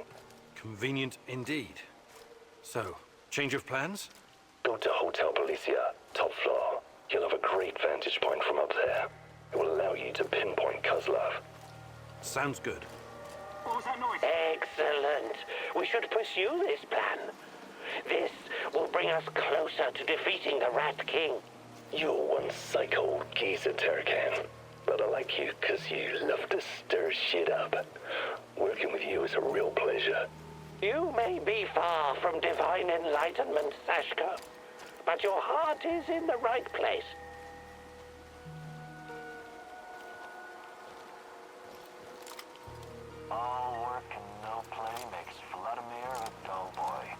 Convenient indeed. So, change of plans? Go to Hotel Policia, top floor. You'll have a great vantage point from up there. It will allow you to pinpoint Kozlov. Sounds good. What was that noise? Excellent. We should pursue this plan. This will bring us closer to defeating the Rat King. You're one psycho old geezer, Terracan. But I like you because you love to stir shit up. Working with you is a real pleasure. You may be far from divine enlightenment, Sashka, but your heart is in the right place. All work and no play makes Vladimir a dull boy.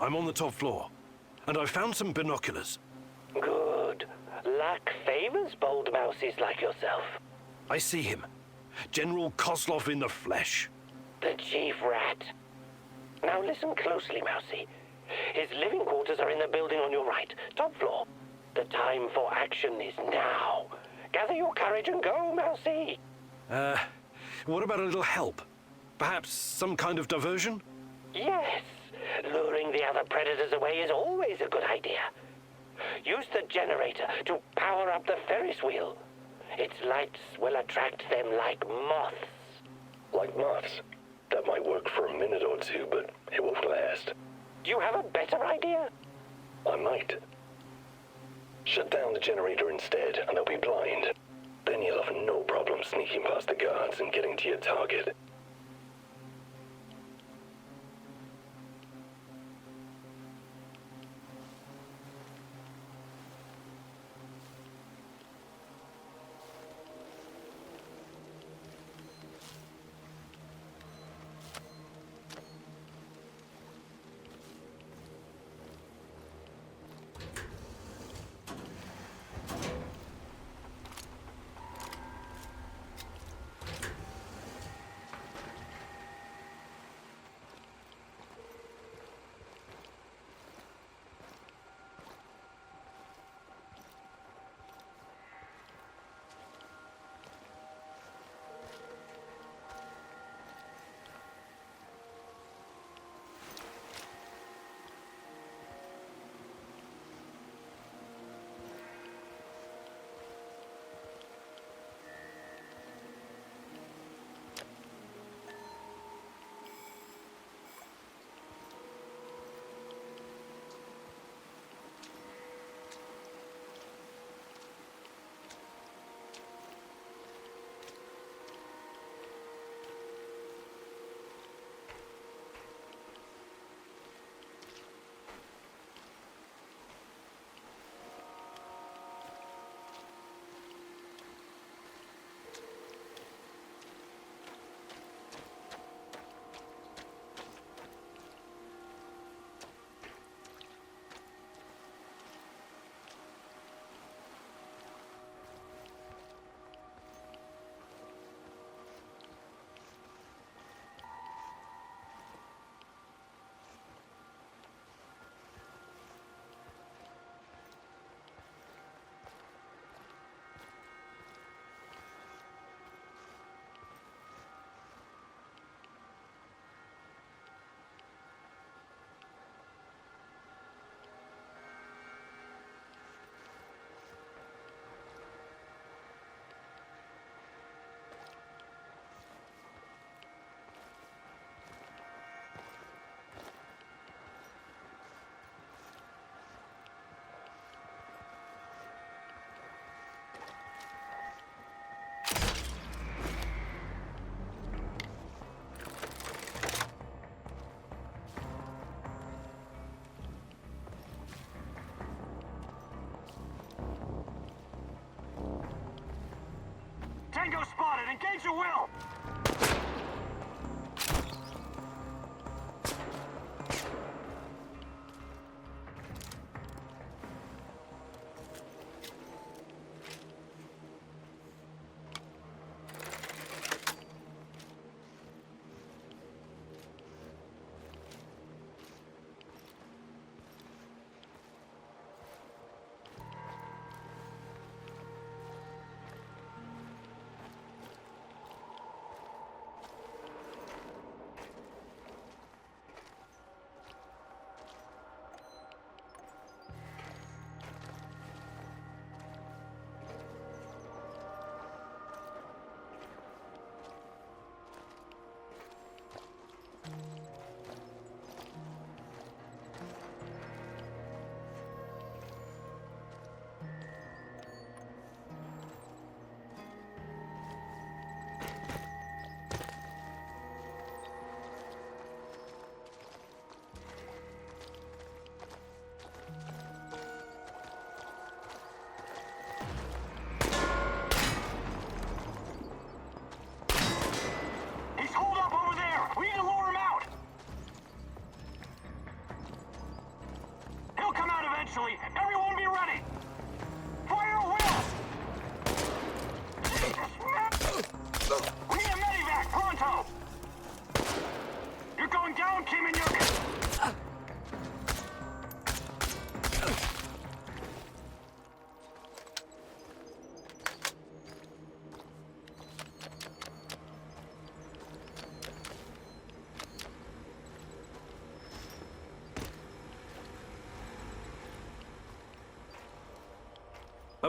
I'm on the top floor, and I found some binoculars. Good. Luck favors bold mouses like yourself. I see him. General Kozlov in the flesh. The chief rat. Now listen closely, Mousy. His living quarters are in the building on your right, top floor. The time for action is now. Gather your courage and go, Mousy. What about a little help? Perhaps some kind of diversion? Yes. Luring the other predators away is always a good idea. Use the generator to power up the Ferris wheel. Its lights will attract them like moths. Like moths? That might work for a minute or two, but it won't last. Do you have a better idea? I might. Shut down the generator instead, and they'll be blind. Then you'll have no problem sneaking past the guards and getting to your target.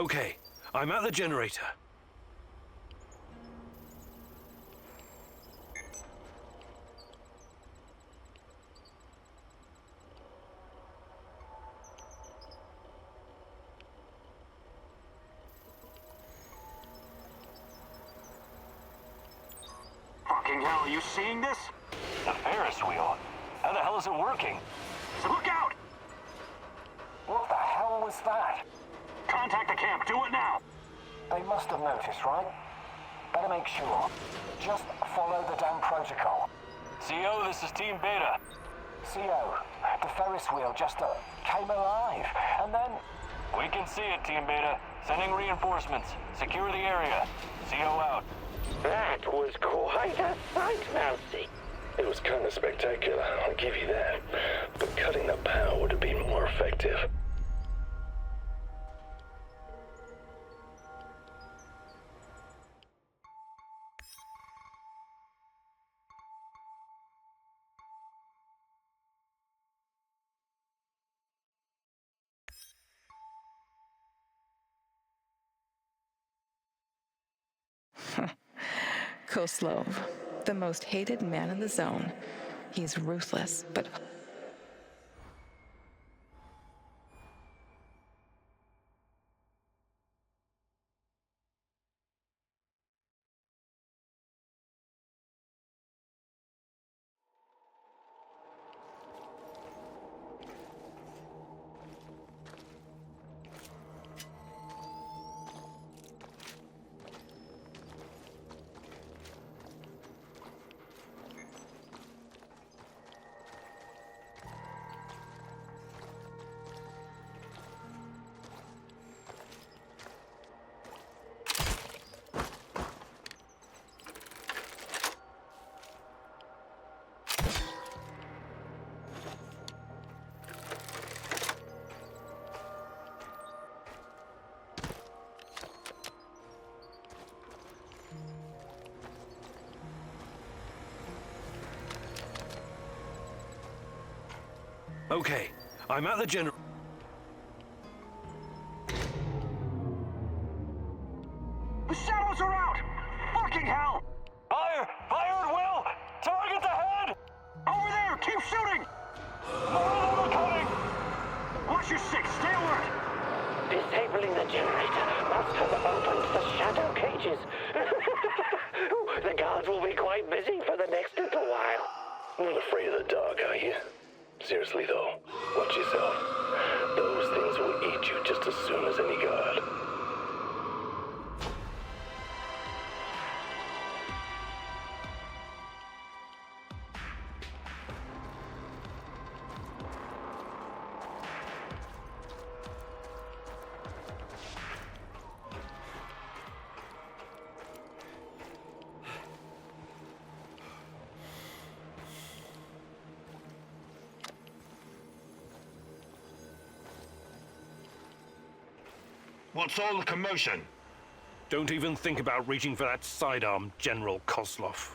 Okay, I'm at the generator. Fucking hell, are you seeing this? The Ferris wheel? How the hell is it working? So look out! What the hell was that? Contact the camp, do it now! They must have noticed, right? Better make sure. Just follow the damn protocol. CO, this is Team Beta. CO, the Ferris wheel just came alive, and then... We can see it, Team Beta. Sending reinforcements. Secure the area. CO out. That was quite a sight, Mousy. It was kind of spectacular, I'll give you that. But cutting the power would have been more effective. Koslov, the most hated man in the zone. He's ruthless, but... Okay, I'm at the generator. The shadows are out! Fucking hell! Fire! Fire at will! Target the head! Over there! Keep shooting! More of them are coming! Watch your six! Stay alert! Disabling the generator must have opened the shadow cages. The guards will be quite busy for the next little while. Not afraid of the dark, are you? Seriously though, watch yourself. Those things will eat you just as soon as any guard. What's all the commotion? Don't even think about reaching for that sidearm, General Koslov.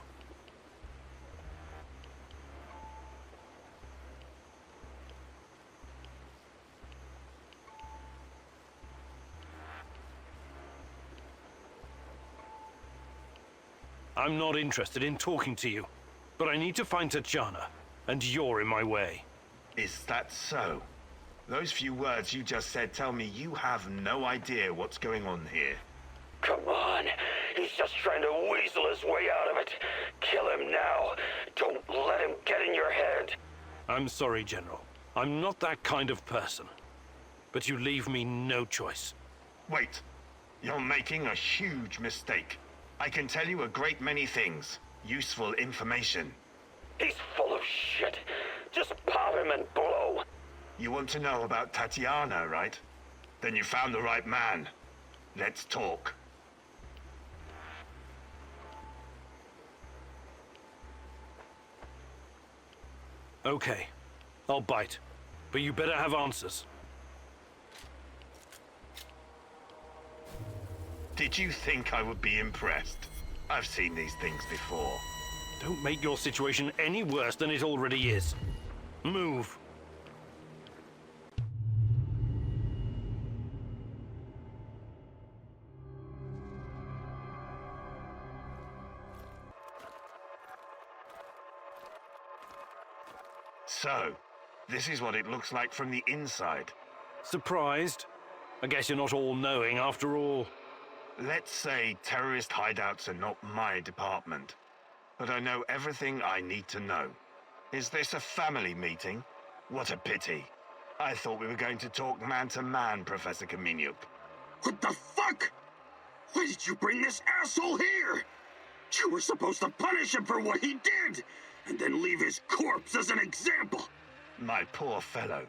I'm not interested in talking to you, but I need to find Tatiana, and you're in my way. Is that so? Those few words you just said tell me you have no idea what's going on here. Come on. He's just trying to weasel his way out of it. Kill him now. Don't let him get in your head. I'm sorry, General. I'm not that kind of person. But you leave me no choice. Wait. You're making a huge mistake. I can tell you a great many things. Useful information. He's full of shit. Just pop him and blow. You want to know about Tatiana, right? Then you found the right man. Let's talk. Okay, I'll bite. But you better have answers. Did you think I would be impressed? I've seen these things before. Don't make your situation any worse than it already is. Move. What So, this is what it looks like from the inside. Surprised? I guess you're not all-knowing after all. Let's say terrorist hideouts are not my department, but I know everything I need to know. Is this a family meeting? What a pity. I thought we were going to talk man-to-man, Professor Kaminyuk. What the fuck? Why did you bring this asshole here? You were supposed to punish him for what he did, and then leave his corpse as an example. My poor fellow.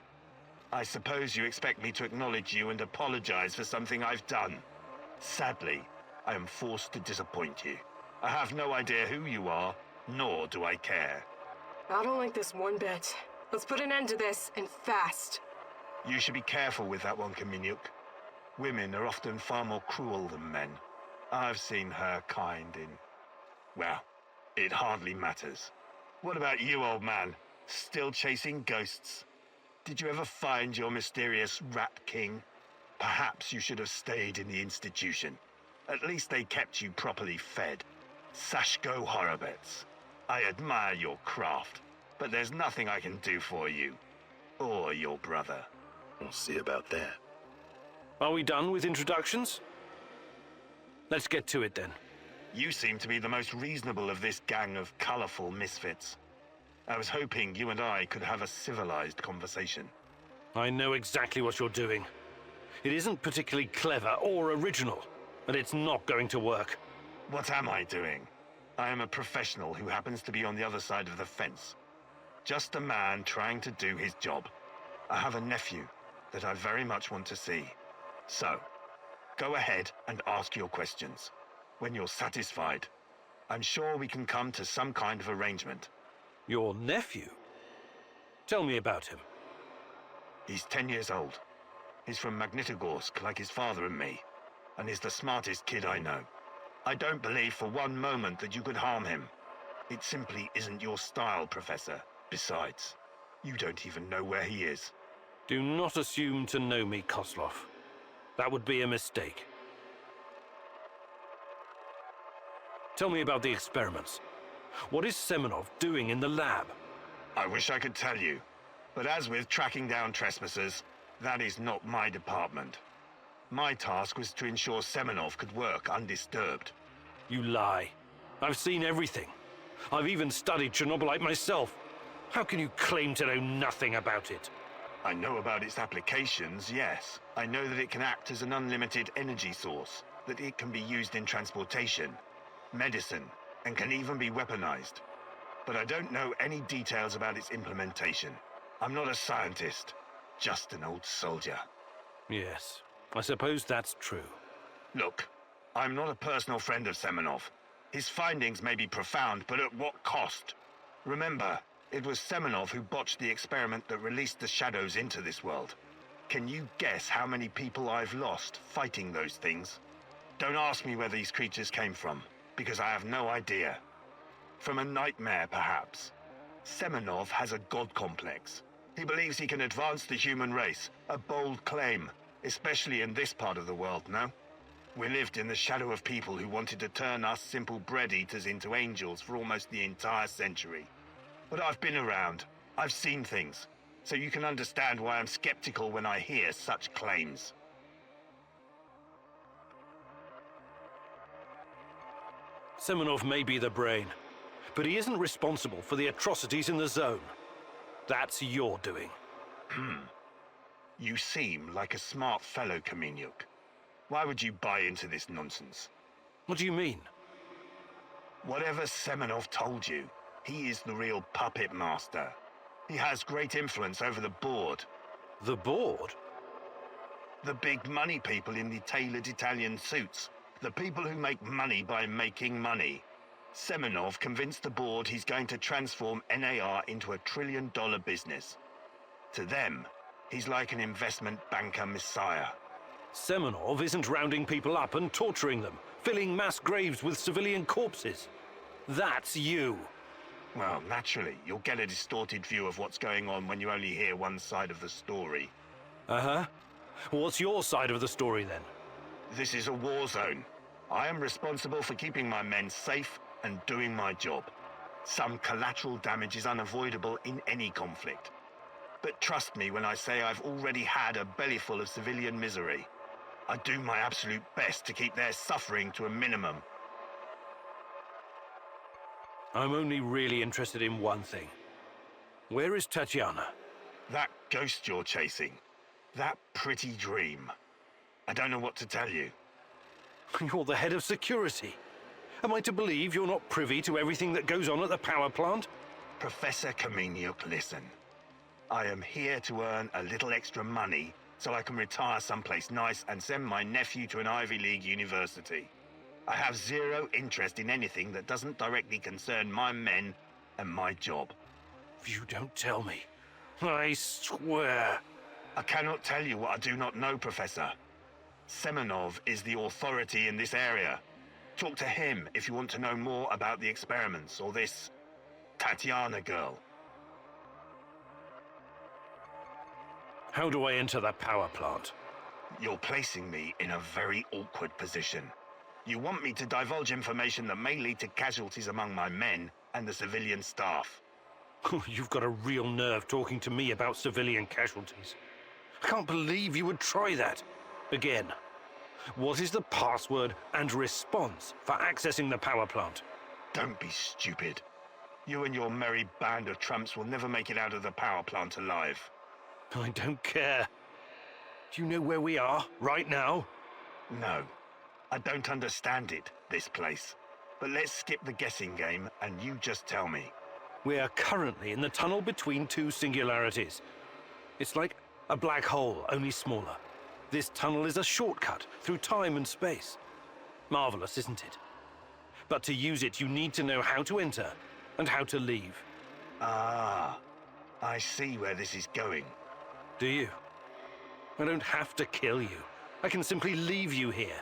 I suppose you expect me to acknowledge you and apologize for something I've done. Sadly, I am forced to disappoint you. I have no idea who you are, nor do I care. I don't like this one bit. Let's put an end to this, and fast. You should be careful with that one, Kaminyuk. Women are often far more cruel than men. I've seen her kind in... well, it hardly matters. What about you, old man? Still chasing ghosts? Did you ever find your mysterious Rat King? Perhaps you should have stayed in the institution. At least they kept you properly fed. Sashko Horobets. I admire your craft, but there's nothing I can do for you. Or your brother. We'll see about that. Are we done with introductions? Let's get to it then. You seem to be the most reasonable of this gang of colorful misfits. I was hoping you and I could have a civilized conversation. I know exactly what you're doing. It isn't particularly clever or original, and it's not going to work. What am I doing? I am a professional who happens to be on the other side of the fence. Just a man trying to do his job. I have a nephew that I very much want to see. So, go ahead and ask your questions. When you're satisfied, I'm sure we can come to some kind of arrangement. Your nephew? Tell me about him. He's 10 years old. He's from Magnitogorsk, like his father and me, and is the smartest kid I know. I don't believe for one moment that you could harm him. It simply isn't your style, Professor. Besides, you don't even know where he is. Do not assume to know me, Kozlov. That would be a mistake. Tell me about the experiments. What is Semenov doing in the lab? I wish I could tell you, but as with tracking down trespassers, that is not my department. My task was to ensure Semenov could work undisturbed. You lie. I've seen everything. I've even studied Chernobylite myself. How can you claim to know nothing about it? I know about its applications, yes. I know that it can act as an unlimited energy source, that it can be used in transportation, medicine, and can even be weaponized. But I don't know any details about its implementation. I'm not a scientist, just an old soldier. Yes, I suppose that's true. Look, I'm not a personal friend of Semenov. His findings may be profound, but at what cost? Remember, it was Semenov who botched the experiment that released the shadows into this world. Can you guess how many people I've lost fighting those things? Don't ask me where these creatures came from, because I have no idea. From a nightmare, perhaps. Semenov has a god complex. He believes he can advance the human race, a bold claim, especially in this part of the world, no? We lived in the shadow of people who wanted to turn us simple bread-eaters into angels for almost the entire century. But I've been around. I've seen things. So you can understand why I'm skeptical when I hear such claims. Semenov may be the brain, but he isn't responsible for the atrocities in the zone. That's your doing. You seem like a smart fellow, Kaminyuk. Why would you buy into this nonsense? What do you mean? Whatever Semenov told you, he is the real puppet master. He has great influence over the board. The board? The big money people in the tailored Italian suits. The people who make money by making money. Semenov convinced the board he's going to transform NAR into a $1 trillion business. To them, he's like an investment banker messiah. Semenov isn't rounding people up and torturing them, filling mass graves with civilian corpses. That's you. Well, naturally, you'll get a distorted view of what's going on when you only hear one side of the story. Uh-huh. What's your side of the story, then? This is a war zone. I am responsible for keeping my men safe and doing my job. Some collateral damage is unavoidable in any conflict. But trust me when I say I've already had a bellyful of civilian misery. I do my absolute best to keep their suffering to a minimum. I'm only really interested in one thing. Where is Tatiana? That ghost you're chasing. That pretty dream. I don't know what to tell you. You're the head of security. Am I to believe you're not privy to everything that goes on at the power plant? Professor Kameniuk, listen. I am here to earn a little extra money so I can retire someplace nice and send my nephew to an Ivy League university. I have zero interest in anything that doesn't directly concern my men and my job. You don't tell me. I swear. I cannot tell you what I do not know, Professor. Semenov is the authority in this area. Talk to him if you want to know more about the experiments or this Tatiana girl. How do I enter the power plant? You're placing me in a very awkward position. You want me to divulge information that may lead to casualties among my men and the civilian staff. You've got a real nerve talking to me about civilian casualties. I can't believe you would try that. Again, what is the password and response for accessing the power plant? Don't be stupid. You and your merry band of trumps will never make it out of the power plant alive. I don't care. Do you know where we are right now? No. I don't understand it, this place. But let's skip the guessing game and you just tell me. We are currently in the tunnel between two singularities. It's like a black hole, only smaller. This tunnel is a shortcut through time and space. Marvelous, isn't it? But to use it, you need to know how to enter and how to leave. Ah, I see where this is going. Do you? I don't have to kill you. I can simply leave you here.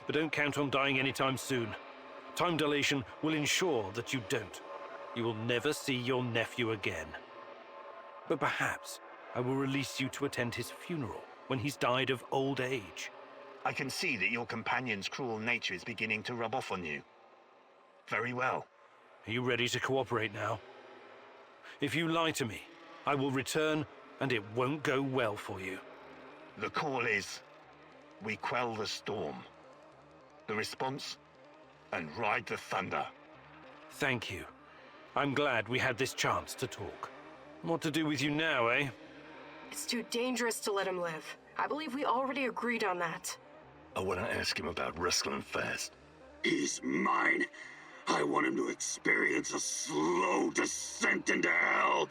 But don't count on dying anytime soon. Time dilation will ensure that you don't. You will never see your nephew again. But perhaps I will release you to attend his funeral when he's died of old age. I can see that your companion's cruel nature is beginning to rub off on you. Very well. Are you ready to cooperate now? If you lie to me, I will return and it won't go well for you. The call is, we quell the storm. The response, and ride the thunder. Thank you. I'm glad we had this chance to talk. What to do with you now, eh? It's too dangerous to let him live. I believe we already agreed on that. I want to ask him about wrestling fast. He's mine. I want him to experience a slow descent into hell.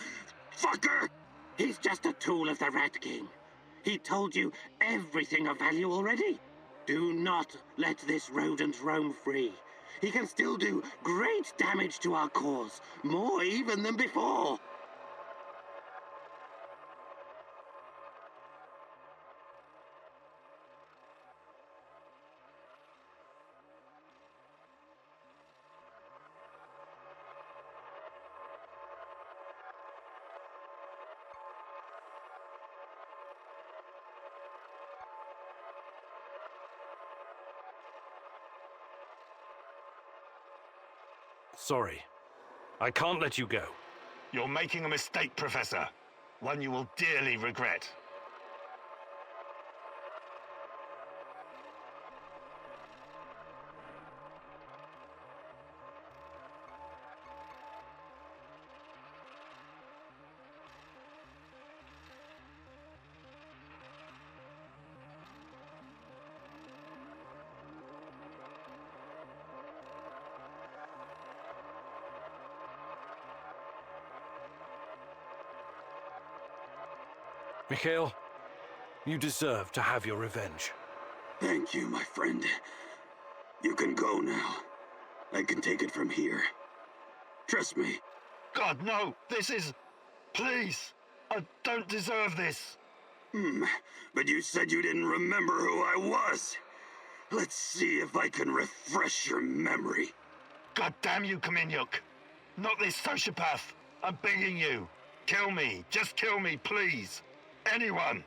Fucker! He's just a tool of the Rat King. He told you everything of value already. Do not let this rodent roam free. He can still do great damage to our cause, more even than before. Sorry. I can't let you go. You're making a mistake, Professor. One you will dearly regret. Mikhail, you deserve to have your revenge. Thank you, my friend. You can go now. I can take it from here. Trust me. God, no! This is... Please! I don't deserve this! But you said you didn't remember who I was. Let's see if I can refresh your memory. God damn you, Kameniuk! Not this sociopath! I'm begging you! Kill me! Just kill me, please! Anyone!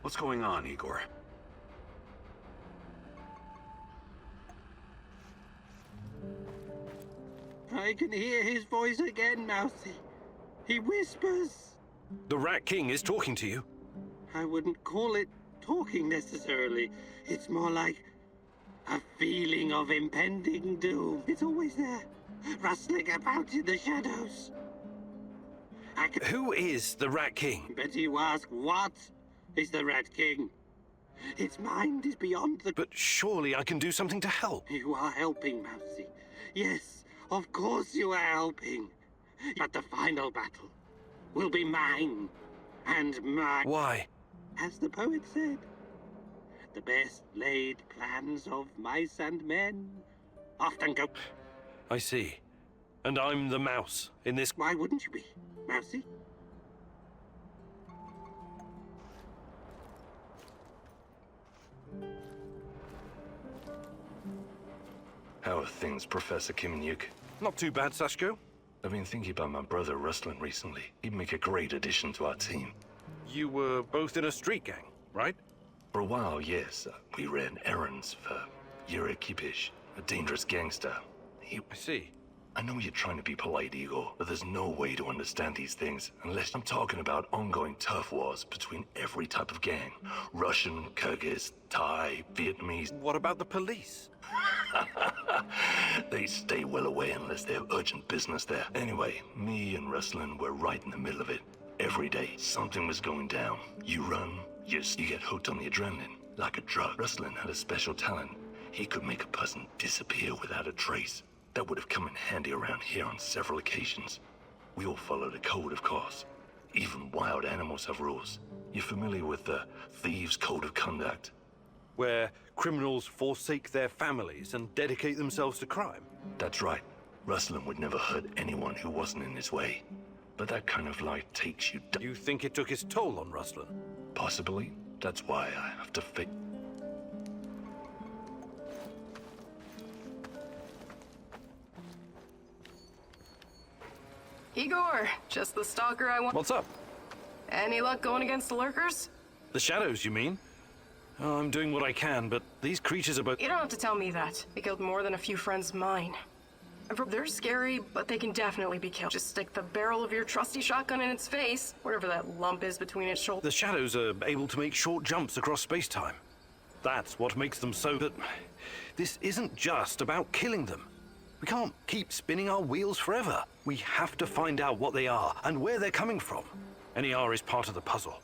What's going on, Igor? I can hear his voice again, Mousy. He whispers. The Rat King is talking to you. I wouldn't call it talking necessarily. It's more like a feeling of impending doom. It's always there, rustling about in the shadows. Who is the Rat King? Better you ask, what is the Rat King? Its mind is beyond the... But surely I can do something to help. You are helping, Mousy. Yes, of course you are helping. But the final battle will be mine and mine. Why? As the poet said, the best laid plans of mice and men often go... I see. And I'm the mouse in this... Why wouldn't you be, Mousy? How are things, Professor Kimnyuk? Not too bad, Sashko. I've been thinking about my brother Rustlin recently. He'd make a great addition to our team. You were both in a street gang, right? For a while, yes. We ran errands for Yuri Kipish, a dangerous gangster. I see. I know you're trying to be polite, Igor, but there's no way to understand these things unless I'm talking about ongoing turf wars between every type of gang. Russian, Kyrgyz, Thai, Vietnamese. What about the police? They stay well away unless they have urgent business there. Anyway, me and Rustlin were right in the middle of it. Every day, something was going down. You run, you get hooked on the adrenaline, like a drug. Rustlin had a special talent. He could make a person disappear without a trace. That would have come in handy around here on several occasions. We all followed a code, of course. Even wild animals have rules. You're familiar with the Thieves' Code of Conduct? Where criminals forsake their families and dedicate themselves to crime? That's right. Rustlin would never hurt anyone who wasn't in his way. But that kind of life takes you down. You think it took its toll on Rustlin? Possibly. That's why I have to fix... Igor, just the stalker I want. What's up? Any luck going against the lurkers? The shadows, you mean? Oh, I'm doing what I can, but these creatures are both... You don't have to tell me that. They killed more than a few friends of mine. They're scary, but they can definitely be killed. Just stick the barrel of your trusty shotgun in its face, whatever that lump is between its shoulders. The shadows are able to make short jumps across space-time. That's what makes them so... But this isn't just about killing them. We can't keep spinning our wheels forever. We have to find out what they are and where they're coming from. NER is part of the puzzle.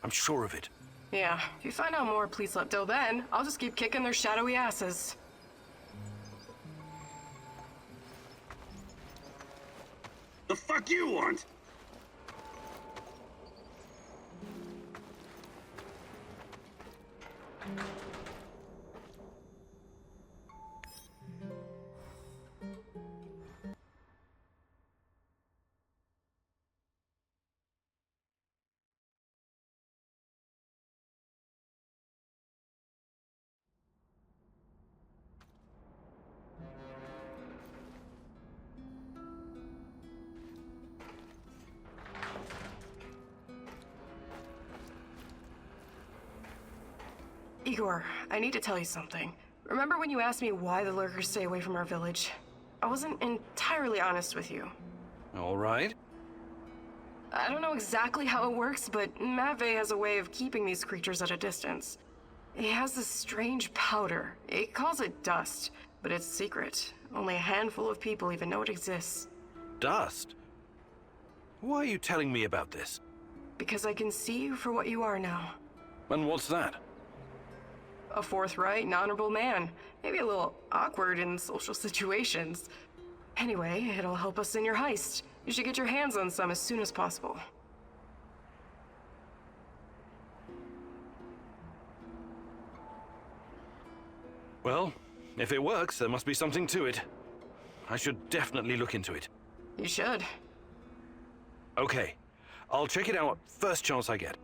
I'm sure of it. Yeah, if you find out more, please let... Till then, I'll just keep kicking their shadowy asses. The fuck you want? Igor, I need to tell you something. Remember when you asked me why the lurkers stay away from our village? I wasn't entirely honest with you. All right. I don't know exactly how it works, but Matvey has a way of keeping these creatures at a distance. He has this strange powder. It calls it dust, but it's secret. Only a handful of people even know it exists. Dust? Why are you telling me about this? Because I can see you for what you are now. And what's that? A forthright and honorable man. Maybe a little awkward in social situations. Anyway, it'll help us in your heist. You should get your hands on some as soon as possible. Well, if it works, there must be something to it. I should definitely look into it. You should. Okay. I'll check it out first chance I get.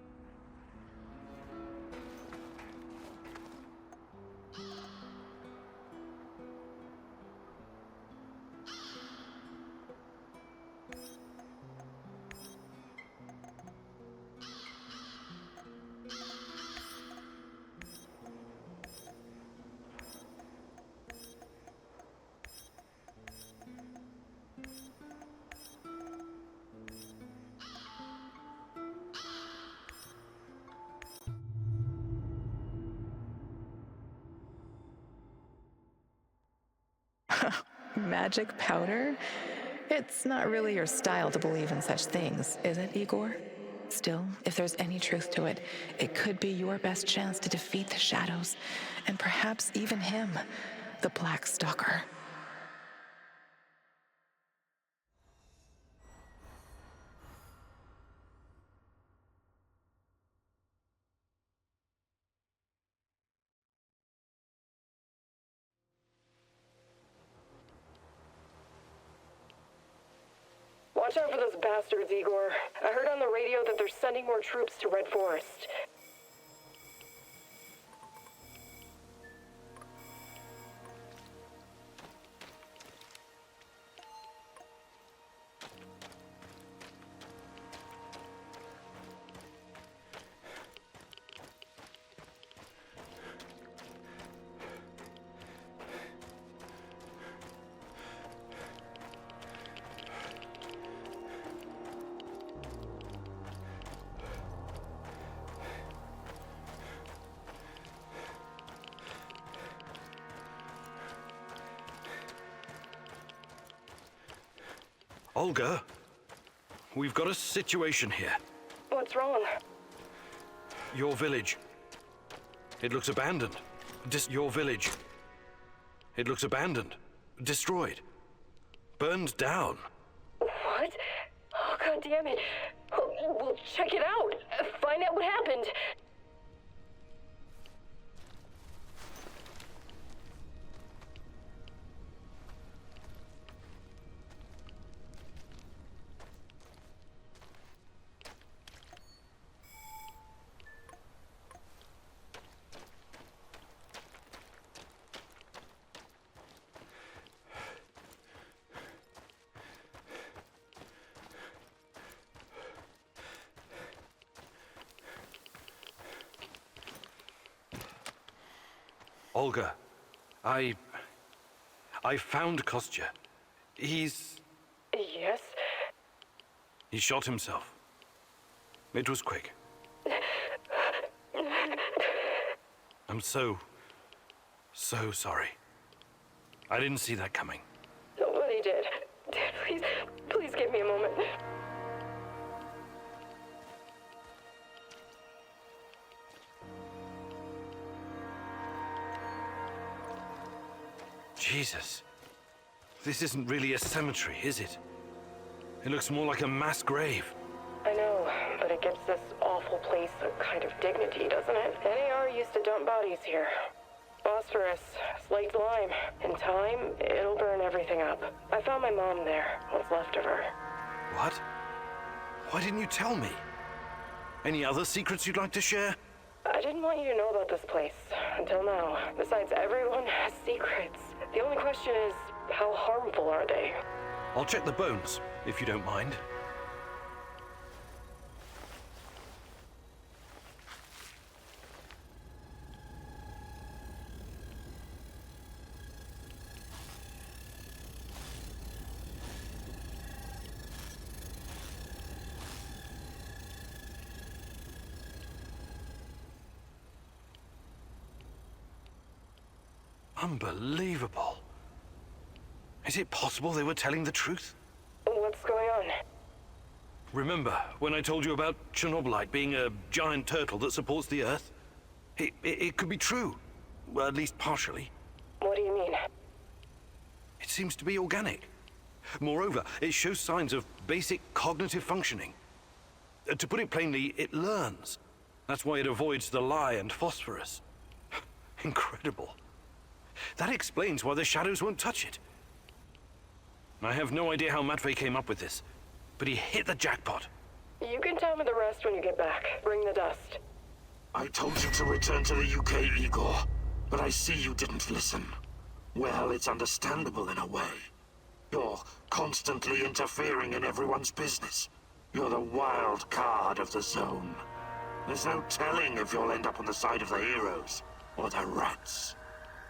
Magic powder? It's not really your style to believe in such things, is it, Igor? Still, if there's any truth to it, it could be your best chance to defeat the shadows, and perhaps even him, the Black Stalker. Watch out for those bastards, Igor. I heard on the radio that they're sending more troops to Red Forest. Olga, we've got a situation here. What's wrong? Your village. It looks abandoned. Your village. It looks abandoned. Destroyed. Burned down. What? Oh, God damn it. We'll check it out. Find out what happened. Olga, I found Kostya. He's... Yes? He shot himself. It was quick. I'm so sorry. I didn't see that coming. Nobody did. Please give me a moment. Jesus. This isn't really a cemetery, is it? It looks more like a mass grave. I know, but it gives this awful place a kind of dignity, doesn't it? NAR used to dump bodies here. Phosphorus, slaked lime. In time, it'll burn everything up. I found my mom there, what's left of her. What? Why didn't you tell me? Any other secrets you'd like to share? I didn't want you to know about this place, until now. Besides, everyone has secrets. The only question is, how harmful are they? I'll check the bones, if you don't mind. Unbelievable. Is it possible they were telling the truth? What's going on? Remember when I told you about Chernobylite being a giant turtle that supports the Earth? It could be true. Well, at least partially. What do you mean? It seems to be organic. Moreover, it shows signs of basic cognitive functioning. To put it plainly, it learns. That's why it avoids the lye and phosphorus. Incredible. That explains why the shadows won't touch it. I have no idea how Matvey came up with this, but he hit the jackpot. You can tell me the rest when you get back. Bring the dust. I told you to return to the UK, Igor, but I see you didn't listen. Well, it's understandable in a way. You're constantly interfering in everyone's business. You're the wild card of the zone. There's no telling if you'll end up on the side of the heroes or the rats.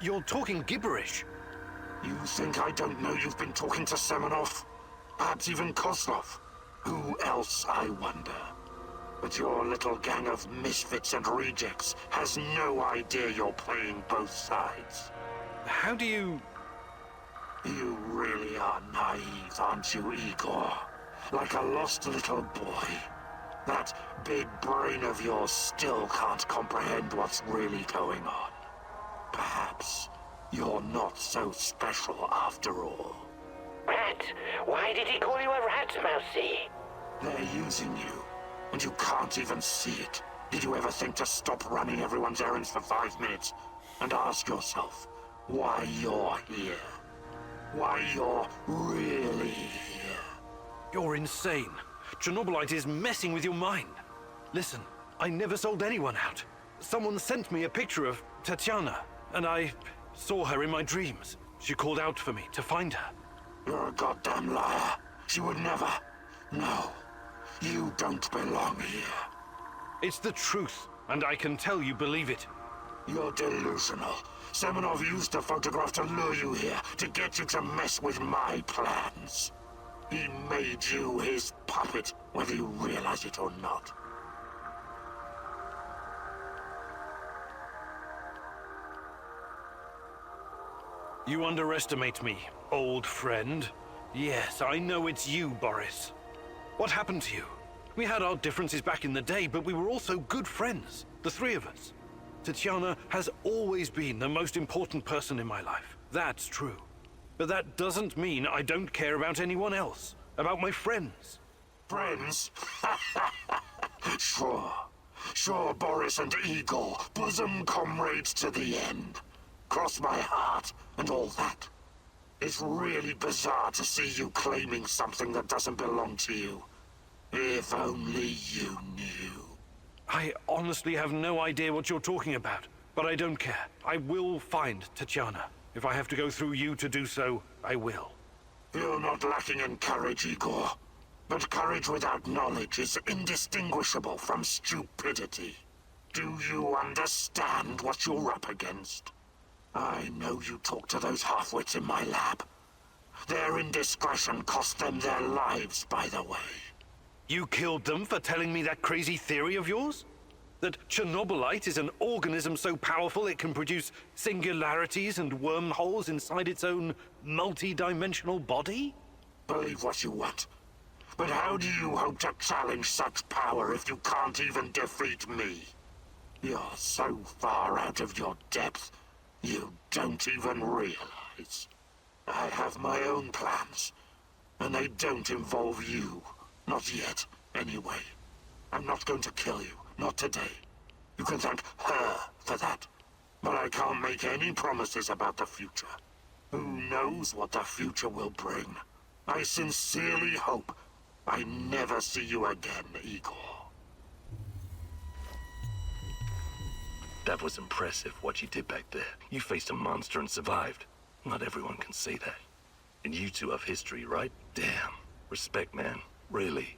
You're talking gibberish. You think I don't know you've been talking to Semenov? Perhaps even Kozlov? Who else, I wonder? But your little gang of misfits and rejects has no idea you're playing both sides. How do you... You really are naive, aren't you, Igor? Like a lost little boy. That big brain of yours still can't comprehend what's really going on. Perhaps you're not so special after all. Rat? Why did he call you a rat, Mousy? They're using you, and you can't even see it. Did you ever think to stop running everyone's errands for 5 minutes and ask yourself why you're here? Why you're really here? You're insane. Chernobylite is messing with your mind. Listen, I never sold anyone out. Someone sent me a picture of Tatiana, and I saw her in my dreams. She called out for me to find her. You're a goddamn liar. She would never. No, you don't belong here. It's the truth, and I can tell you believe it. You're delusional. Semenov used a photograph to lure you here, to get you to mess with my plans. He made you his puppet, whether you realize it or not. You underestimate me, old friend. Yes, I know it's you, Boris. What happened to you? We had our differences back in the day, but we were also good friends, the three of us. Tatiana has always been the most important person in my life. That's true. But that doesn't mean I don't care about anyone else, about my friends. Friends? Sure. Sure, Boris and Igor, bosom comrades to the end. Cross my heart and all that. It's really bizarre to see you claiming something that doesn't belong to you. If only you knew. I honestly have no idea what you're talking about, but I don't care. I will find Tatiana. If I have to go through you to do so, I will. You're not lacking in courage, Igor. But courage without knowledge is indistinguishable from stupidity. Do you understand what you're up against? I know you talk to those half-wits in my lab. Their indiscretion cost them their lives, by the way. You killed them for telling me that crazy theory of yours? That Chernobylite is an organism so powerful it can produce singularities and wormholes inside its own multi-dimensional body? Believe what you want. But how do you hope to challenge such power if you can't even defeat me? You're so far out of your depth, you don't even realize. I have my own plans, and they don't involve you. Not yet, anyway. I'm not going to kill you, not today. You can thank her for that. But I can't make any promises about the future. Who knows what the future will bring? I sincerely hope I never see you again, Igor. That was impressive, what you did back there. You faced a monster and survived. Not everyone can say that. And you two have history, right? Damn. Respect, man. Really.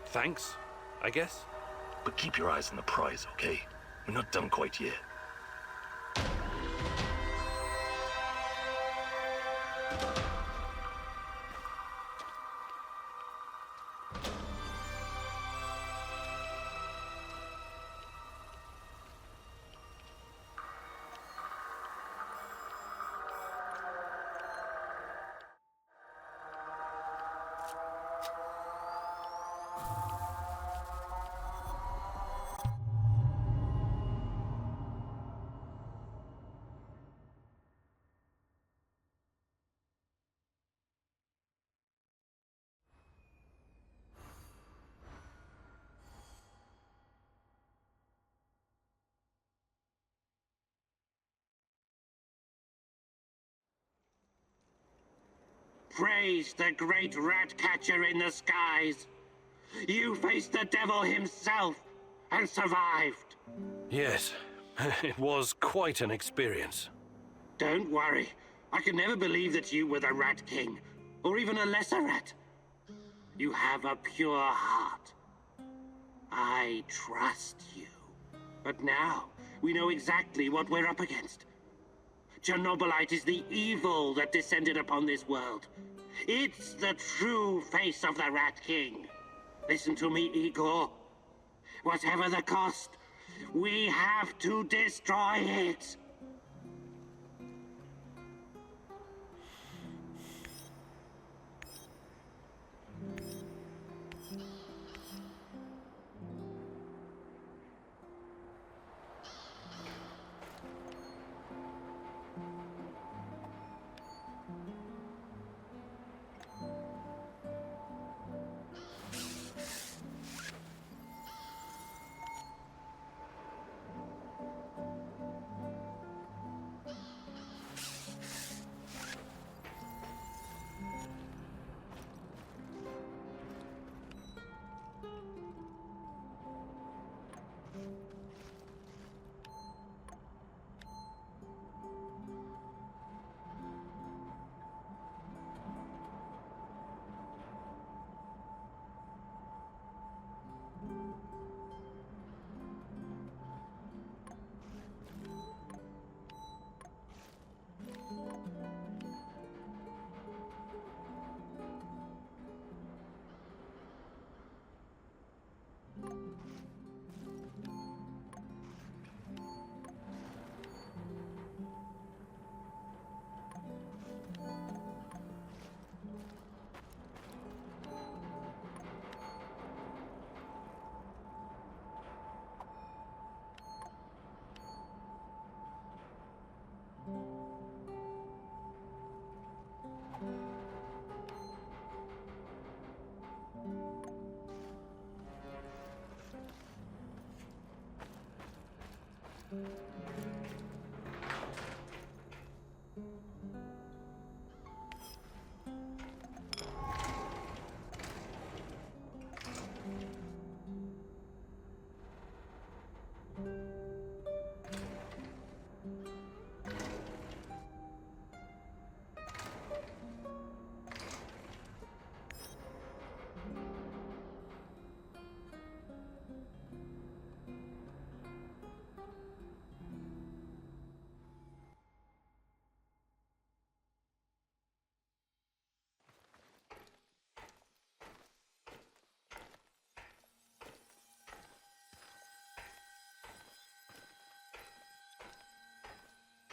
Thanks, I guess. But keep your eyes on the prize, okay? We're not done quite yet. Praise the great rat catcher in the skies. You faced the devil himself and survived. Yes, it was quite an experience. Don't worry. I could never believe that you were the Rat King, or even a lesser rat. You have a pure heart. I trust you. But now, we know exactly what we're up against. Chernobylite is the evil that descended upon this world. It's the true face of the Rat King. Listen to me, Igor. Whatever the cost, we have to destroy it.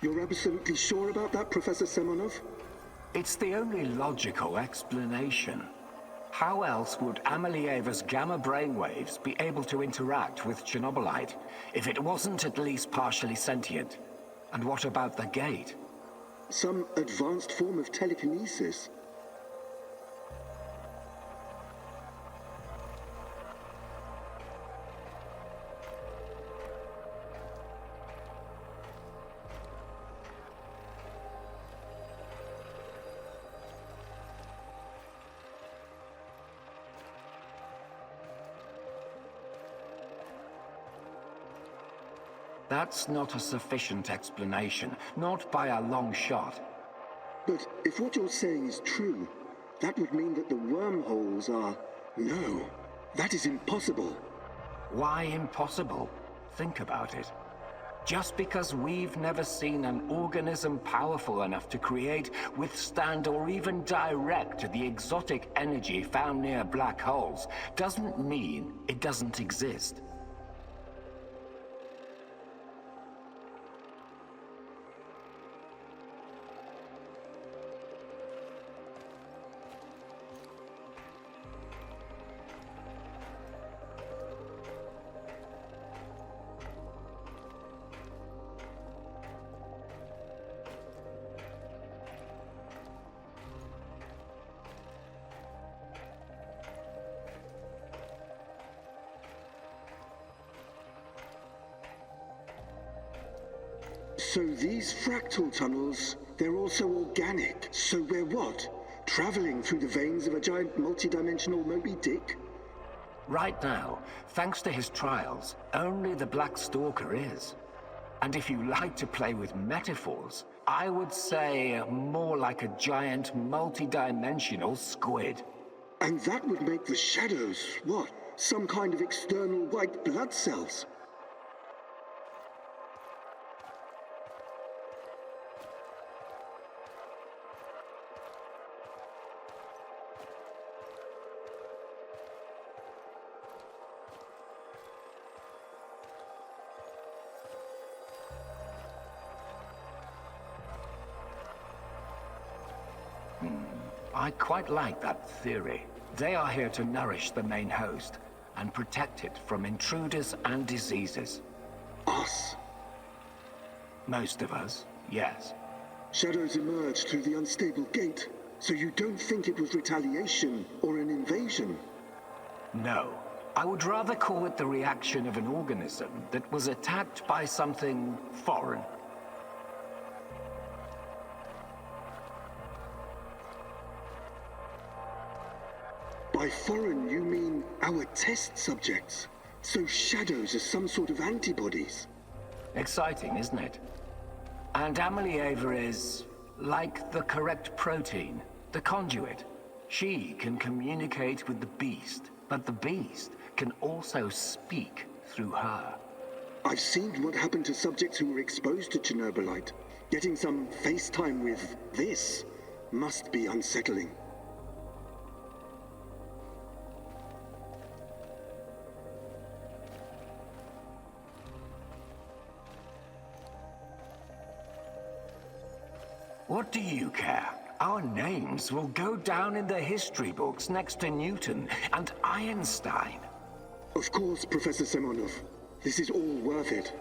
You're absolutely sure about that, Professor Semonov? It's the only logical explanation. How else would Amelieva's gamma brainwaves be able to interact with Chernobylite if it wasn't at least partially sentient? And what about the gate? Some advanced form of telekinesis. That's not a sufficient explanation, not by a long shot. But if what you're saying is true, that would mean that the wormholes are... No, that is impossible. Why impossible? Think about it. Just because we've never seen an organism powerful enough to create, withstand, or even direct the exotic energy found near black holes, doesn't mean it doesn't exist. So these fractal tunnels, they're also organic. So we're what? traveling through the veins of a giant multidimensional Moby Dick? Right now, thanks to his trials, only the Black Stalker is. And if you like to play with metaphors, I would say more like a giant multi-dimensional squid. And that would make the shadows, what? Some kind of external white blood cells? I quite like that theory. They are here to nourish the main host and protect it from intruders and diseases. Us? Most of us, yes. Shadows emerged through the unstable gate, so you don't think it was retaliation or an invasion? No. I would rather call it the reaction of an organism that was attacked by something foreign. By foreign, you mean our test subjects? So shadows are some sort of antibodies? Exciting, isn't it? And Amelie Ava is like the correct protein, the conduit. She can communicate with the beast, but the beast can also speak through her. I've seen what happened to subjects who were exposed to Chernobylite. Getting some FaceTime with this must be unsettling. What do you care? Our names will go down in the history books next to Newton and Einstein. Of course, Professor Semonov. This is all worth it.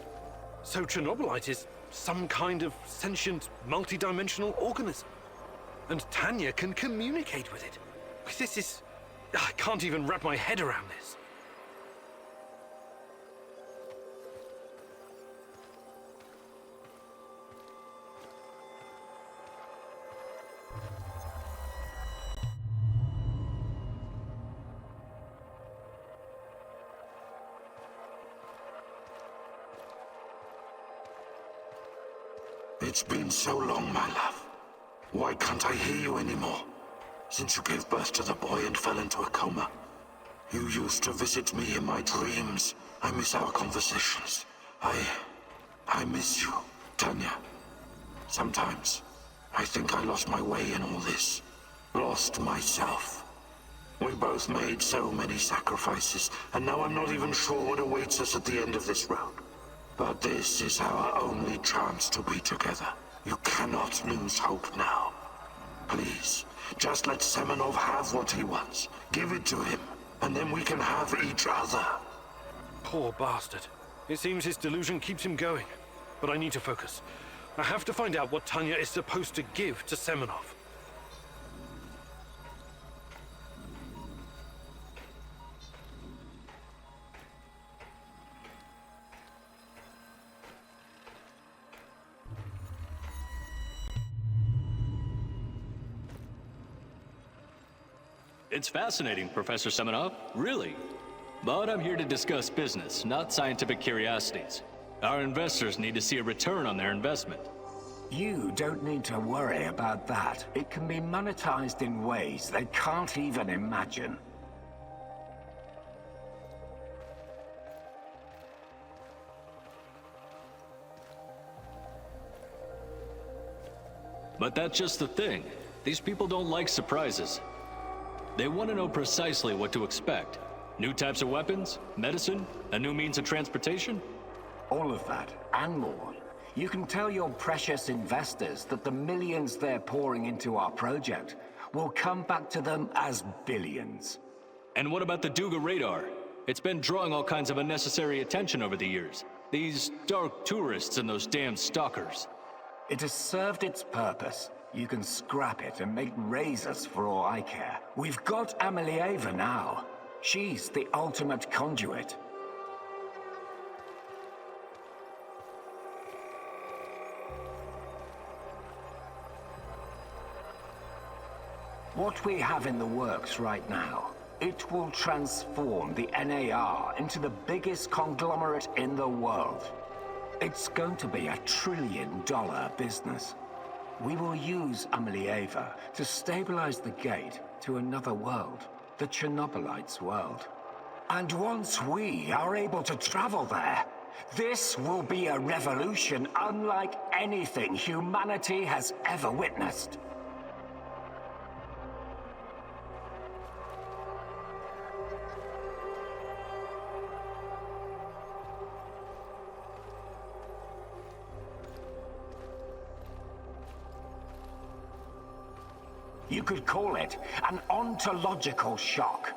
So Chernobylite is some kind of sentient, multi-dimensional organism. And Tanya can communicate with it. This is... I can't even wrap my head around this. It's been so long, my love. Why can't I hear you anymore? Since you gave birth to the boy and fell into a coma. You used to visit me in my dreams. I miss our conversations. I miss you, Tanya. Sometimes, I think I lost my way in all this. Lost myself. We both made so many sacrifices, and now I'm not even sure what awaits us at the end of this road. But this is our only chance to be together. You cannot lose hope now. Please, just let Semenov have what he wants. Give it to him, and then we can have each other. Poor bastard. It seems his delusion keeps him going. But I need to focus. I have to find out what Tanya is supposed to give to Semenov. It's fascinating, Professor Semenov, really. But I'm here to discuss business, not scientific curiosities. Our investors need to see a return on their investment. You don't need to worry about that. It can be monetized in ways they can't even imagine. But that's just the thing. These people don't like surprises. They want to know precisely what to expect. New types of weapons, medicine, a new means of transportation? All of that, and more. You can tell your precious investors that the millions they're pouring into our project will come back to them as billions. And what about the Duga radar? It's been drawing all kinds of unnecessary attention over the years. These dark tourists and those damn stalkers. It has served its purpose. You can scrap it and make razors for all I care. We've got Amelieva now. She's the ultimate conduit. What we have in the works right now, it will transform the NAR into the biggest conglomerate in the world. It's going to be a $1 trillion business. We will use Amelieva to stabilize the gate to another world, the Chernobylite's world. And once we are able to travel there, this will be a revolution unlike anything humanity has ever witnessed. You could call it an ontological shock.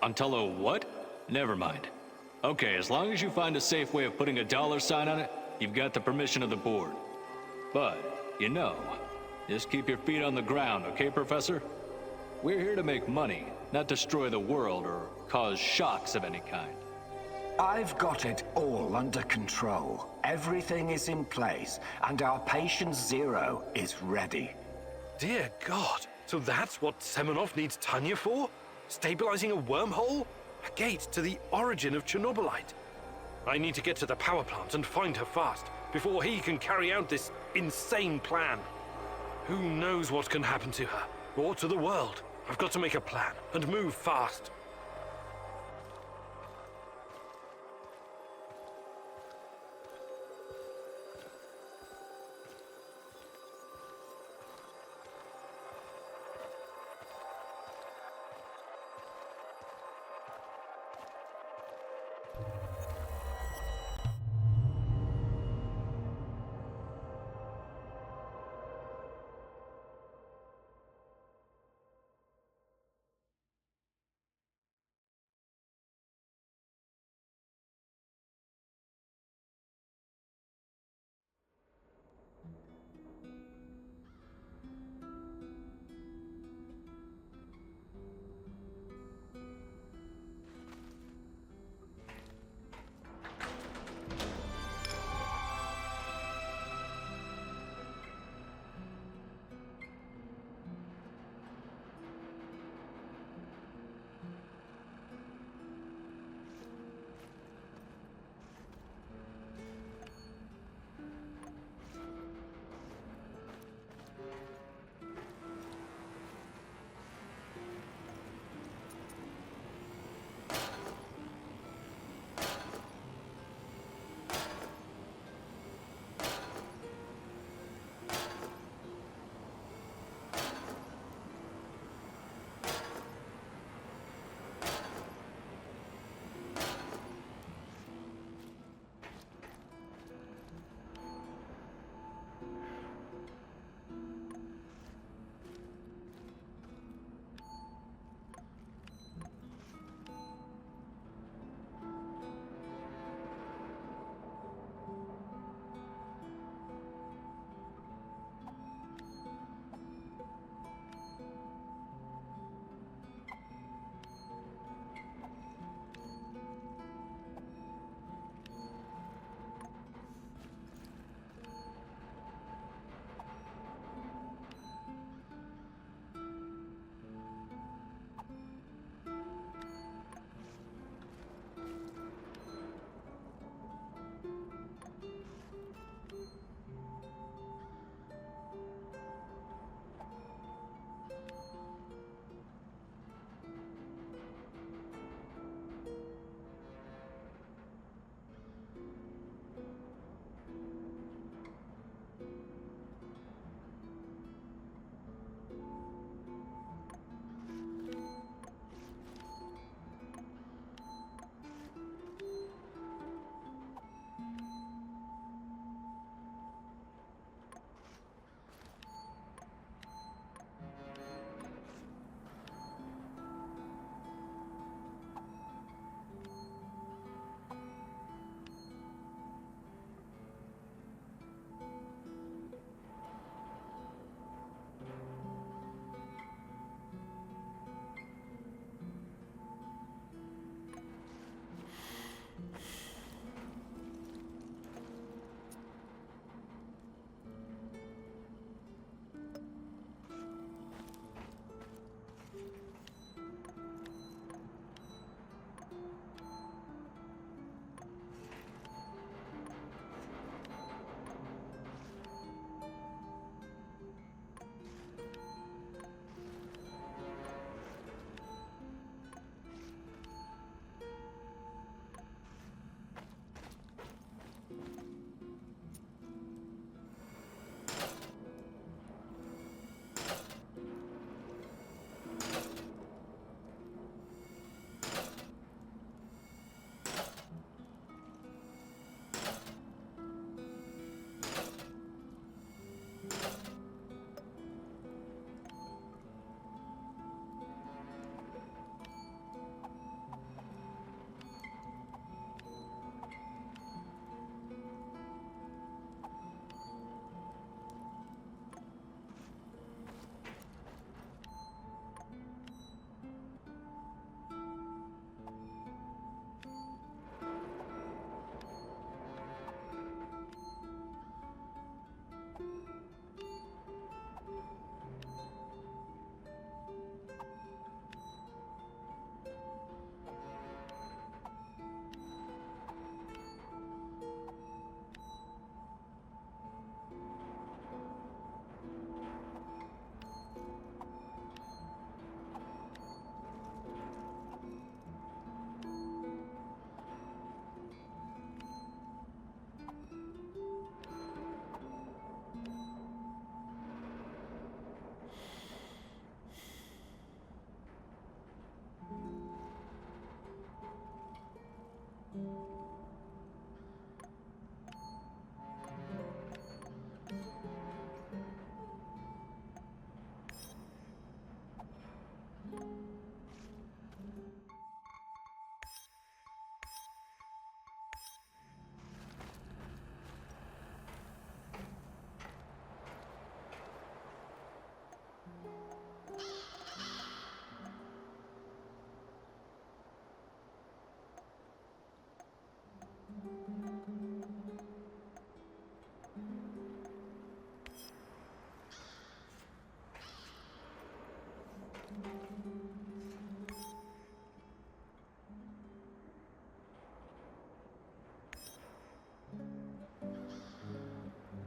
Ontolo what? Never mind. Okay, as long as you find a safe way of putting a $ sign on it, you've got the permission of the board. But, you know, just keep your feet on the ground, okay, Professor? We're here to make money, not destroy the world or cause shocks of any kind. I've got it all under control. Everything is in place, and our patient zero is ready. Dear God, so that's what Semenov needs Tanya for? Stabilizing a wormhole? A gate to the origin of Chernobylite. I need to get to the power plant and find her fast, before he can carry out this insane plan. Who knows what can happen to her, or to the world? I've got to make a plan, and move fast.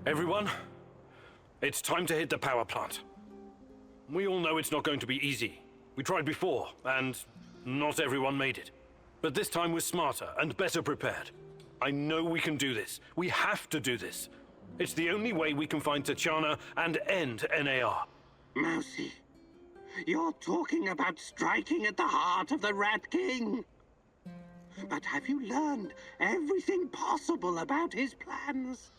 Everyone, it's time to hit the power plant. We all know it's not going to be easy. We tried before, and not everyone made it. But this time we're smarter and better prepared. I know we can do this. We have to do this. It's the only way we can find Tatiana and end NAR. Mousy, you're talking about striking at the heart of the Rat King. But have you learned everything possible about his plans?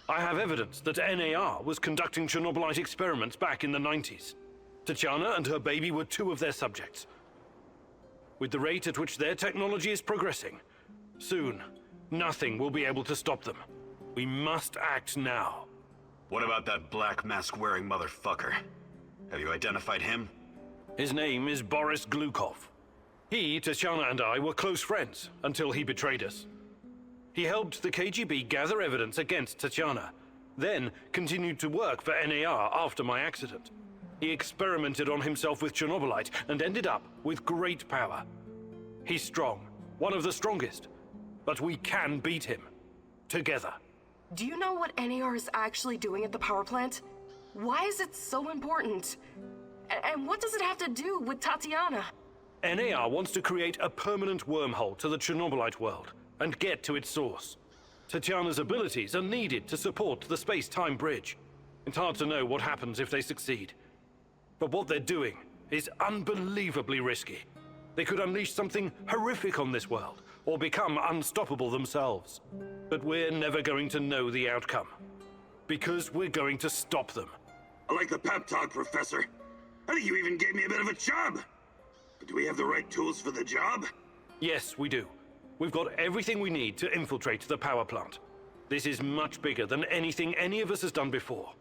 I have evidence that NAR was conducting Chernobylite experiments back in the 90s. Tatiana and her baby were two of their subjects. With the rate at which their technology is progressing, soon, nothing will be able to stop them. We must act now. What about that black mask-wearing motherfucker? Have you identified him? His name is Boris Glukov. He, Tatiana, and I were close friends until he betrayed us. He helped the KGB gather evidence against Tatiana, then continued to work for NAR after my accident. He experimented on himself with Chernobylite and ended up with great power. He's strong, one of the strongest, but we can beat him. Together. Do you know what NAR is actually doing at the power plant? Why is it so important? And what does it have to do with Tatiana? NAR wants to create a permanent wormhole to the Chernobylite world and get to its source. Tatiana's abilities are needed to support the space-time bridge. It's hard to know what happens if they succeed. But what they're doing is unbelievably risky. They could unleash something horrific on this world, or become unstoppable themselves. But we're never going to know the outcome. Because we're going to stop them. I like the pep talk, Professor. I think you even gave me a bit of a job. But do we have the right tools for the job? Yes, we do. We've got everything we need to infiltrate the power plant. This is much bigger than anything any of us has done before.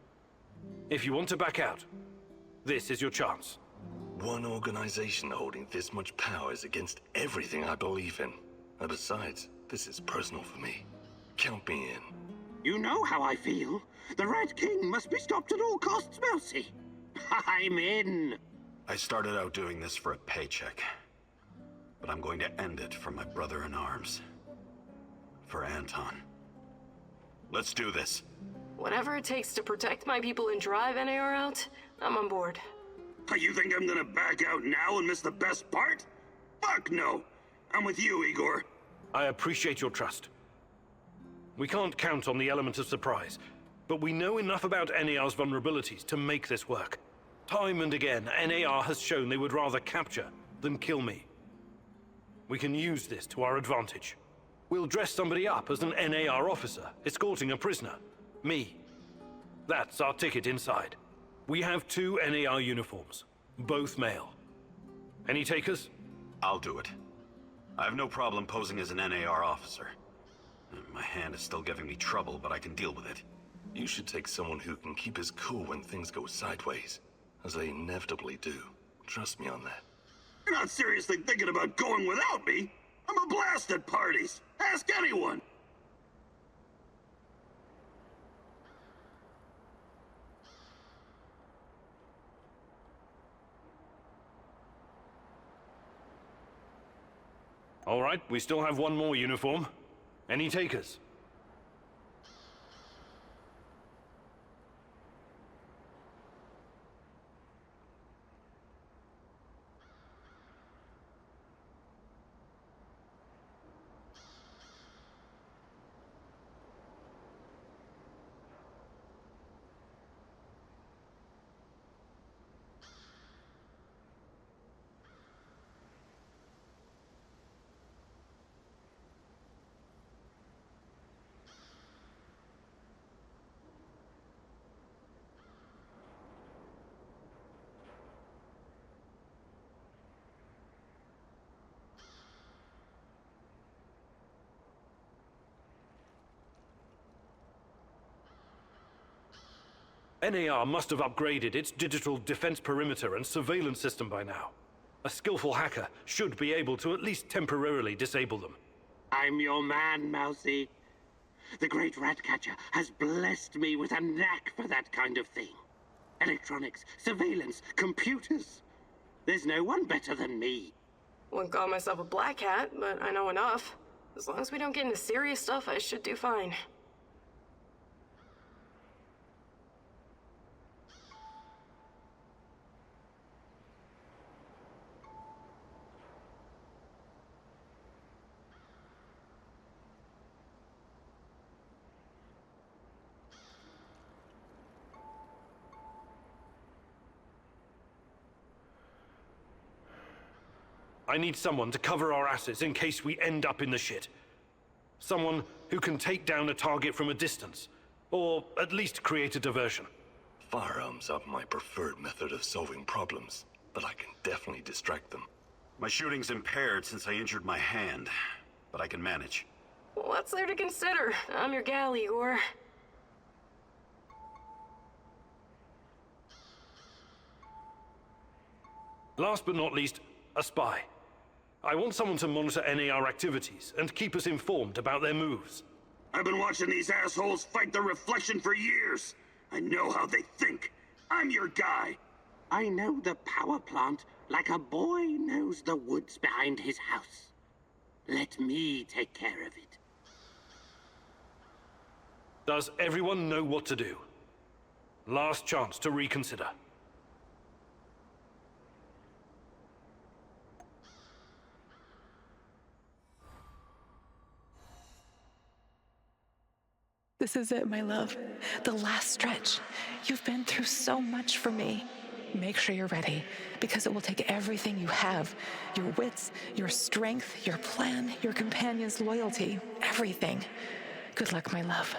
If you want to back out, this is your chance. One organization holding this much power is against everything I believe in. And besides, this is personal for me. Count me in. You know how I feel. The Rat King must be stopped at all costs, Mousy. I'm in. I started out doing this for a paycheck. But I'm going to end it for my brother in arms. For Anton. Let's do this. Whatever it takes to protect my people and drive NAR out, I'm on board. You think I'm gonna back out now and miss the best part? Fuck no! I'm with you, Igor. I appreciate your trust. We can't count on the element of surprise, but we know enough about NAR's vulnerabilities to make this work. Time and again, NAR has shown they would rather capture than kill me. We can use this to our advantage. We'll dress somebody up as an NAR officer, escorting a prisoner. Me. That's our ticket inside. We have 2 NAR uniforms, both male. Any takers? I'll do it. I have no problem posing as an NAR officer. My hand is still giving me trouble, but I can deal with it. You should take someone who can keep his cool when things go sideways, as they inevitably do. Trust me on that. You're not seriously thinking about going without me? I'm a blast at parties. Ask anyone. All right, we still have one more uniform. Any takers? NAR must have upgraded its digital defense perimeter and surveillance system by now. A skillful hacker should be able to at least temporarily disable them. I'm your man, Mousy. The great Ratcatcher has blessed me with a knack for that kind of thing. Electronics, surveillance, computers. There's no one better than me. Wouldn't call myself a black hat, but I know enough. As long as we don't get into serious stuff, I should do fine. I need someone to cover our asses in case we end up in the shit. Someone who can take down a target from a distance, or at least create a diversion. Firearms are my preferred method of solving problems, but I can definitely distract them. My shooting's impaired since I injured my hand, but I can manage. What's there to consider? I'm your gal, Igor. Last but not least, a spy. I want someone to monitor NAR activities and keep us informed about their moves. I've been watching these assholes fight the Reflection for years. I know how they think. I'm your guy. I know the power plant like a boy knows the woods behind his house. Let me take care of it. Does everyone know what to do? Last chance to reconsider. This is it, my love. The last stretch. You've been through so much for me. Make sure you're ready, because it will take everything you have. Your wits, your strength, your plan, your companion's loyalty, everything. Good luck, my love.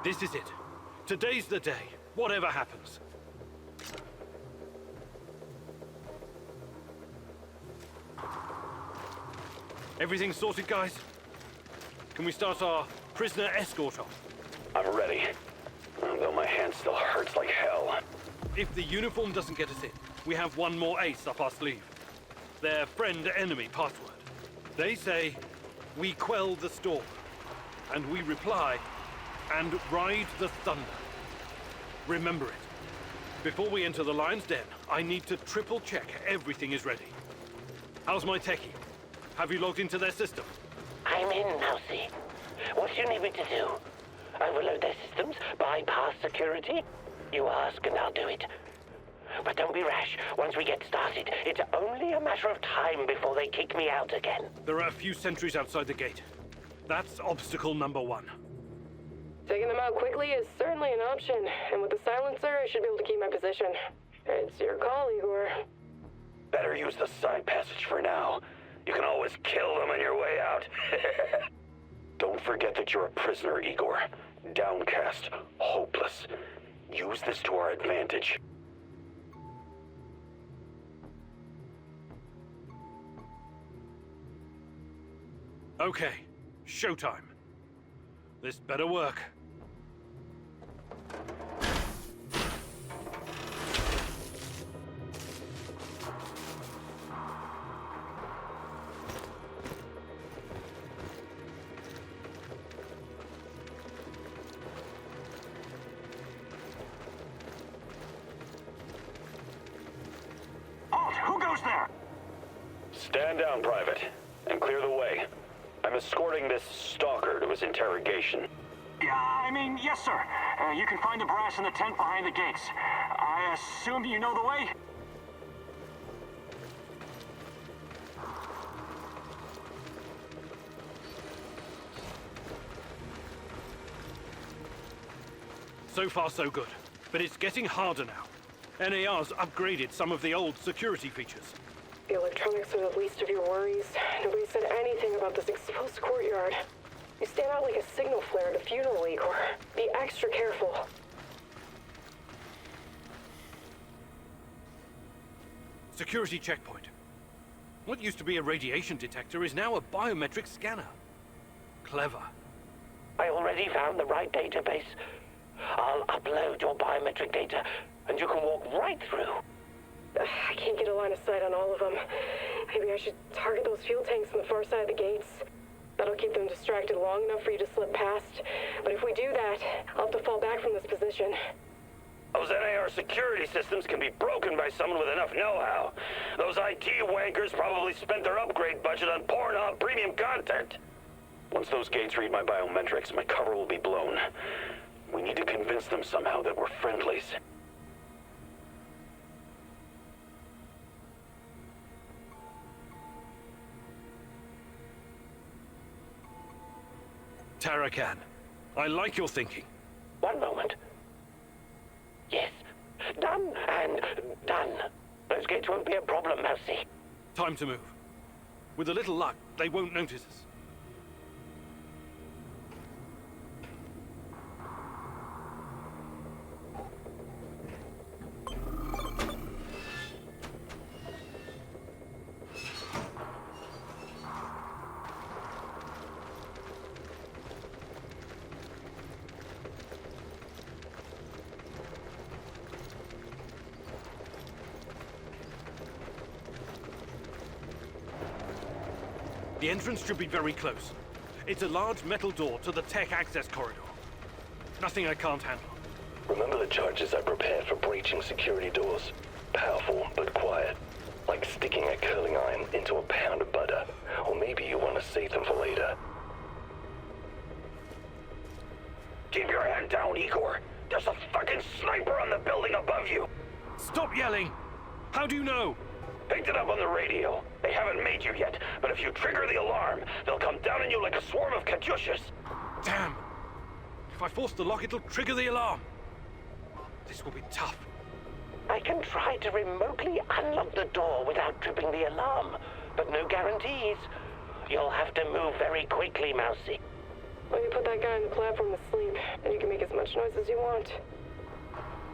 This is it. Today's the day, whatever happens. Everything sorted, guys? Can we start our prisoner escort off? I'm ready. Though my hand still hurts like hell. If the uniform doesn't get us in, we have one more ace up our sleeve. Their friend-enemy password. They say, we quell the storm. And we reply, and ride the thunder. Remember it. Before we enter the Lion's Den, I need to triple-check everything is ready. How's my techie? Have you logged into their system? I'm in, Mousy. What do you need me to do? Overload their systems? Bypass security? You ask and I'll do it. But don't be rash. Once we get started, it's only a matter of time before they kick me out again. There are a few sentries outside the gate. That's obstacle number 1. Taking them out quickly is certainly an option, and with the silencer, I should be able to keep my position. It's your call, Igor. Better use the side passage for now. You can always kill them on your way out. Don't forget that you're a prisoner, Igor. Downcast, hopeless. Use this to our advantage. Okay, showtime. This better work. Halt! Who goes there? Stand down, Private, and clear the way. I'm escorting this stalker to his interrogation. Yeah, I mean, yes, sir. You can find the brass in the tent behind the gates. I assume you know the way? So far, so good. But it's getting harder now. NAR's upgraded some of the old security features. The electronics are the least of your worries. Nobody said anything about this exposed courtyard. You stand out like a signal flare at a funeral, Igor. Be extra careful. Security checkpoint. What used to be a radiation detector is now a biometric scanner. Clever. I already found the right database. I'll upload your biometric data, and you can walk right through. I can't get a line of sight on all of them. Maybe I should target those fuel tanks on the far side of the gates. That'll keep them distracted long enough for you to slip past. But if we do that, I'll have to fall back from this position. Those NAR security systems can be broken by someone with enough know-how. Those IT wankers probably spent their upgrade budget on Pornhub premium content. Once those gates read my biometrics, my cover will be blown. We need to convince them somehow that we're friendlies. Tarakan, I like your thinking. One moment. Yes. Done and done. Those gates won't be a problem, Mousy. Time to move. With a little luck, they won't notice us. The entrance should be very close. It's a large metal door to the tech access corridor. Nothing I can't handle. Remember the charges I prepared for breaching security doors? Powerful, but quiet. Like sticking a curling iron into a pound of butter. Or maybe you want to save them for later. Keep your hand down, Igor. There's a fucking sniper on the building above you. Stop yelling! How do you know? Picked it up on the radio. They haven't made you yet, but if you trigger the alarm, they'll come down on you like a swarm of Katyushas. Damn! If I force the lock, it'll trigger the alarm. This will be tough. I can try to remotely unlock the door without tripping the alarm, but no guarantees. You'll have to move very quickly, Mousy. Well, you put that guy on the platform to sleep, and you can make as much noise as you want.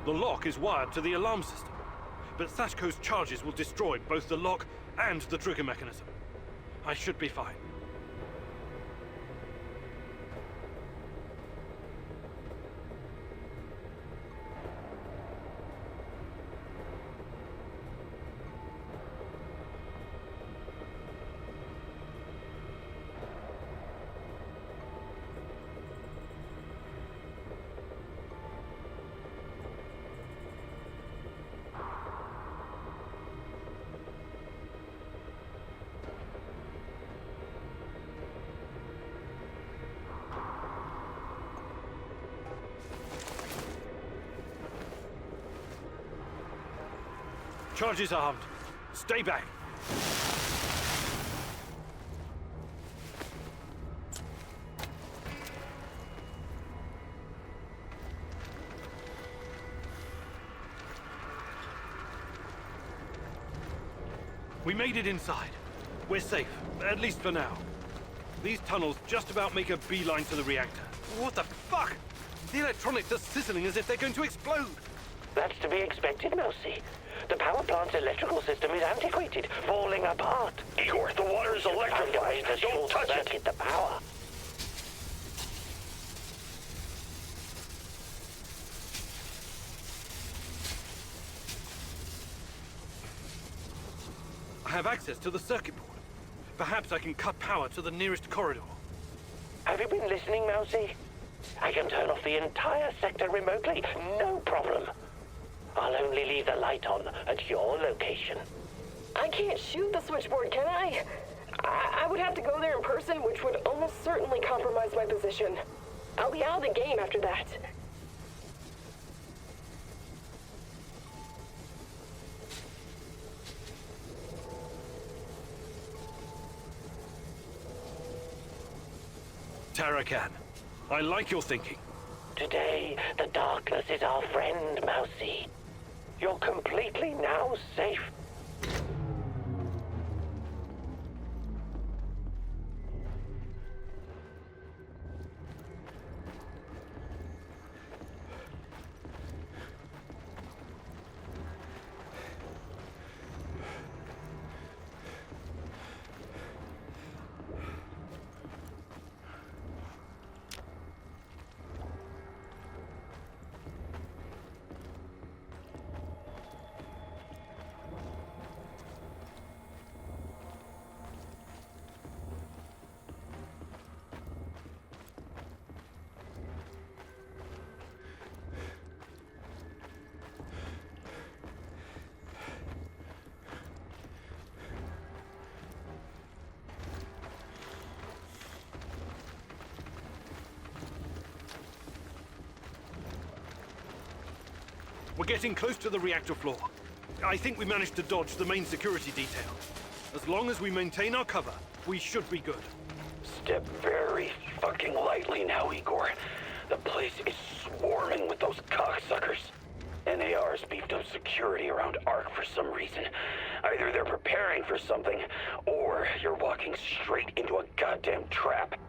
The lock is wired to the alarm system, but Sashko's charges will destroy both the lock and the trigger mechanism. I should be fine. Charges armed. Stay back. We made it inside. We're safe, at least for now. These tunnels just about make a beeline to the reactor. What the fuck? The electronics are sizzling as if they're going to explode. That's to be expected, Mousy. The power plant's electrical system is antiquated, falling apart. Igor, the water is electrified. Don't touch it. The power. I have access to the circuit board. Perhaps I can cut power to the nearest corridor. Have you been listening, Mousy? I can turn off the entire sector remotely, no problem. I'll only leave the light on at your location. I can't shoot the switchboard, can I? I would have to go there in person, which would almost certainly compromise my position. I'll be out of the game after that. Tarakan, I like your thinking. Today, the darkness is our friend, Mousy. You're completely now safe. getting close to the reactor floor. I think we managed to dodge the main security detail. As long as we maintain our cover, we should be good. Step very fucking lightly now, Igor. The place is swarming with those cocksuckers. NAR's beefed up security around Ark for some reason. Either they're preparing for something, or you're walking straight into a goddamn trap.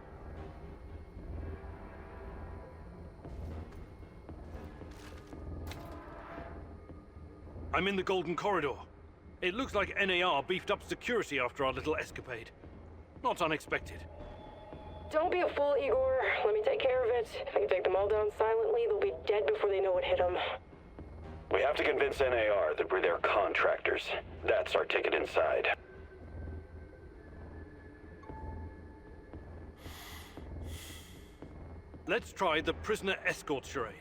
I'm in the Golden Corridor. It looks like NAR beefed up security after our little escapade. Not unexpected. Don't be a fool, Igor. Let me take care of it. If I can take them all down silently, they'll be dead before they know what hit them. We have to convince NAR that we're their contractors. That's our ticket inside. Let's try the prisoner escort charade.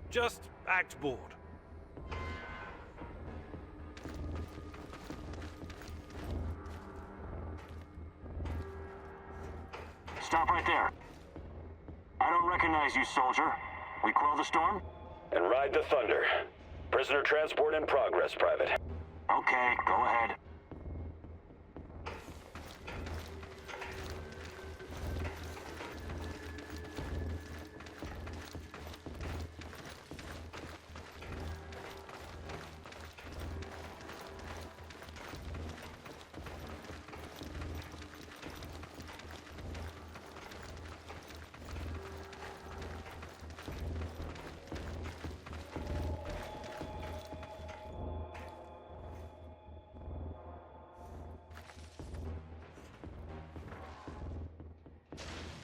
Just act bored. Stop right there. I don't recognize you, soldier. We quell the storm? And ride the thunder. Prisoner transport in progress, Private. Okay, go ahead.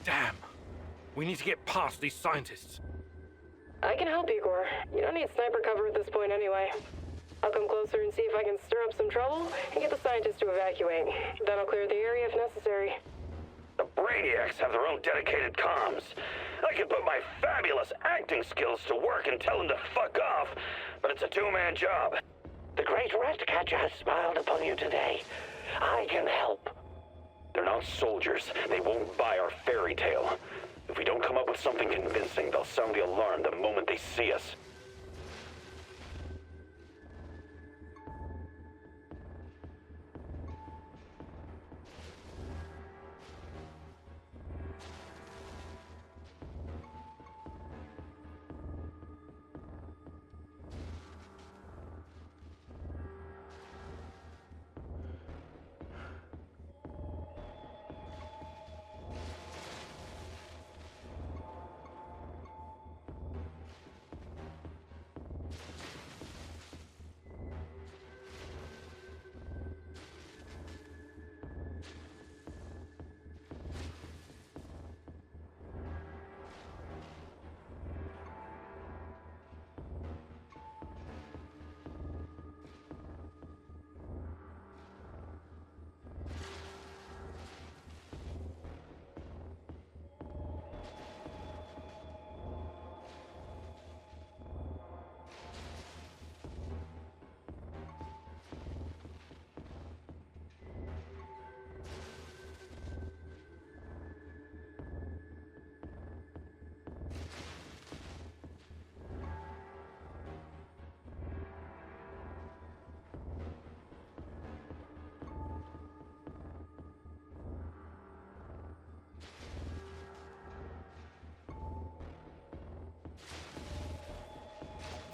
Damn. We need to get past these scientists. I can help, Igor. You don't need sniper cover at this point anyway. I'll come closer and see if I can stir up some trouble and get the scientists to evacuate. Then I'll clear the area if necessary. The Brainiacs have their own dedicated comms. I could put my fabulous acting skills to work and tell them to fuck off, but it's a two-man job. The great Ratcatcher has smiled upon you today. I can help. They're not soldiers. They won't buy our fairy tale. If we don't come up with something convincing, they'll sound the alarm the moment they see us.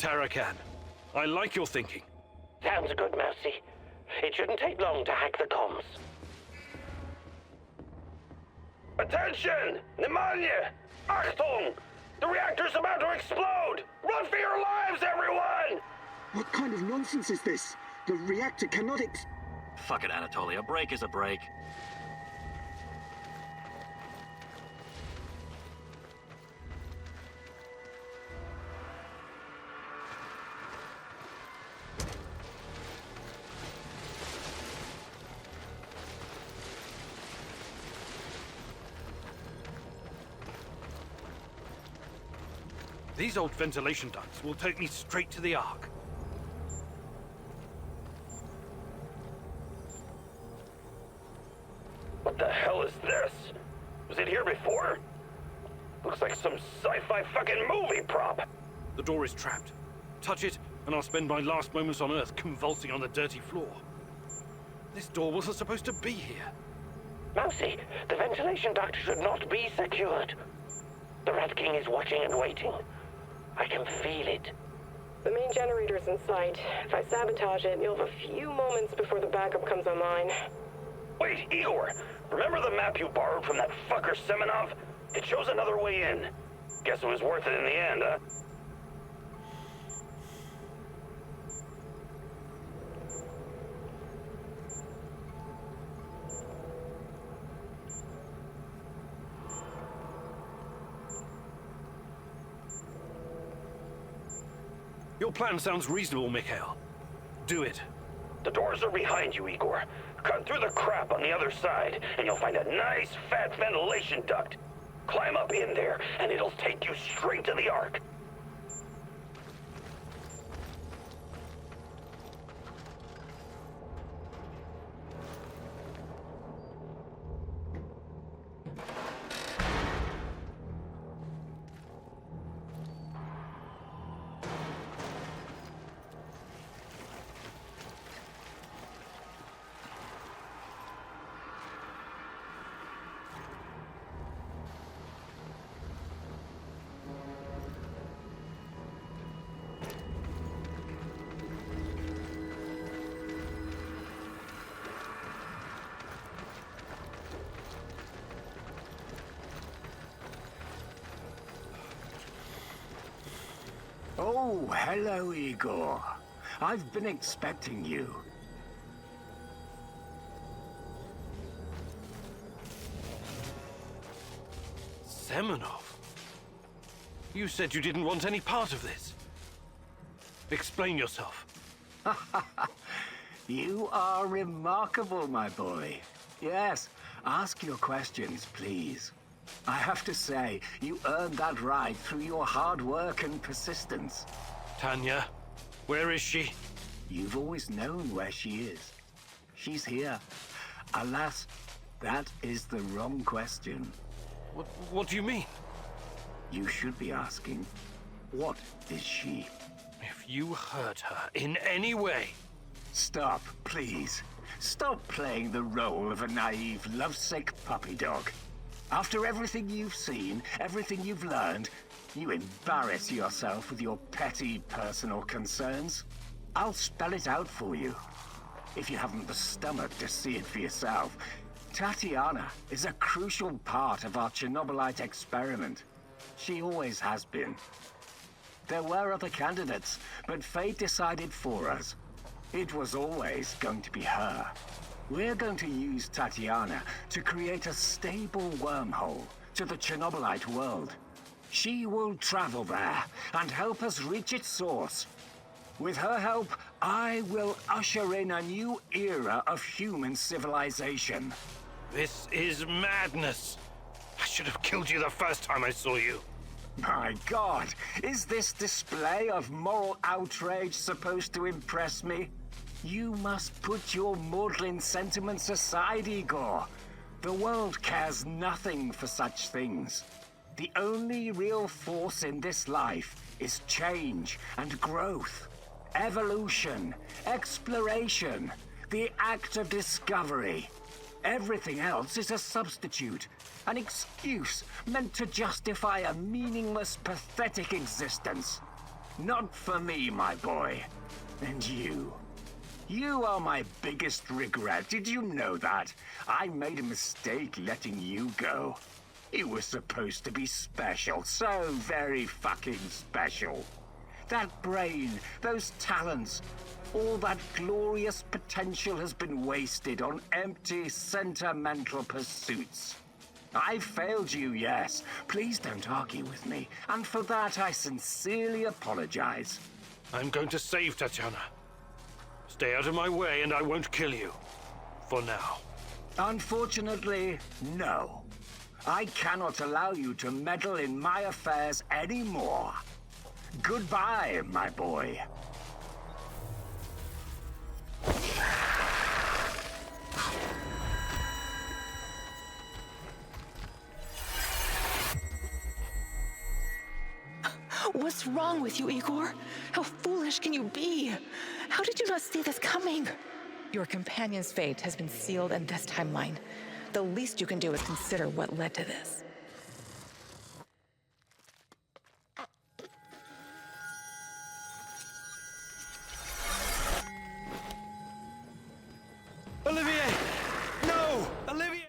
Tarakan, I like your thinking. Sounds good, Mercy. It shouldn't take long to hack the comms. Attention! Pneumonia! Achtung! The reactor's about to explode! Run for your lives, everyone! What kind of nonsense is this? The reactor cannot Fuck it, Anatoly. A break is a break. These old ventilation ducts will take me straight to the Ark. What the hell is this? Was it here before? Looks like some sci-fi fucking movie prop. The door is trapped. Touch it, and I'll spend my last moments on Earth convulsing on the dirty floor. This door wasn't supposed to be here. Mousy, the ventilation duct should not be secured. The Rat King is watching and waiting. I can feel it. The main generator's in sight. If I sabotage it, you'll have a few moments before the backup comes online. Wait, Igor! Remember the map you borrowed from that fucker Semenov? It shows another way in. Guess it was worth it in the end, huh? Your plan sounds reasonable, Mikhail. Do it. The doors are behind you, Igor. Cut through the crap on the other side, and you'll find a nice, fat ventilation duct. Climb up in there, and it'll take you straight to the Ark. Oh, hello, Igor. I've been expecting you. Semenov? You said you didn't want any part of this. Explain yourself. You are remarkable, my boy. Yes, ask your questions, please. I have to say, you earned that right through your hard work and persistence. Tanya, where is she? You've always known where she is. She's here. Alas, that is the wrong question. What do you mean? You should be asking, what is she? If you hurt her in any way... Stop, please. Stop playing the role of a naive, lovesick puppy dog. After everything you've seen, everything you've learned, you embarrass yourself with your petty personal concerns. I'll spell it out for you. If you haven't the stomach to see it for yourself, Tatiana is a crucial part of our Chernobylite experiment. She always has been. There were other candidates, but fate decided for us. It was always going to be her. We're going to use Tatiana to create a stable wormhole to the Chernobylite world. She will travel there and help us reach its source. With her help, I will usher in a new era of human civilization. This is madness. I should have killed you the first time I saw you. My God, is this display of moral outrage supposed to impress me? You must put your maudlin sentiments aside, Igor. The world cares nothing for such things. The only real force in this life is change and growth, evolution, exploration, the act of discovery. Everything else is a substitute, an excuse meant to justify a meaningless, pathetic existence. Not for me, my boy. And you. You are my biggest regret. Did you know that? I made a mistake letting you go. You were supposed to be special, so very fucking special. That brain, those talents, all that glorious potential has been wasted on empty, sentimental pursuits. I failed you, yes. Please don't argue with me, and for that I sincerely apologize. I'm going to save Tatiana. Stay out of my way and I won't kill you. For now. Unfortunately, no. I cannot allow you to meddle in my affairs anymore. Goodbye, my boy. What's wrong with you, Igor? How foolish can you be? How did you not see this coming? Your companion's fate has been sealed in this timeline. The least you can do is consider what led to this. Olivier! No! Olivier!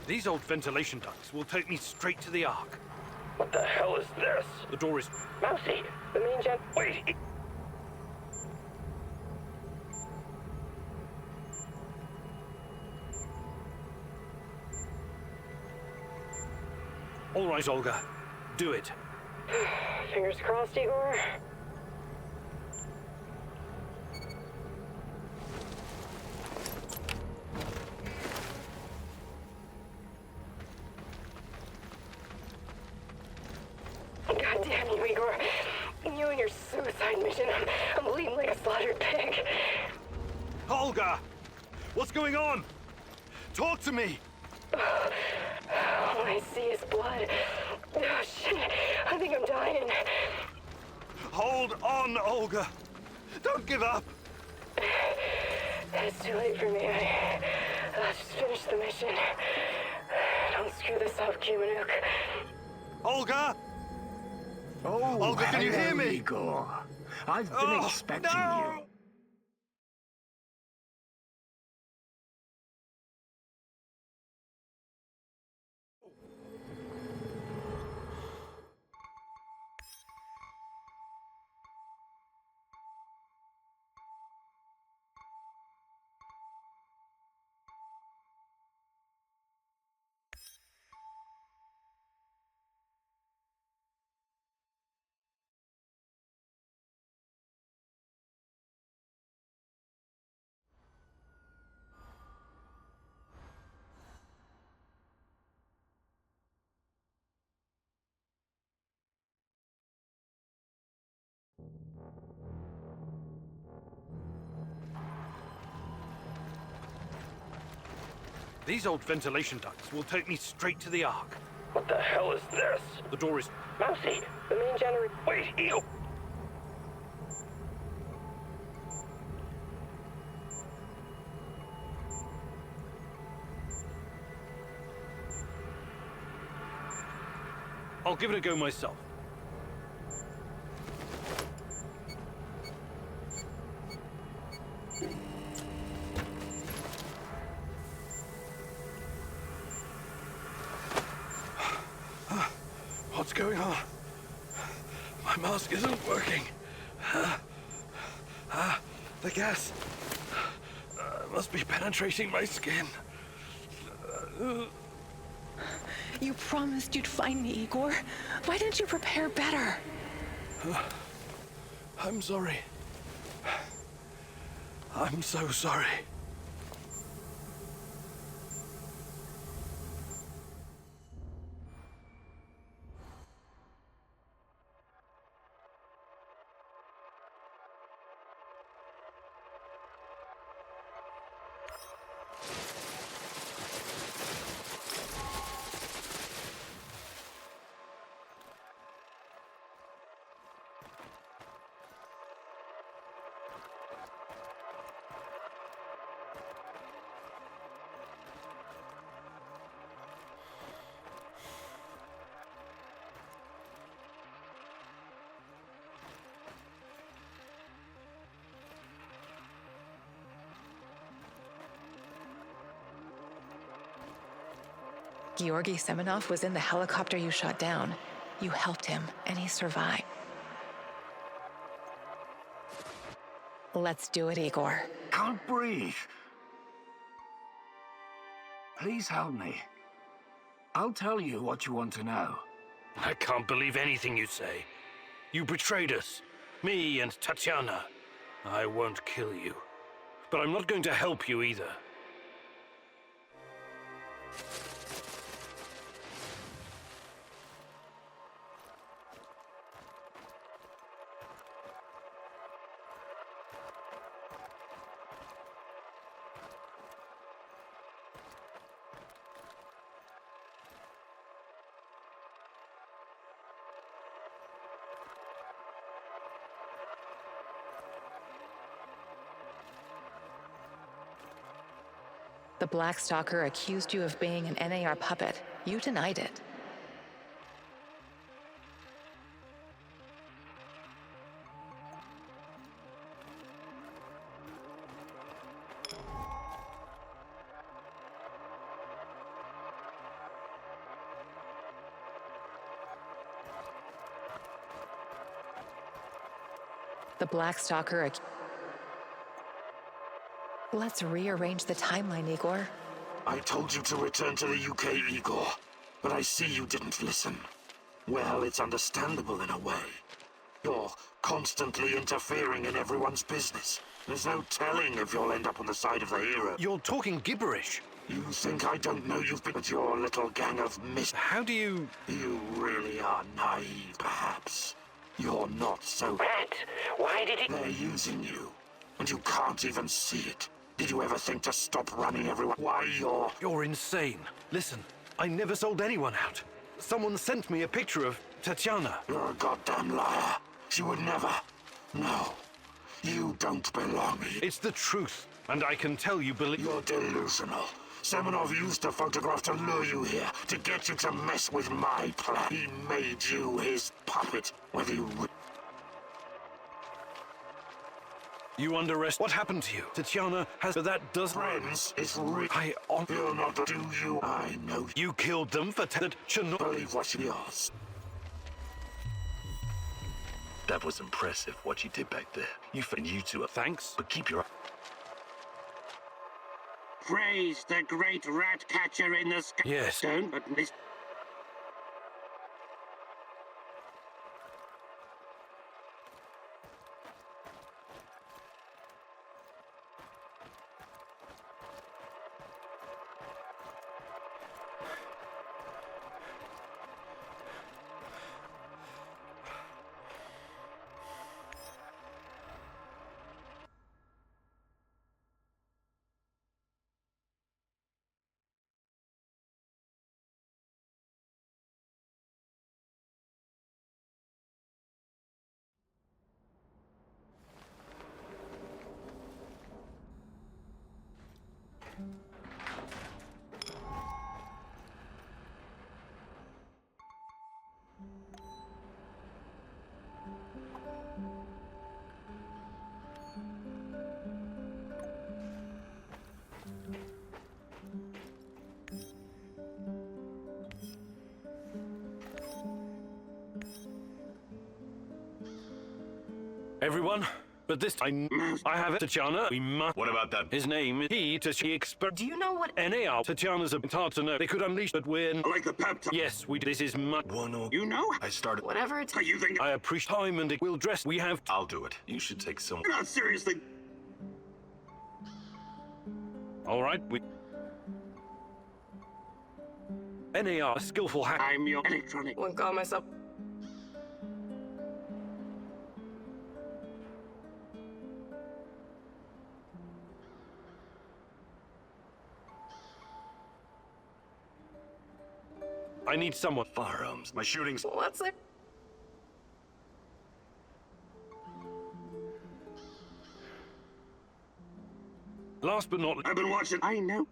These old ventilation ducts will take me straight to the Ark. What the hell is this? The door is... Mousy, the main gen... Wait! All right, Olga. Do it. Fingers crossed, Igor. God damn you, Igor. You and your suicide mission. I'm bleeding like a slaughtered pig. Olga! What's going on? Talk to me! All I see is blood. Oh, shit. I think I'm dying. Hold on, Olga. Don't give up. It's too late for me. I'll just finish the mission. Don't screw this up, Cumanuk. Olga! Oh, Olga, can you hear me? Igor. I've been expecting you. These old ventilation ducts will take me straight to the Ark. What the hell is this? The door is... Mousy, the main generator... Wait, Eagle! I'll give it a go myself. What's going on? My mask isn't working. The gas must be penetrating my skin. You promised you'd find me, Igor. Why didn't you prepare better? I'm sorry. I'm so sorry. Georgy Semenov was in the helicopter you shot down. You helped him, and he survived. Let's do it, Igor. Can't breathe. Please help me. I'll tell you what you want to know. I can't believe anything you say. You betrayed us. Me and Tatiana. I won't kill you. But I'm not going to help you either. The Black Stalker accused you of being an NAR puppet. You denied it. The Black Stalker Let's rearrange the timeline, Igor. I told you to return to the UK, Igor, but I see you didn't listen. Well, it's understandable in a way. You're constantly interfering in everyone's business. There's no telling if you'll end up on the side of the hero. You're talking gibberish. You think I don't know you've been with your little gang of How do you... You really are naive, perhaps. You're not so... Rat, why did it... They're using you, and you can't even see it. Did you ever think to stop running everyone? Why, You're insane. Listen, I never sold anyone out. Someone sent me a picture of Tatiana. You're a goddamn liar. She would never. No. You don't belong here. It's the truth, and I can tell you believe... You're delusional. Semenov used a photograph to lure you here, to get you to mess with my plan. He made you his puppet, whether you... You underestimate... What happened to you? Tatiana has... But that does... Friends, it's real. You're not... Do you? I know. You killed them for... Chernobylite. Believe what yours. That was impressive, what you did back there. You two are... Thanks. But keep your... Praise the great rat catcher in the sky. Yes. Don't, but this... Everyone, but this time I have it. Tatiana, we must... What about that? His name is he to she expert. Do you know what... NAR. Tatiana's a bit hard to know. They could unleash, but when... I like the pep talk. Yes, we... This is much... You know? I started... Whatever it's... You think... I appreciate time and we'll dress. We have... I'll do it. You should take some... You're not seriously... All right, we... NAR, a skillful hack. I'm your electronic... Won't call myself... I need someone. Firearms. My shooting's... What's it? Last but not... I've been watching... I know.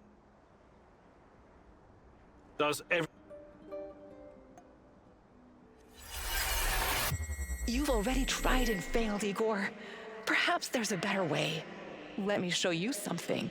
Does every... You've already tried and failed, Igor. Perhaps there's a better way. Let me show you something.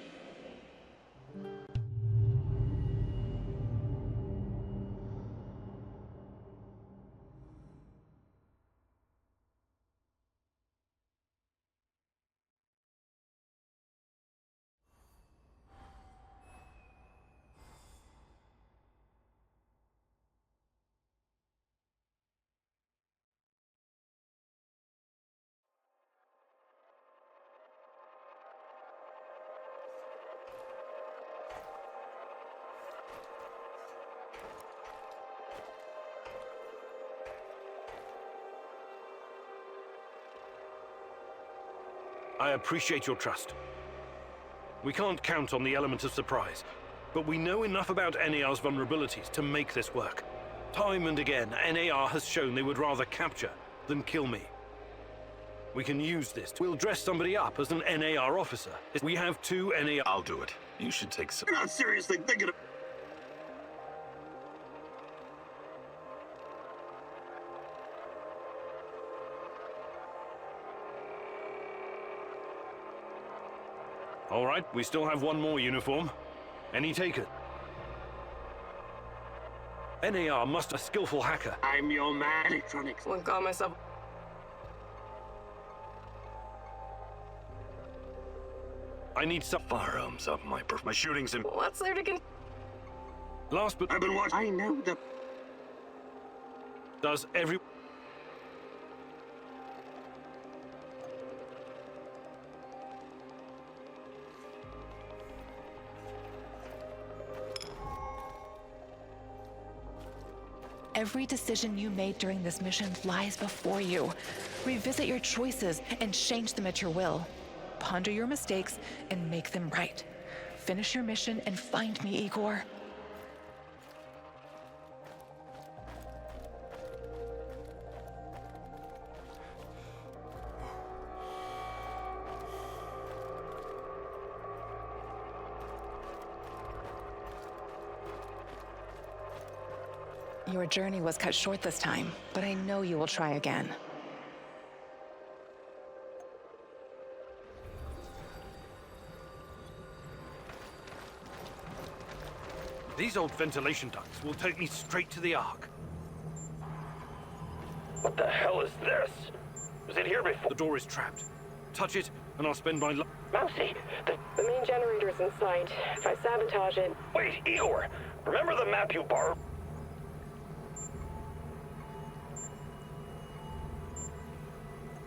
I appreciate your trust. We can't count on the element of surprise, but we know enough about NAR's vulnerabilities to make this work. Time and again, NAR has shown they would rather capture than kill me. We can use this. We'll dress somebody up as an NAR officer. We have 2 NAR... I'll do it. You should take some... You're not seriously thinking of... All right, we still have 1 more uniform. Any taker? NAR must a skillful hacker. I'm your man, electronics. Well, got myself. I need some firearms up my shooting's in. What's there to Last but I've been watching. I know the. Does every. Every decision you made during this mission lies before you. Revisit your choices and change them at your will. Ponder your mistakes and make them right. Finish your mission and find me, Igor. Your journey was cut short this time, but I know you will try again. These old ventilation ducts will take me straight to the Ark. What the hell is this? Was it here before? The door is trapped. Touch it, and I'll spend my Mousy, the main generator's in sight. If I sabotage it... Wait, Igor! Remember the map you borrowed?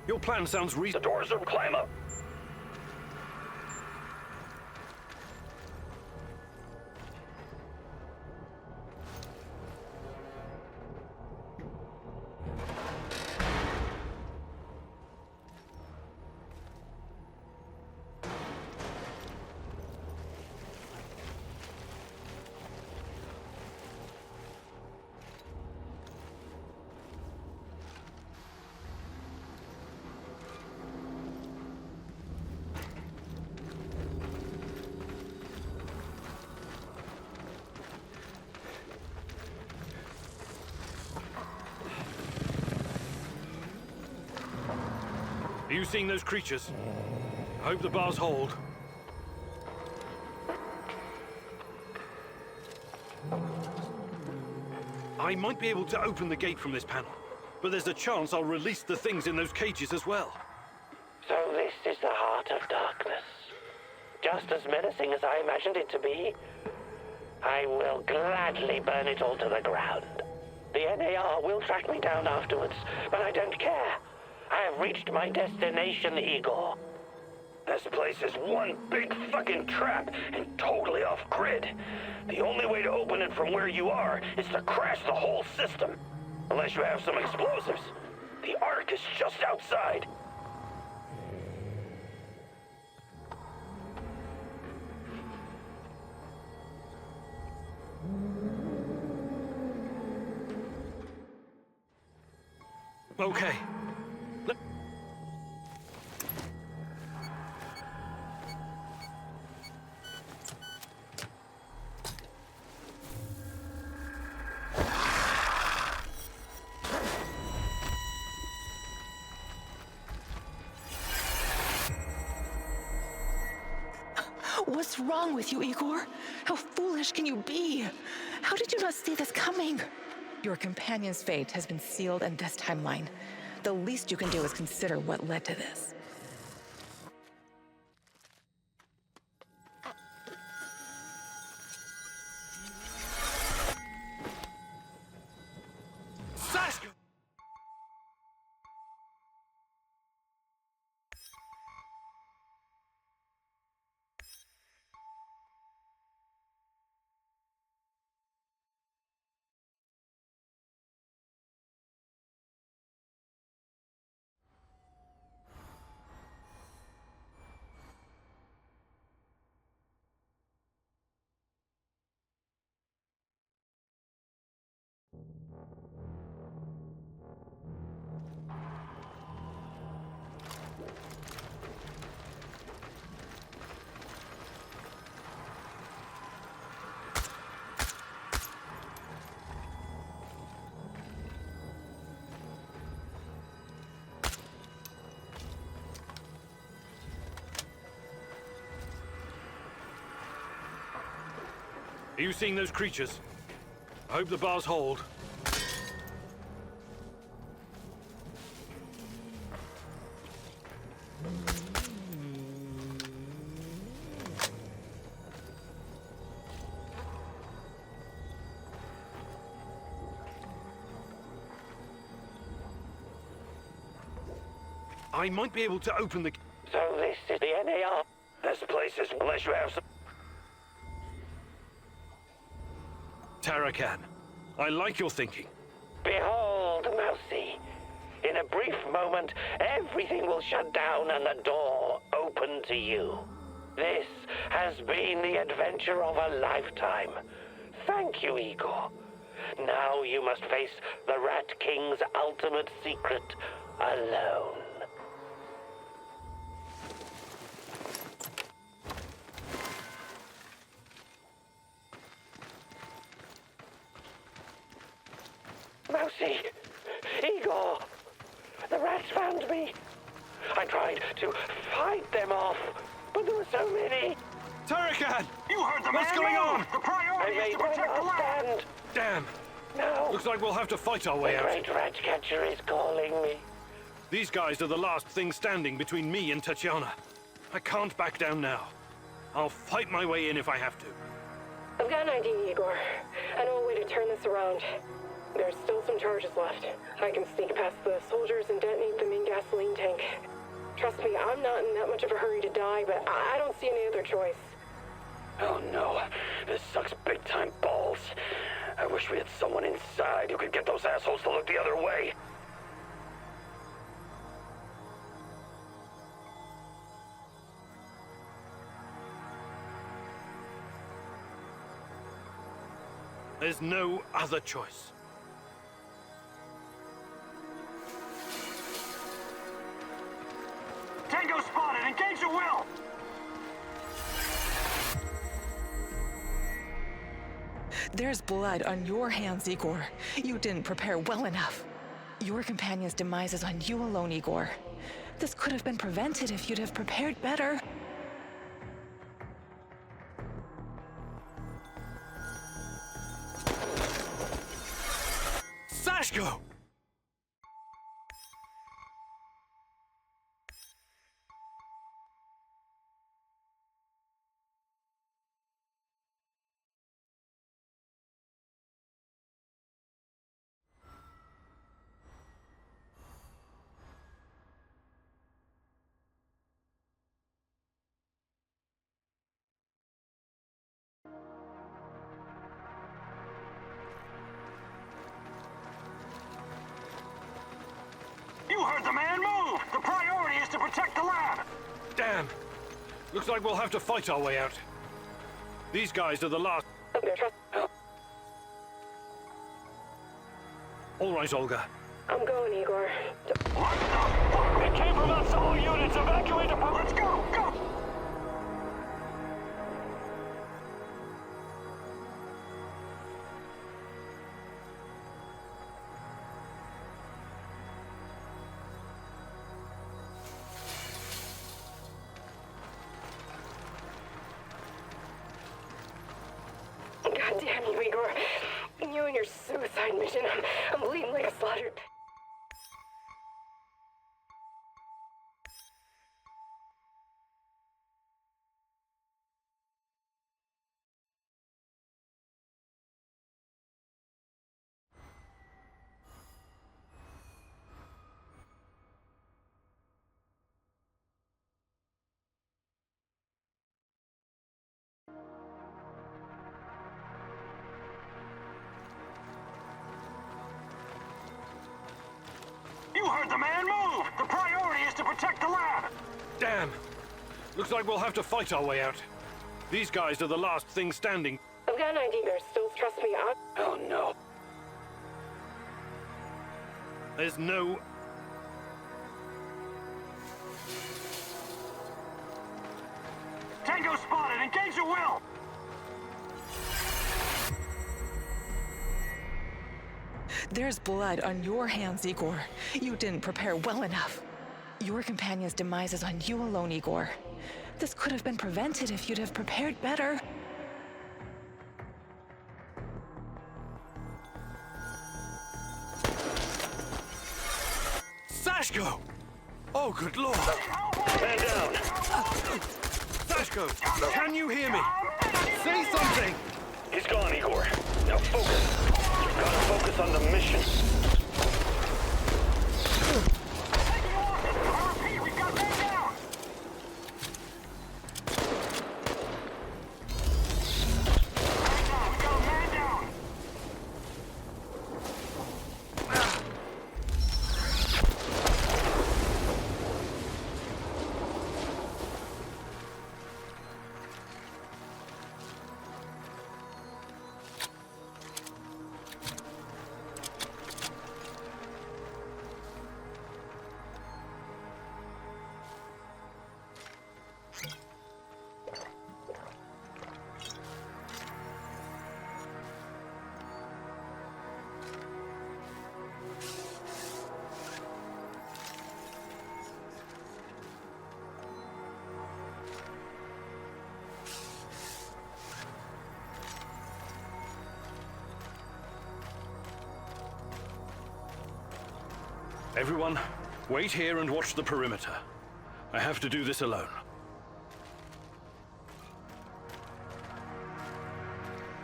Your plan sounds reasonable. The doors are climb up. Are you seeing those creatures? I hope the bars hold. I might be able to open the gate from this panel, but there's a chance I'll release the things in those cages as well. So this is the heart of darkness. Just as menacing as I imagined it to be. I will gladly burn it all to the ground. The NAR will track me down afterwards, but I don't care. I have reached my destination, Igor. This place is one big fucking trap and totally off-grid. The only way to open it from where you are is to crash the whole system. Unless you have some explosives. The Ark is just outside. Okay. What's wrong with you, Igor? How foolish can you be? How did you not see this coming? Your companion's fate has been sealed in this timeline. The least you can do is consider what led to this. Saska! Are you seeing those creatures? I hope the bars hold. I might be able to open the... So this is the NAR. This place is unless you have some... Tarakan, I like your thinking. Behold, Mousy. In a brief moment, everything will shut down and the door open to you. This has been the adventure of a lifetime. Thank you, Igor. Now you must face the Rat King's ultimate secret alone. Mousy! Igor! The rats found me! I tried to fight them off, but there were so many! Tarakan! You heard the man! What's going on? The priority is to protect the land! Damn! No! Looks like we'll have to fight our way The out. great rat catcher is calling me. These guys are the last thing standing between me and Tatiana. I can't back down now. I'll fight my way in if I have to. I've got an idea, Igor. I know a way to turn this around. There's still some charges left. I can sneak past the soldiers and detonate them in gasoline tank. Trust me, I'm not in that much of a hurry to die, but I don't see any other choice. Oh no, this sucks big time balls. I wish we had someone inside who could get those assholes to look the other way. There's no other choice. Tango spotted! Engage at will! There's blood on your hands, Igor. You didn't prepare well enough. Your companion's demise is on you alone, Igor. This could have been prevented if you'd have prepared better. Sashko! You heard the man! Move! The priority is to protect the lab! Damn! Looks like we'll have to fight our way out. These guys are the last... All right, Olga. I'm going, Igor. What the fuck? It came from us! All units evacuate the... Let's go! Go! God damn you, Igor. You and your suicide mission. I'm bleeding like a slaughtered... You heard the man! Move! The priority is to protect the lab! Damn! Looks like we'll have to fight our way out. These guys are the last thing standing. I've got an idea. There's still... Trust me, Oh no. There's no... Tango spotted! Engage at will! There's blood on your hands, Igor. You didn't prepare well enough. Your companion's demise is on you alone, Igor. This could have been prevented if you'd have prepared better. Sashko! Oh, good lord! Man down! Sashko, can you hear me? Say something! He's gone, Igor. Now focus. You've got to focus on the mission. Everyone, wait here and watch the perimeter. I have to do this alone.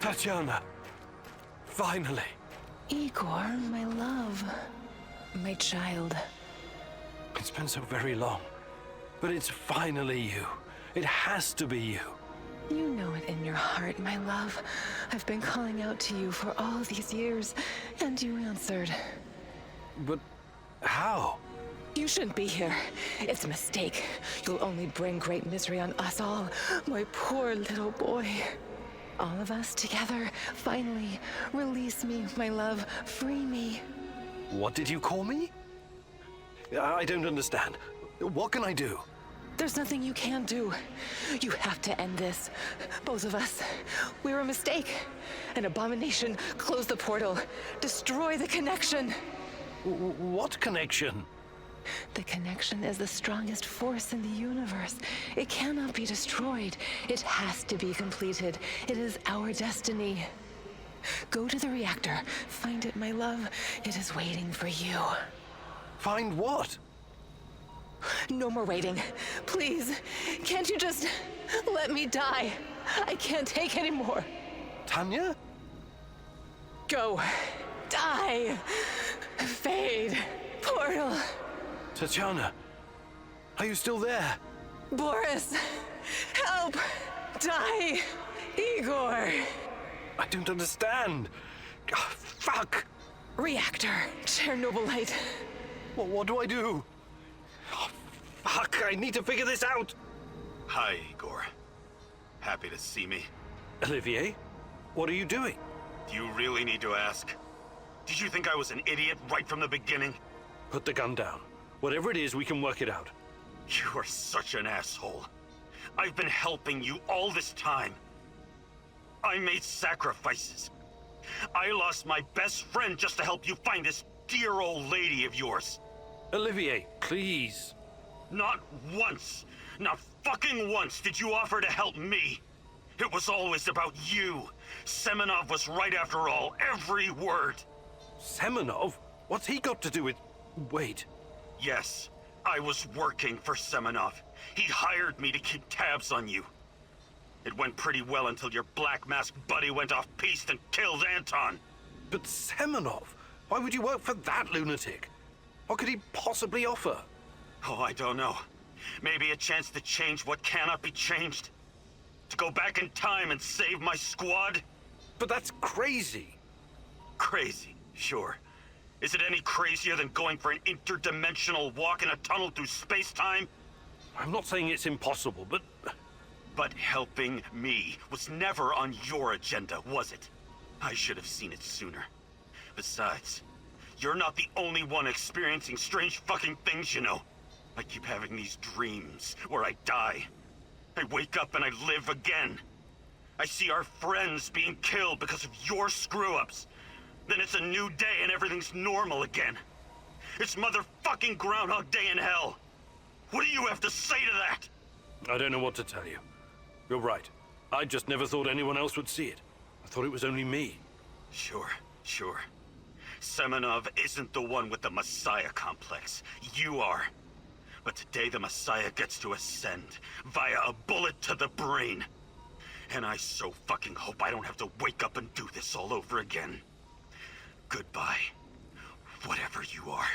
Tatiana! Finally! Igor, my love. My child. It's been so very long. But it's finally you. It has to be you. You know it in your heart, my love. I've been calling out to you for all these years, and you answered. But how? You shouldn't be here. It's a mistake. You'll only bring great misery on us all. My poor little boy. All of us together. Finally, release me, my love. Free me. What did you call me? I don't understand. What can I do? There's nothing you can do. You have to end this. Both of us. We're a mistake. An abomination. Close the portal. Destroy the connection. What connection? The connection is the strongest force in the universe. It cannot be destroyed. It has to be completed. It is our destiny. Go to the reactor. Find it, my love. It is waiting for you. Find what? No more waiting. Please, can't you just let me die? I can't take any more. Tanya? Go. Die. Fade. Portal. Tatiana, are you still there? Boris, help. Die. Igor. I don't understand. Oh, fuck. Reactor. Chernobylite. Well, what do I do? Oh, fuck, I need to figure this out. Hi, Igor. Happy to see me. Olivier, what are you doing? Do you really need to ask? Did you think I was an idiot right from the beginning? Put the gun down. Whatever it is, we can work it out. You are such an asshole. I've been helping you all this time. I made sacrifices. I lost my best friend just to help you find this dear old lady of yours. Olivier, please. Not once, not fucking once did you offer to help me. It was always about you. Semenov was right after all, every word. Semenov? What's he got to do with... Wait. Yes, I was working for Semenov. He hired me to keep tabs on you. It went pretty well until your black mask buddy went off-piste and killed Anton. But Semenov? Why would you work for that lunatic? What could he possibly offer? Oh, I don't know. Maybe a chance to change what cannot be changed? To go back in time and save my squad? But that's crazy. Crazy, sure. Is it any crazier than going for an interdimensional walk in a tunnel through space-time? I'm not saying it's impossible, but... But helping me was never on your agenda, was it? I should have seen it sooner. Besides, you're not the only one experiencing strange fucking things, you know. I keep having these dreams where I die. I wake up and I live again. I see our friends being killed because of your screw-ups. Then it's a new day and everything's normal again. It's motherfucking Groundhog Day in hell. What do you have to say to that? I don't know what to tell you. You're right. I just never thought anyone else would see it. I thought it was only me. Sure. Semenov isn't the one with the Messiah complex. You are. But today the Messiah gets to ascend via a bullet to the brain. And I so fucking hope I don't have to wake up and do this all over again. Goodbye, whatever you are.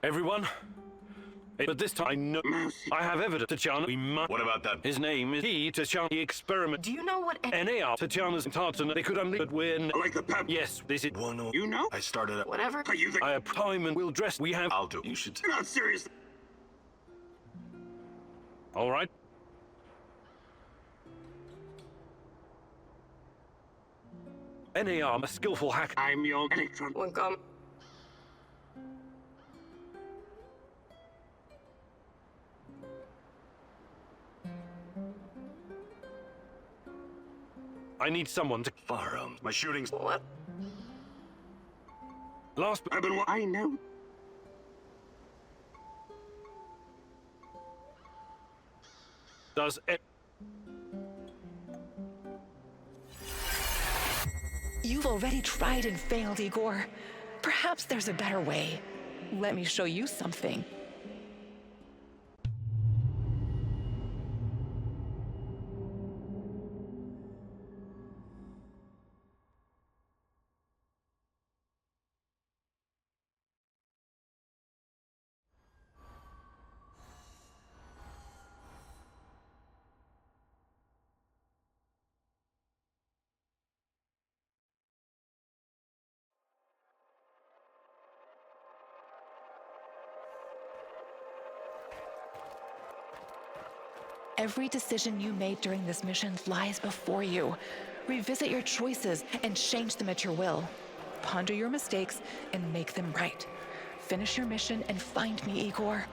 Everyone? But this time I know I have evidence. Tatiana, we must. What about that? His name is Tatiana experiment. Do you know what NAR Tatiana's tartan they could unleash, but when I like the pep. Yes, this is one or you know? I started it. Whatever. Are you the I have time and we'll dress. We have I'll do. You should. You're not serious. all right. NAR, I'm a skillful hacker. I'm your electron. Welcome. I need someone to... Firearms. My shooting's... What? Last... I know. Does it... You've already tried and failed, Igor. Perhaps there's a better way. Let me show you something. Every decision you made during this mission lies before you. Revisit your choices and change them at your will. Ponder your mistakes and make them right. Finish your mission and find me, Igor.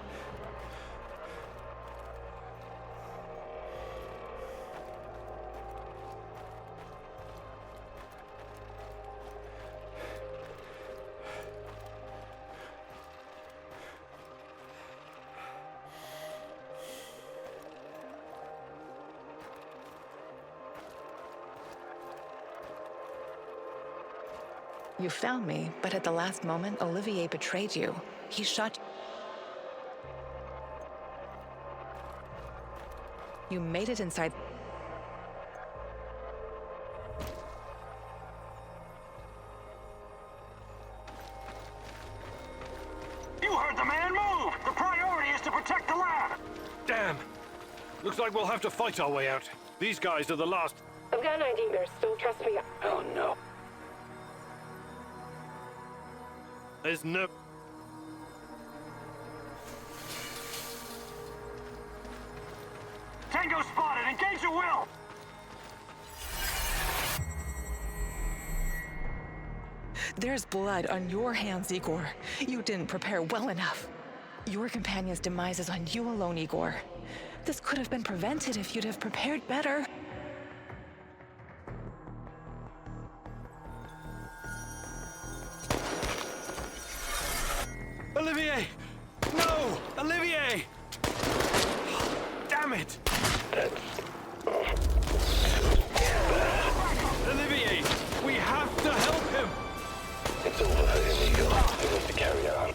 You found me, but at the last moment, Olivier betrayed you. He shot... You made it inside... You heard the man move! The priority is to protect the lab! Damn! Looks like we'll have to fight our way out. These guys are the last... I've got an ID there, still trust me. Oh no. There's no... Tango spotted! Engage at will! There's blood on your hands, Igor. You didn't prepare well enough. Your companion's demise is on you alone, Igor. This could have been prevented if you'd have prepared better. Olivier! No! Olivier! Damn it! Olivier! We have to help him! It's over for him, Igor. He needs to carry on.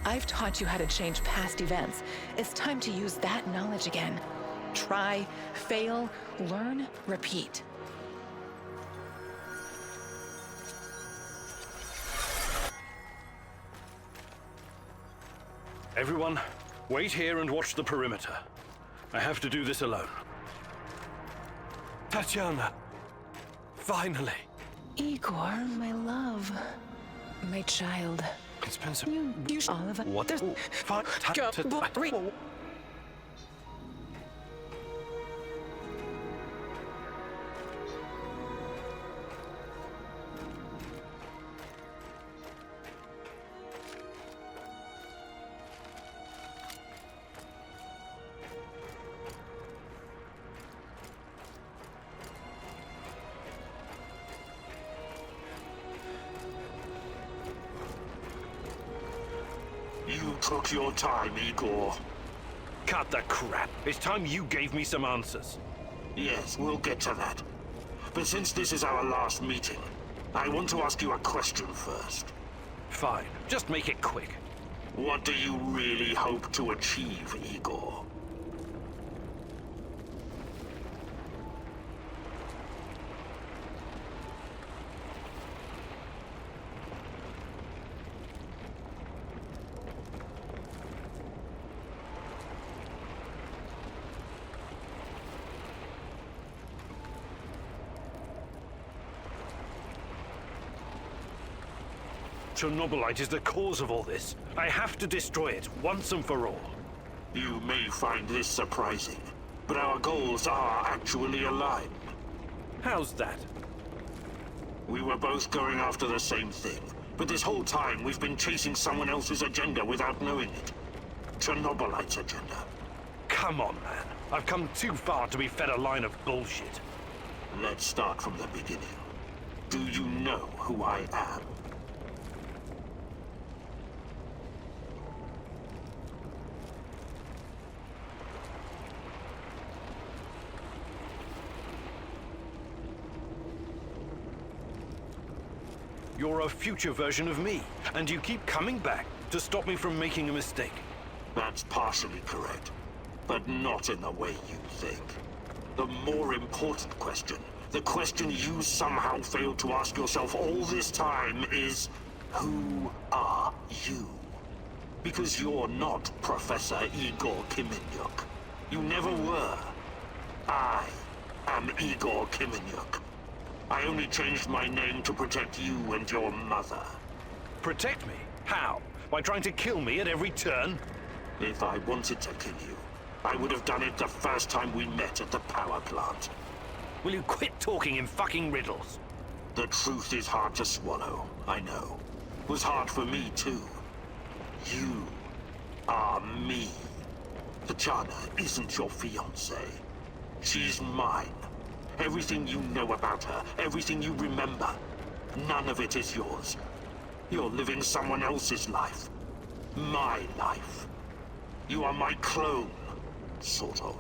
I've taught you how to change past events. It's time to use that knowledge again. Try, fail, learn, repeat. Everyone, wait here and watch the perimeter. I have to do this alone. Tatiana! Finally! Igor, my love. My child. It's been so... You all of it. What? There's... You took your time, Igor. Cut the crap. It's time you gave me some answers. Yes, we'll get to that. But since this is our last meeting, I want to ask you a question first. Fine. Just make it quick. What do you really hope to achieve, Igor? Chernobylite is the cause of all this. I have to destroy it once and for all. You may find this surprising, but our goals are actually aligned. How's that? We were both going after the same thing, but this whole time we've been chasing someone else's agenda without knowing it. Chernobylite's agenda. Come on, man. I've come too far to be fed a line of bullshit. Let's start from the beginning. Do you know who I am? You're a future version of me, and you keep coming back to stop me from making a mistake. That's partially correct, but not in the way you think. The more important question, the question you somehow failed to ask yourself all this time is, who are you? Because you're not Professor Igor Kiminyuk. You never were. I am Igor Kiminyuk. I only changed my name to protect you and your mother. Protect me? How? By trying to kill me at every turn? If I wanted to kill you, I would have done it the first time we met at the power plant. Will you quit talking in fucking riddles? The truth is hard to swallow, I know. It was hard for me too. You are me. Tatiana isn't your fiancée. She's mine. Everything you know about her, everything you remember, none of it is yours. You're living someone else's life. My life. You are my clone, sort of.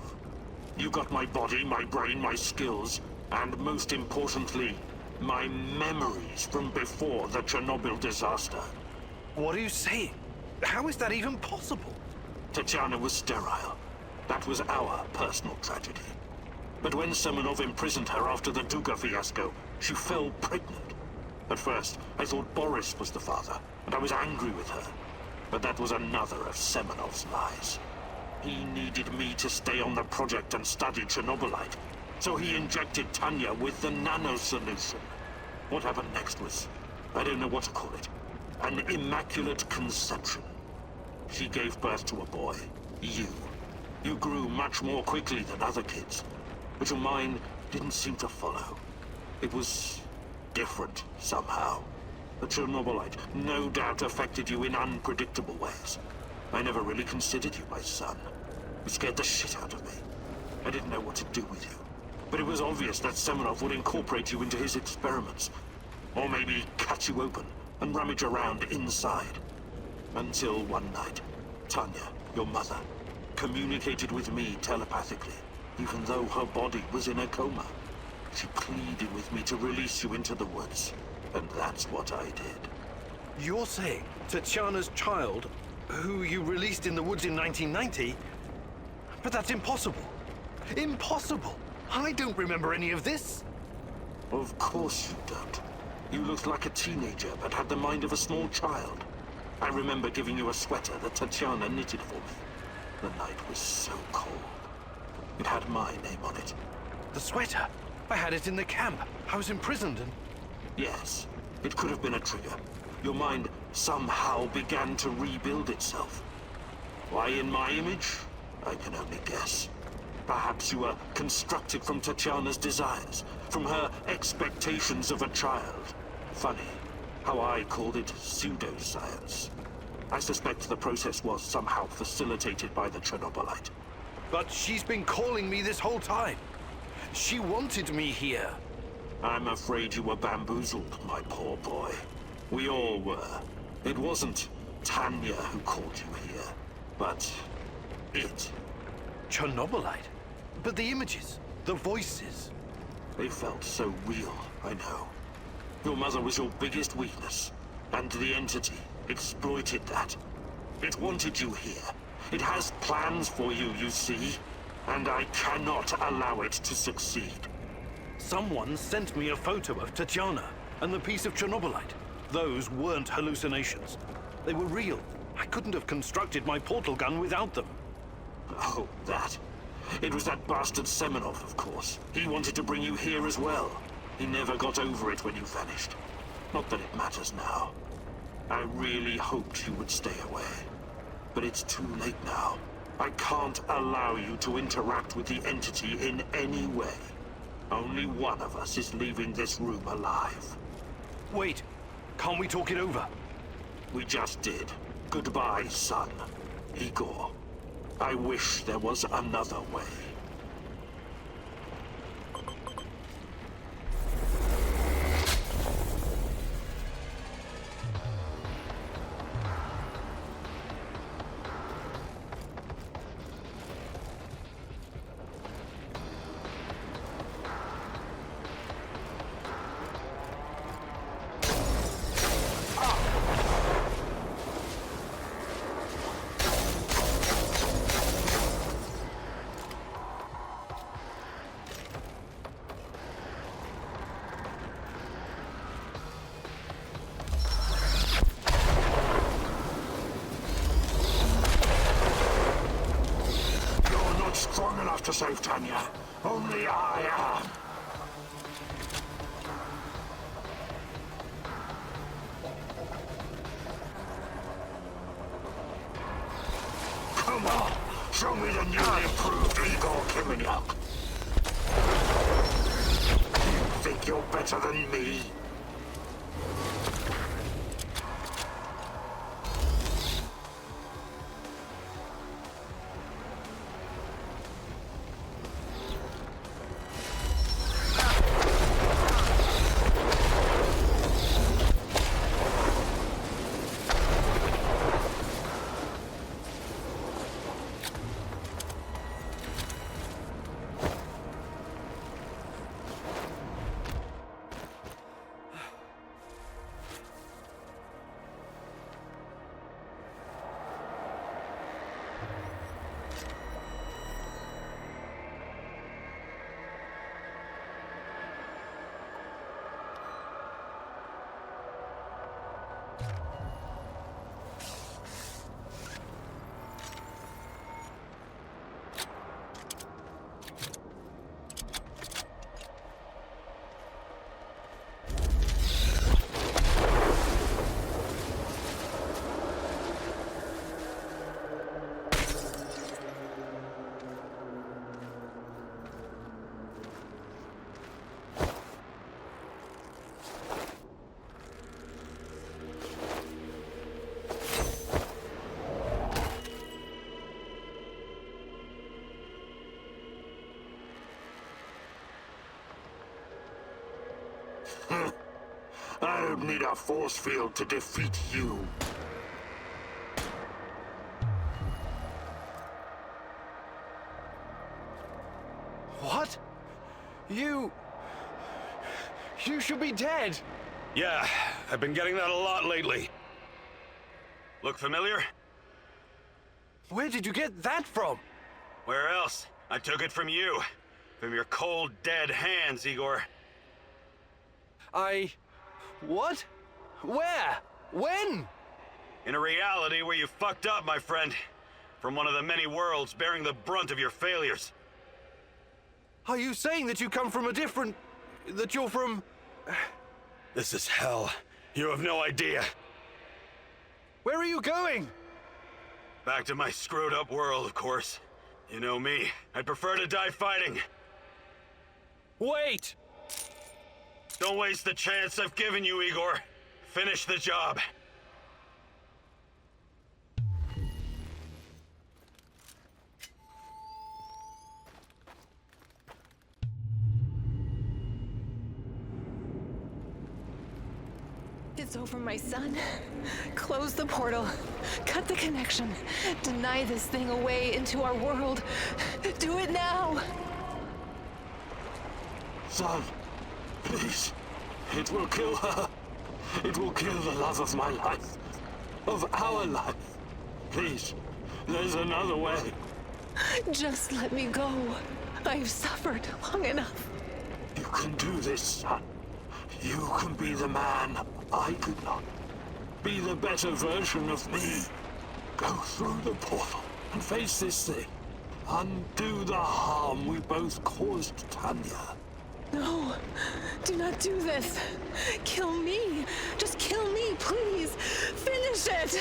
You got my body, my brain, my skills, and most importantly, my memories from before the Chernobyl disaster. What are you saying? How is that even possible? Tatiana was sterile. That was our personal tragedy. But when Semenov imprisoned her after the Duga fiasco, she fell pregnant. At first, I thought Boris was the father, and I was angry with her. But that was another of Semenov's lies. He needed me to stay on the project and study Chernobylite, so he injected Tanya with the nano solution. What happened next was, I don't know what to call it, an immaculate conception. She gave birth to a boy, you. You grew much more quickly than other kids. But your mind didn't seem to follow. It was different somehow. The Chernobylite no doubt affected you in unpredictable ways. I never really considered you my son. It scared the shit out of me. I didn't know what to do with you. But it was obvious that Semenov would incorporate you into his experiments. Or maybe cut you open and rummage around inside. Until one night, Tanya, your mother, communicated with me telepathically. Even though her body was in a coma. She pleaded with me to release you into the woods. And that's what I did. You're saying Tatiana's child, who you released in the woods in 1990? But that's impossible. Impossible! I don't remember any of this. Of course you don't. You looked like a teenager, but had the mind of a small child. I remember giving you a sweater that Tatiana knitted for me. The night was so cold. It had my name on it. The sweater? I had it in the camp. I was imprisoned and... Yes, it could have been a trigger. Your mind somehow began to rebuild itself. Why in my image? I can only guess. Perhaps you were constructed from Tatiana's desires, from her expectations of a child. Funny, how I called it pseudoscience. I suspect the process was somehow facilitated by the Chernobylite. But she's been calling me this whole time. She wanted me here. I'm afraid you were bamboozled, my poor boy. We all were. It wasn't Tanya who called you here, but it. Chernobylite? But the images, the voices. They felt so real, I know. Your mother was your biggest weakness, and the entity exploited that. It wanted you here. It has plans for you, you see. And I cannot allow it to succeed. Someone sent me a photo of Tatiana and the piece of Chernobylite. Those weren't hallucinations. They were real. I couldn't have constructed my portal gun without them. Oh, that. It was that bastard Semenov, of course. He wanted to bring you here as well. He never got over it when you vanished. Not that it matters now. I really hoped you would stay away. But it's too late now. I can't allow you to interact with the entity in any way. Only one of us is leaving this room alive. Wait, can't we talk it over? We just did. Goodbye, son. Igor. I wish there was another way. Strong enough to save Tanya. Only I am. Come on, show me the newly improved Igor Kimeniuk. You think you're better than me? I don't need a force field to defeat you. What? You should be dead. Yeah, I've been getting that a lot lately. Look familiar? Where did you get that from? Where else? I took it from you. From your cold, dead hands, Igor. What? Where? When? In a reality where you fucked up, my friend. From one of the many worlds bearing the brunt of your failures. Are you saying that you come from a different... that you're from... This is hell. You have no idea. Where are you going? Back to my screwed up world, of course. You know me. I'd prefer to die fighting. Wait! Don't waste the chance I've given you, Igor. Finish the job. It's over, my son. Close the portal. Cut the connection. Deny this thing away into our world. Do it now! Son, please. It will kill her. It will kill the love of my life. Of our life. Please, there's another way. Just let me go. I've suffered long enough. You can do this, son. You can be the man I could not. Be the better version of me. Go through the portal and face this thing. Undo the harm we both caused Tanya. No, do not do this. Kill me. Just kill me, please. Finish it.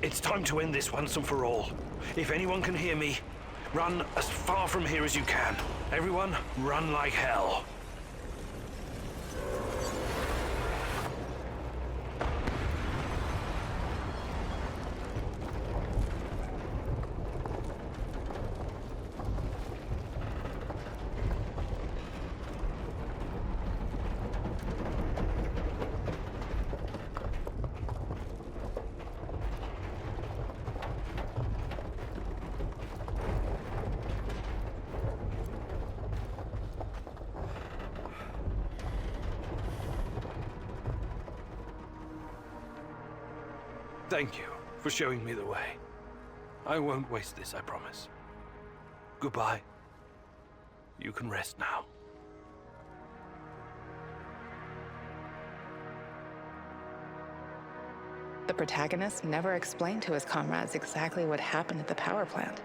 It's time to end this once and for all. If anyone can hear me, run as far from here as you can. Everyone, run like hell. Thank you for showing me the way. I won't waste this, I promise. Goodbye. You can rest now. The protagonist never explained to his comrades exactly what happened at the power plant,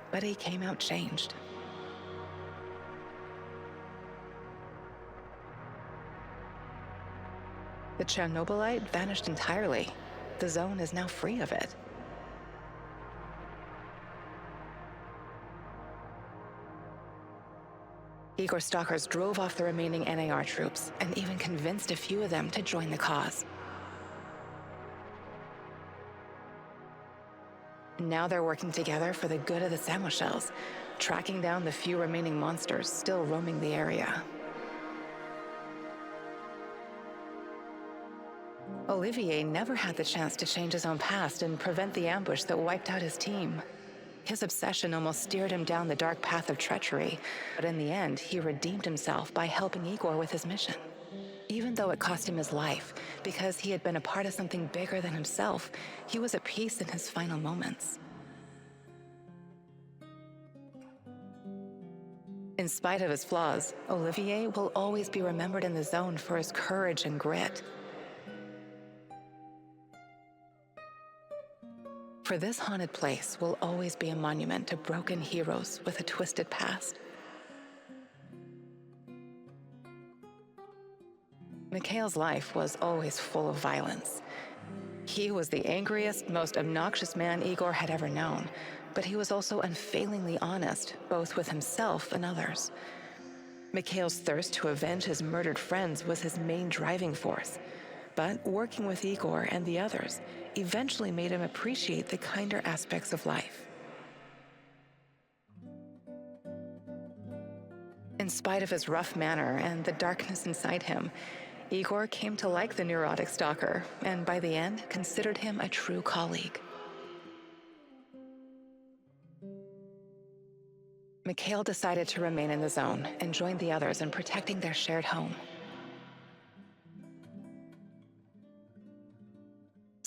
but he came out changed. The Chernobylite vanished entirely. The zone is now free of it. Igor stalkers drove off the remaining NAR troops and even convinced a few of them to join the cause. Now they're working together for the good of the Samoshels, tracking down the few remaining monsters still roaming the area. Olivier never had the chance to change his own past and prevent the ambush that wiped out his team. His obsession almost steered him down the dark path of treachery, but in the end, he redeemed himself by helping Igor with his mission. Even though it cost him his life, because he had been a part of something bigger than himself, he was at peace in his final moments. In spite of his flaws, Olivier will always be remembered in the zone for his courage and grit. For this haunted place will always be a monument to broken heroes with a twisted past. Mikhail's life was always full of violence. He was the angriest, most obnoxious man Igor had ever known, but he was also unfailingly honest, both with himself and others. Mikhail's thirst to avenge his murdered friends was his main driving force. But working with Igor and the others eventually made him appreciate the kinder aspects of life. In spite of his rough manner and the darkness inside him, Igor came to like the neurotic stalker, and by the end, considered him a true colleague. Mikhail decided to remain in the zone and joined the others in protecting their shared home.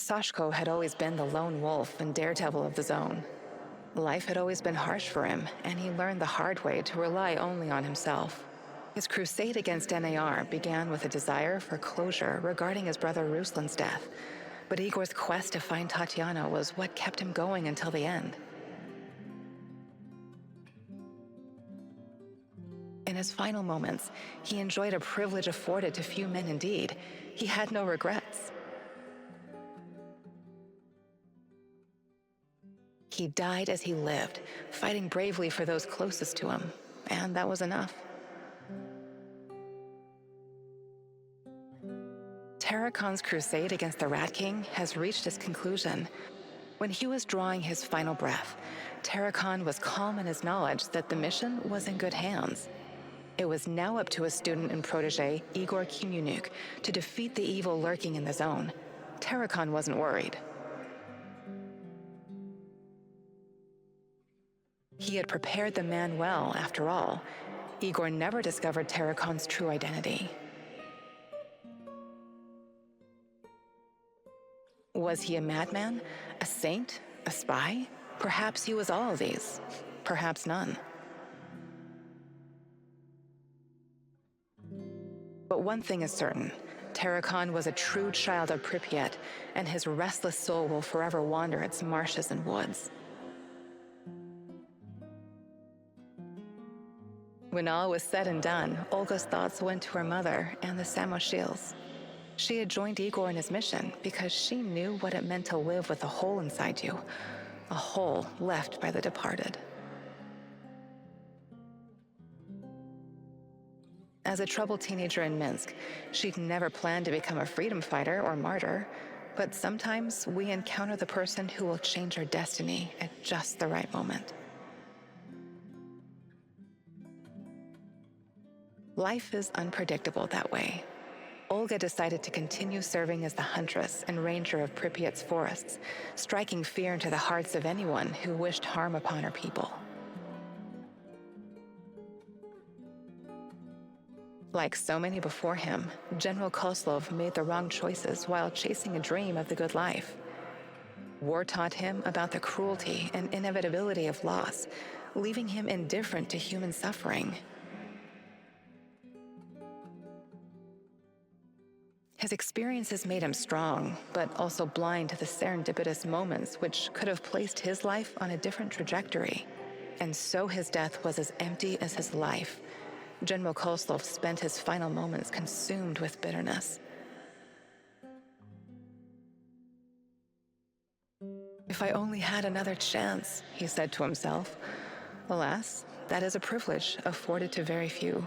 Sashko had always been the lone wolf and daredevil of the zone. Life had always been harsh for him, and he learned the hard way to rely only on himself. His crusade against NAR began with a desire for closure regarding his brother Ruslan's death, but Igor's quest to find Tatiana was what kept him going until the end. In his final moments, he enjoyed a privilege afforded to few men indeed. He had no regrets. He died as he lived, fighting bravely for those closest to him, and that was enough. Tarakon's crusade against the Rat King has reached its conclusion. When he was drawing his final breath, Tarakon was calm in his knowledge that the mission was in good hands. It was now up to his student and protege, Igor Kimunuk, to defeat the evil lurking in the zone. Tarakon wasn't worried. He had prepared the man well, after all. Igor never discovered Tarakon's true identity. Was he a madman? A saint? A spy? Perhaps he was all of these. Perhaps none. But one thing is certain. Tarakon was a true child of Pripyat, and his restless soul will forever wander its marshes and woods. When all was said and done, Olga's thoughts went to her mother and the Samoshils. She had joined Igor in his mission because she knew what it meant to live with a hole inside you, a hole left by the departed. As a troubled teenager in Minsk, she'd never planned to become a freedom fighter or martyr, but sometimes we encounter the person who will change our destiny at just the right moment. Life is unpredictable that way. Olga decided to continue serving as the huntress and ranger of Pripyat's forests, striking fear into the hearts of anyone who wished harm upon her people. Like so many before him, General Kozlov made the wrong choices while chasing a dream of the good life. War taught him about the cruelty and inevitability of loss, leaving him indifferent to human suffering. His experiences made him strong, but also blind to the serendipitous moments which could have placed his life on a different trajectory. And so his death was as empty as his life. General Kozlov spent his final moments consumed with bitterness. If I only had another chance, he said to himself. Alas, that is a privilege afforded to very few.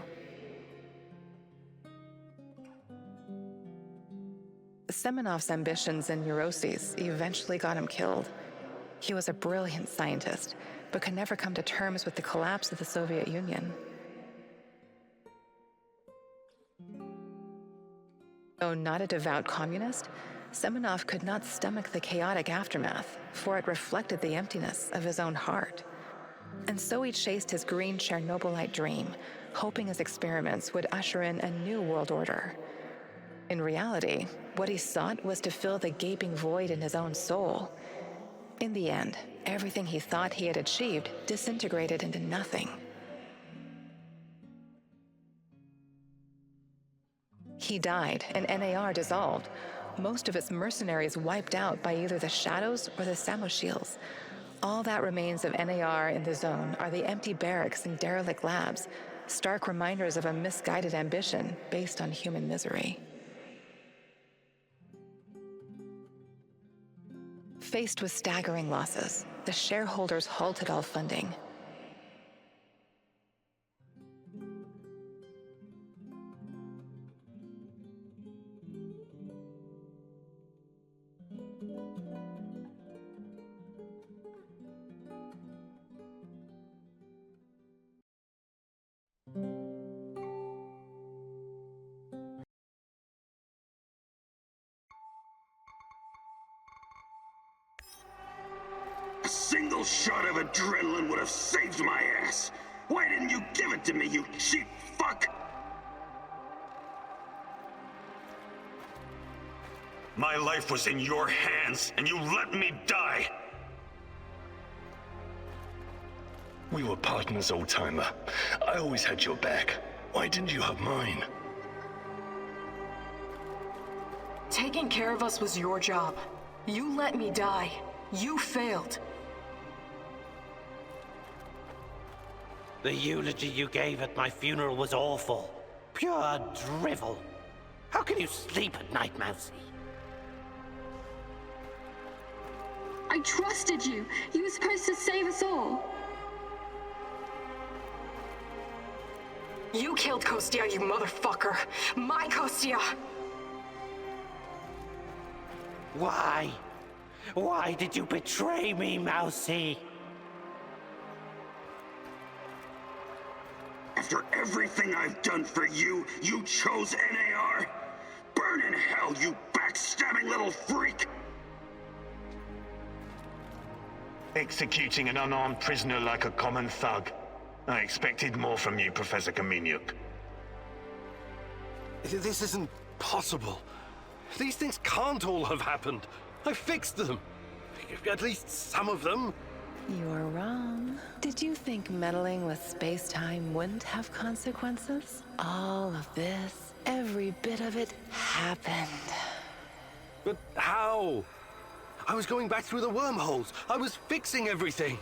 Semenov's ambitions and neuroses eventually got him killed. He was a brilliant scientist, but could never come to terms with the collapse of the Soviet Union. Though not a devout communist, Semenov could not stomach the chaotic aftermath, for it reflected the emptiness of his own heart. And so he chased his green Chernobylite dream, hoping his experiments would usher in a new world order. In reality, what he sought was to fill the gaping void in his own soul. In the end, everything he thought he had achieved disintegrated into nothing. He died, and NAR dissolved, most of its mercenaries wiped out by either the Shadows or the Samoshils. All that remains of NAR in the zone are the empty barracks and derelict labs, stark reminders of a misguided ambition based on human misery. Faced with staggering losses, the shareholders halted all funding. A single shot of adrenaline would have saved my ass. Why didn't you give it to me, you cheap fuck? My life was in your hands, and you let me die! We were partners, old-timer. I always had your back. Why didn't you have mine? Taking care of us was your job. You let me die. You failed. The eulogy you gave at my funeral was awful. Pure drivel. How can you sleep at night, Mousy? I trusted you. You were supposed to save us all. You killed Kostia, you motherfucker. My Kostia! Why? Why did you betray me, Mousy? After everything I've done for you, you chose NAR? Burn in hell, you backstabbing little freak! Executing an unarmed prisoner like a common thug. I expected more from you, Professor Kaminyuk. This isn't possible. These things can't all have happened. I fixed them. At least some of them. You're wrong. Did you think meddling with space-time wouldn't have consequences? All of this, every bit of it, happened. But how? I was going back through the wormholes. I was fixing everything.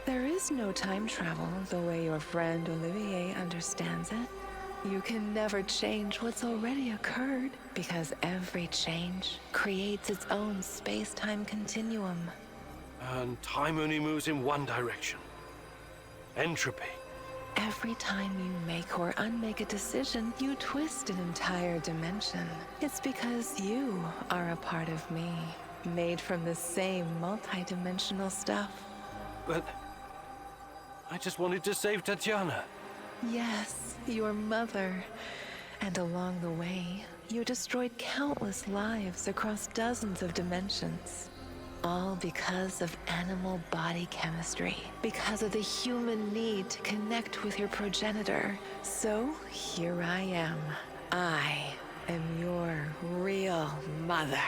There is no time travel the way your friend Olivier understands it. You can never change what's already occurred, because every change creates its own space-time continuum. And time only moves in one direction. Entropy. Every time you make or unmake a decision, you twist an entire dimension. It's because you are a part of me, made from the same multi-dimensional stuff. But I just wanted to save Tatiana. Yes, your mother. And along the way, you destroyed countless lives across dozens of dimensions. All because of animal body chemistry, because of the human need to connect with your progenitor. So here I am. I am your real mother.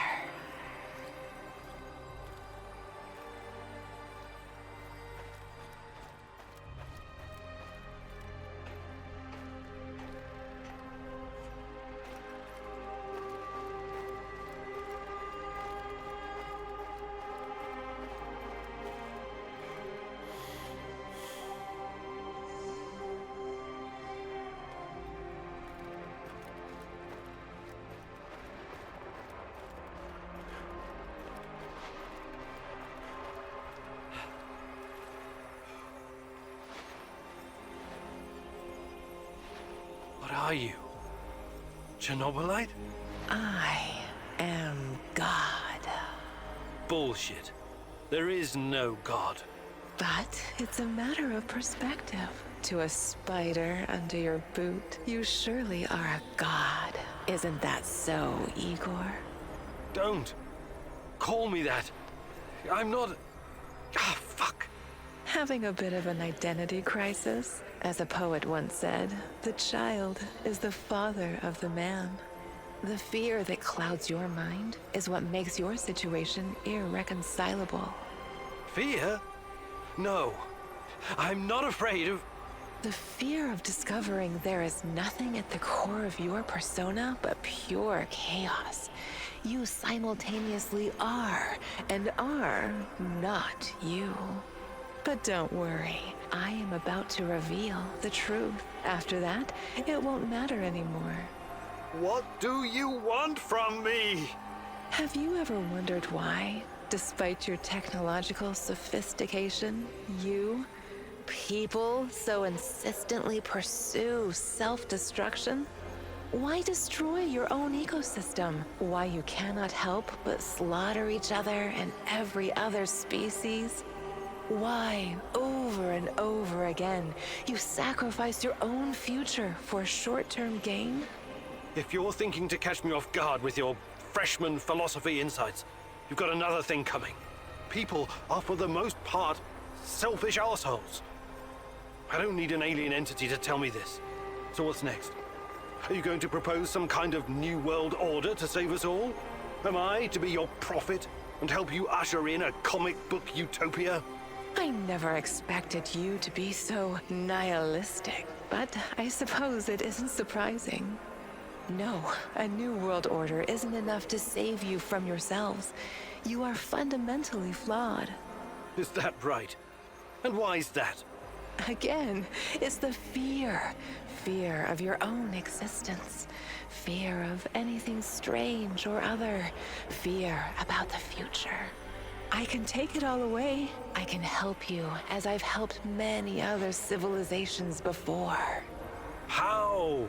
What are you? Chernobylite? I am God. Bullshit. There is no God. But it's a matter of perspective. To a spider under your boot, you surely are a god. Isn't that so, Igor? Don't. Call me that. I'm not... Ah, fuck. Having a bit of an identity crisis? As a poet once said, the child is the father of the man. The fear that clouds your mind is what makes your situation irreconcilable. Fear? No. I'm not afraid of... The fear of discovering there is nothing at the core of your persona but pure chaos. You simultaneously are and are not you. But don't worry, I am about to reveal the truth. After that, it won't matter anymore. What do you want from me? Have you ever wondered why, despite your technological sophistication, people so insistently pursue self-destruction? Why destroy your own ecosystem? Why you cannot help but slaughter each other and every other species? Why, over and over again, you sacrifice your own future for short-term gain? If you're thinking to catch me off guard with your freshman philosophy insights, you've got another thing coming. People are, for the most part, selfish assholes. I don't need an alien entity to tell me this. So what's next? Are you going to propose some kind of new world order to save us all? Am I to be your prophet and help you usher in a comic book utopia? I never expected you to be so nihilistic, but I suppose it isn't surprising. No, a new world order isn't enough to save you from yourselves. You are fundamentally flawed. Is that right? And why is that? Again, it's the fear. Fear of your own existence. Fear of anything strange or other. Fear about the future. I can take it all away. I can help you, as I've helped many other civilizations before. How?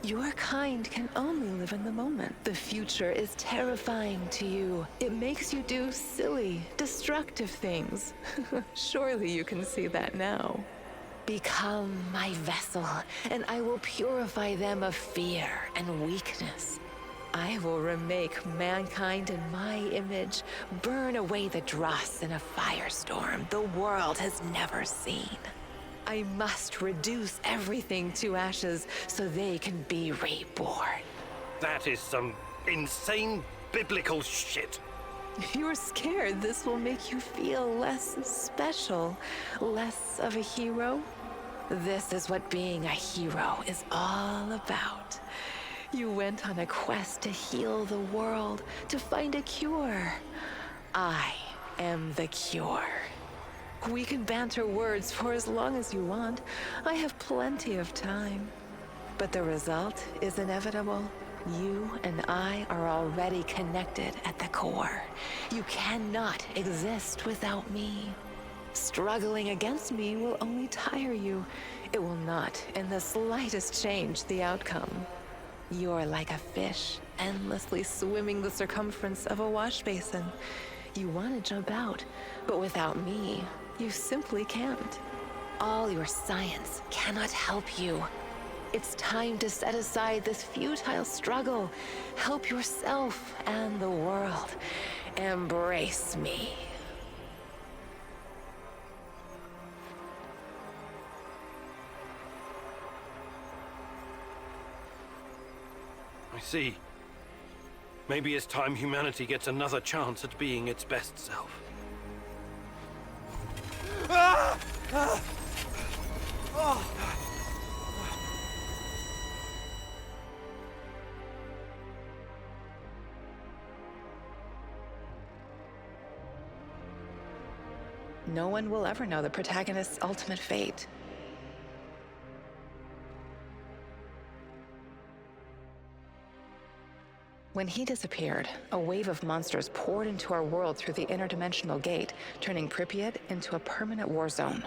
Your kind can only live in the moment. The future is terrifying to you. It makes you do silly, destructive things. Surely you can see that now. Become my vessel, and I will purify them of fear and weakness. I will remake mankind in my image, burn away the dross in a firestorm the world has never seen. I must reduce everything to ashes so they can be reborn. That is some insane biblical shit. You're scared this will make you feel less special, less of a hero? This is what being a hero is all about. You went on a quest to heal the world, to find a cure. I am the cure. We can banter words for as long as you want. I have plenty of time. But the result is inevitable. You and I are already connected at the core. You cannot exist without me. Struggling against me will only tire you. It will not in the slightest change the outcome. You're like a fish, endlessly swimming the circumference of a wash basin. You want to jump out, but without me, you simply can't. All your science cannot help you. It's time to set aside this futile struggle. Help yourself and the world. Embrace me. I see. Maybe it's time humanity gets another chance at being its best self. Ah! Ah! Oh! No one will ever know the protagonist's ultimate fate. When he disappeared, a wave of monsters poured into our world through the interdimensional gate, turning Pripyat into a permanent war zone.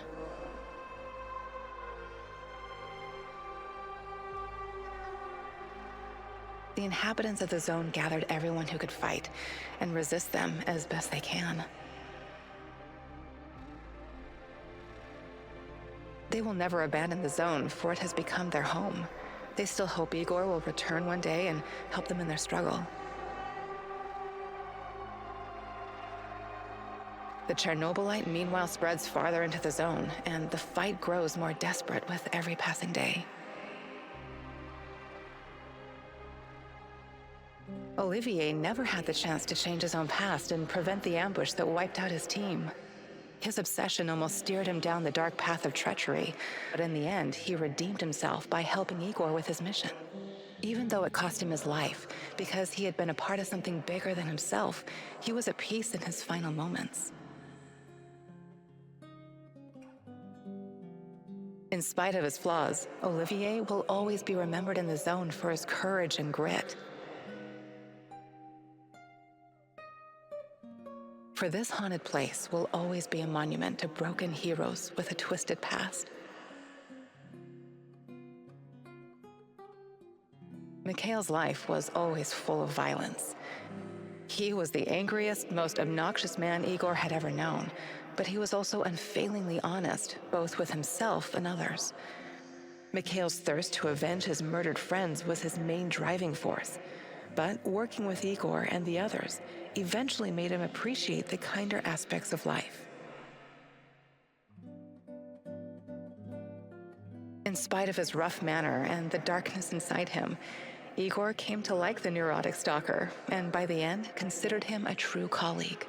The inhabitants of the zone gathered everyone who could fight and resist them as best they can. They will never abandon the zone, for it has become their home. They still hope Igor will return one day and help them in their struggle. The Chernobylite meanwhile spreads farther into the zone, and the fight grows more desperate with every passing day. Olivier never had the chance to change his own past and prevent the ambush that wiped out his team. His obsession almost steered him down the dark path of treachery, but in the end, he redeemed himself by helping Igor with his mission. Even though it cost him his life, because he had been a part of something bigger than himself, he was at peace in his final moments. In spite of his flaws, Olivier will always be remembered in the zone for his courage and grit. For this haunted place will always be a monument to broken heroes with a twisted past. Mikhail's life was always full of violence. He was the angriest, most obnoxious man Igor had ever known, but he was also unfailingly honest, both with himself and others. Mikhail's thirst to avenge his murdered friends was his main driving force. But working with Igor and the others eventually made him appreciate the kinder aspects of life. In spite of his rough manner and the darkness inside him, Igor came to like the neurotic stalker, and by the end, considered him a true colleague.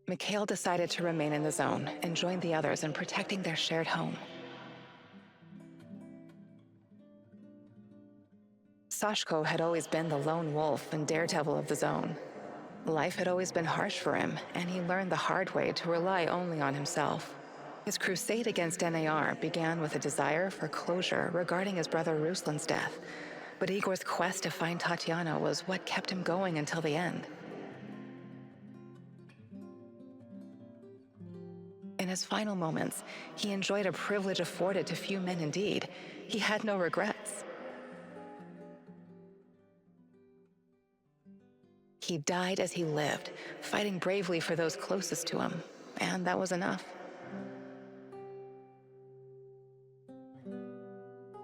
Mikhail decided to remain in the zone and join the others in protecting their shared home. Sashko had always been the lone wolf and daredevil of the zone. Life had always been harsh for him, and he learned the hard way to rely only on himself. His crusade against NAR began with a desire for closure regarding his brother Ruslan's death, but Igor's quest to find Tatiana was what kept him going until the end. In his final moments, he enjoyed a privilege afforded to few men indeed. He had no regrets. He died as he lived, fighting bravely for those closest to him, and that was enough.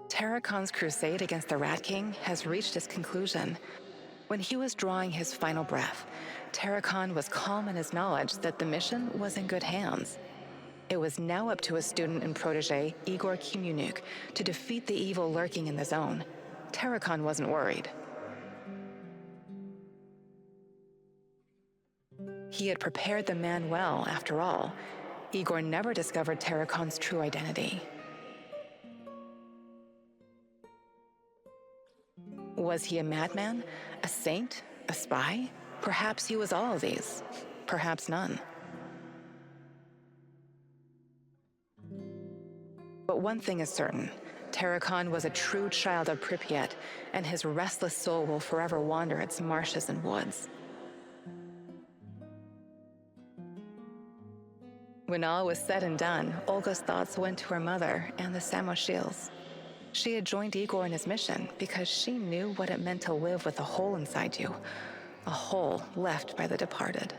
Tarakon's crusade against the Rat King has reached its conclusion. When he was drawing his final breath, Tarakon was calm in his knowledge that the mission was in good hands. It was now up to his student and protege, Igor Kimyunuk, to defeat the evil lurking in the zone. Tarakon wasn't worried. He had prepared the man well, after all. Igor never discovered Tarakon's true identity. Was he a madman? A saint? A spy? Perhaps he was all of these. Perhaps none. But one thing is certain. Tarakon was a true child of Pripyat, and his restless soul will forever wander its marshes and woods. When all was said and done, Olga's thoughts went to her mother and the Samoshils. She had joined Igor in his mission because she knew what it meant to live with a hole inside you, a hole left by the departed.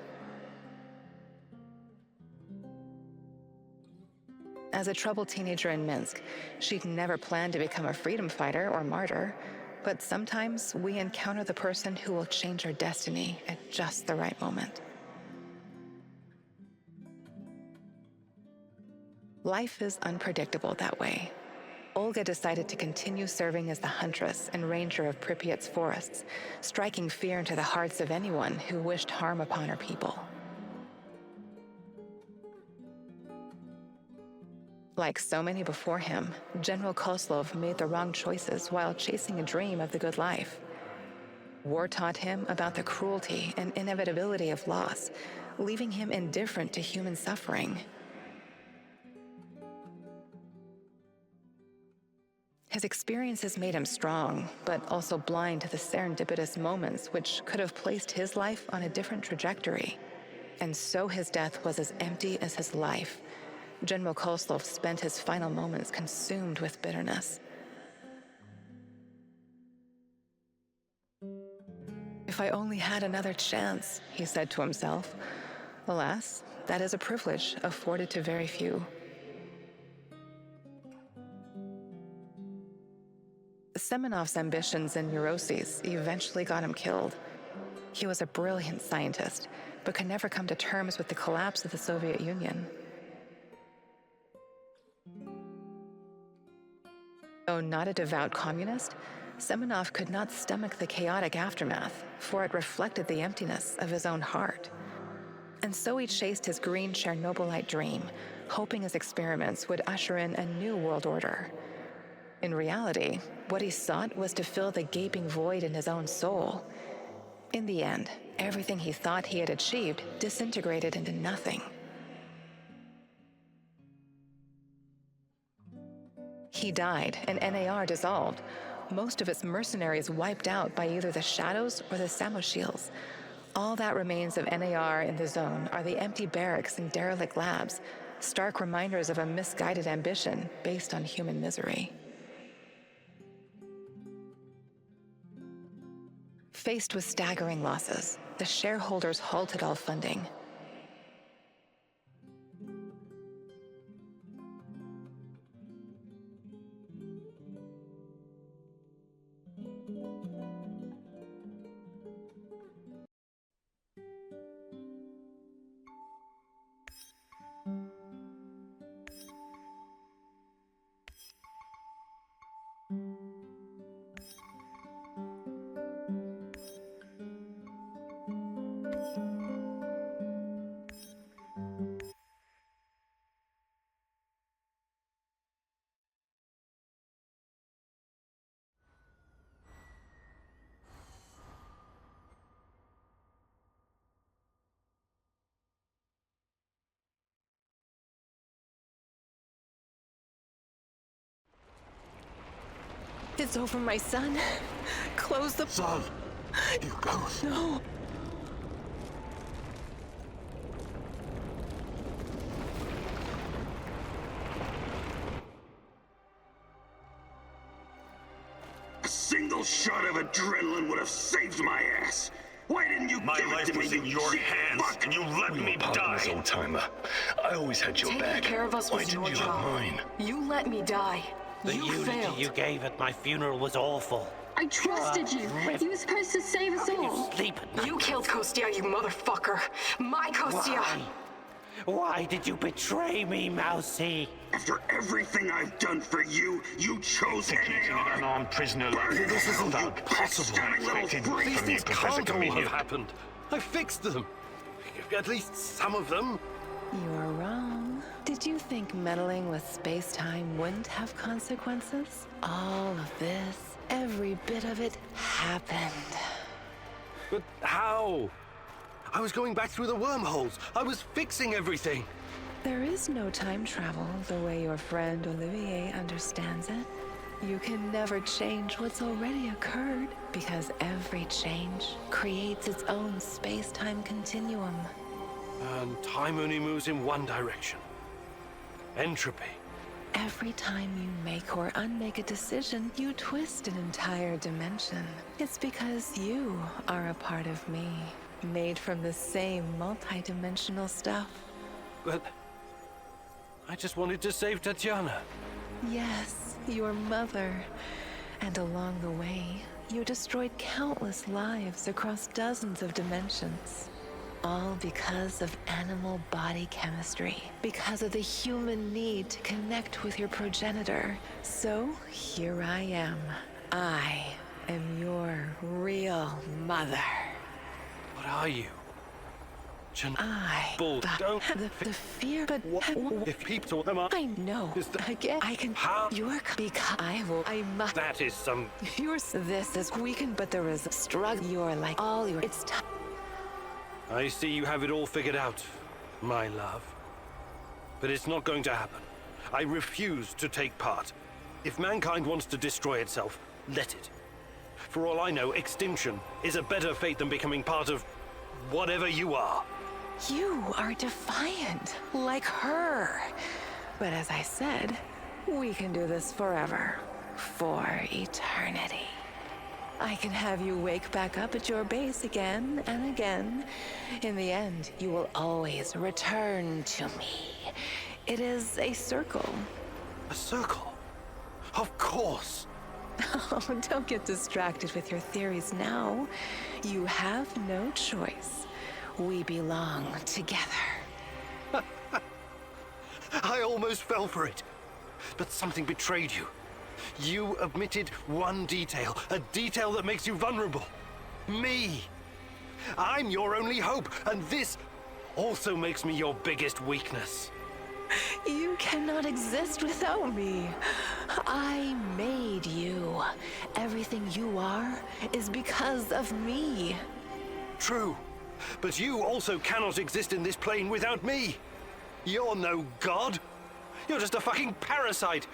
As a troubled teenager in Minsk, she'd never planned to become a freedom fighter or martyr, but sometimes we encounter the person who will change our destiny at just the right moment. Life is unpredictable that way. Olga decided to continue serving as the huntress and ranger of Pripyat's forests, striking fear into the hearts of anyone who wished harm upon her people. Like so many before him, General Kozlov made the wrong choices while chasing a dream of the good life. War taught him about the cruelty and inevitability of loss, leaving him indifferent to human suffering. His experiences made him strong, but also blind to the serendipitous moments which could have placed his life on a different trajectory. And so his death was as empty as his life. General Kozlov spent his final moments consumed with bitterness. If I only had another chance, he said to himself. Alas, that is a privilege afforded to very few. Semenov's ambitions and neuroses eventually got him killed. He was a brilliant scientist, but could never come to terms with the collapse of the Soviet Union. Though not a devout communist, Semenov could not stomach the chaotic aftermath, for it reflected the emptiness of his own heart. And so he chased his green Chernobylite dream, hoping his experiments would usher in a new world order. In reality, what he sought was to fill the gaping void in his own soul. In the end, everything he thought he had achieved disintegrated into nothing. He died, and NAR dissolved, most of its mercenaries wiped out by either the Shadows or the Samoshils. All that remains of NAR in the zone are the empty barracks and derelict labs, stark reminders of a misguided ambition based on human misery. Faced with staggering losses, the shareholders halted all funding. It's over, my son. Close the... Son, you go. No. A single shot of adrenaline would have saved my ass. Why didn't you My give life it to was me, in you your cheap hands, fuck? and you let me die. Old timer. I always had your Taking back. care of us Why was didn't your you job. have mine? You let me die. The You unity failed. you gave at my funeral was awful. I trusted you. You were supposed to save us all. Sleep at night. You killed Kostia, you motherfucker. My Kostia. Why did you betray me, Mousy? After everything I've done for you, you chose Keeping an NAR. unarmed prisoner like This isn't Thug. possible. Expected These from you, things Professor can't all have Comedian. happened. I fixed them. At least some of them. You're wrong. Did you think meddling with space-time wouldn't have consequences? All of this, every bit of it, happened. But how? I was going back through the wormholes. I was fixing everything. There is no time travel the way your friend Olivier understands it. You can never change what's already occurred, because every change creates its own space-time continuum. And time only moves in one direction. Entropy. Every time you make or unmake a decision, you twist an entire dimension. It's because you are a part of me, made from the same multi-dimensional stuff. But I just wanted to save Tatiana. Yes, your mother. And along the way, you destroyed countless lives across dozens of dimensions. All because of animal body chemistry. Because of the human need to connect with your progenitor. So, here I am. I am your real mother. What are you? Don't the fear, but if people them up, I know. Again, I can. How? You're because I will. I must. That is some. Yours. This is weakened, but there is a struggle. You're like all your. It's time. I see you have it all figured out, my love. But it's not going to happen. I refuse to take part. If mankind wants to destroy itself, let it. For all I know, extinction is a better fate than becoming part of whatever you are. You are defiant, like her. But as I said, we can do this forever. For eternity. I can have you wake back up at your base again and again. In the end, you will always return to me. It is a circle. A circle? Of course. Oh, don't get distracted with your theories now. You have no choice. We belong together. I almost fell for it. But something betrayed you. You omitted one detail, a detail that makes you vulnerable. Me. I'm your only hope, and this also makes me your biggest weakness. You cannot exist without me. I made you. Everything you are is because of me. True, but you also cannot exist in this plane without me. You're no god. You're just a fucking parasite.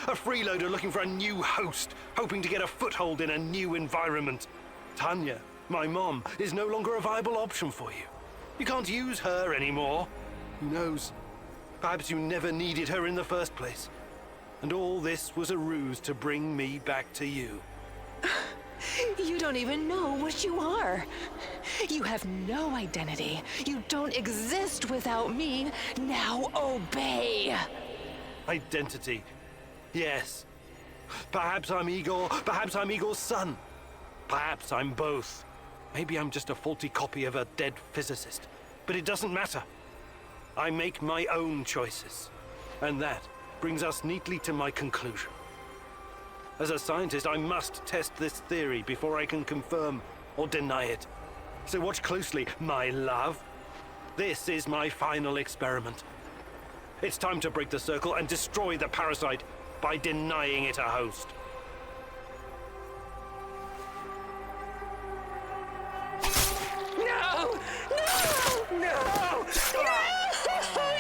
A freeloader looking for a new host, hoping to get a foothold in a new environment. Tanya, my mom, is no longer a viable option for you. You can't use her anymore. Who knows? Perhaps you never needed her in the first place. And all this was a ruse to bring me back to you. You don't even know what you are. You have no identity. You don't exist without me. Now obey. Identity. Yes. Perhaps I'm Igor. Perhaps I'm Igor's son. Perhaps I'm both. Maybe I'm just a faulty copy of a dead physicist. But it doesn't matter. I make my own choices. And that brings us neatly to my conclusion. As a scientist, I must test this theory before I can confirm or deny it. So watch closely, my love. This is my final experiment. It's time to break the circle and destroy the parasite by denying it a host. No! No! No! No!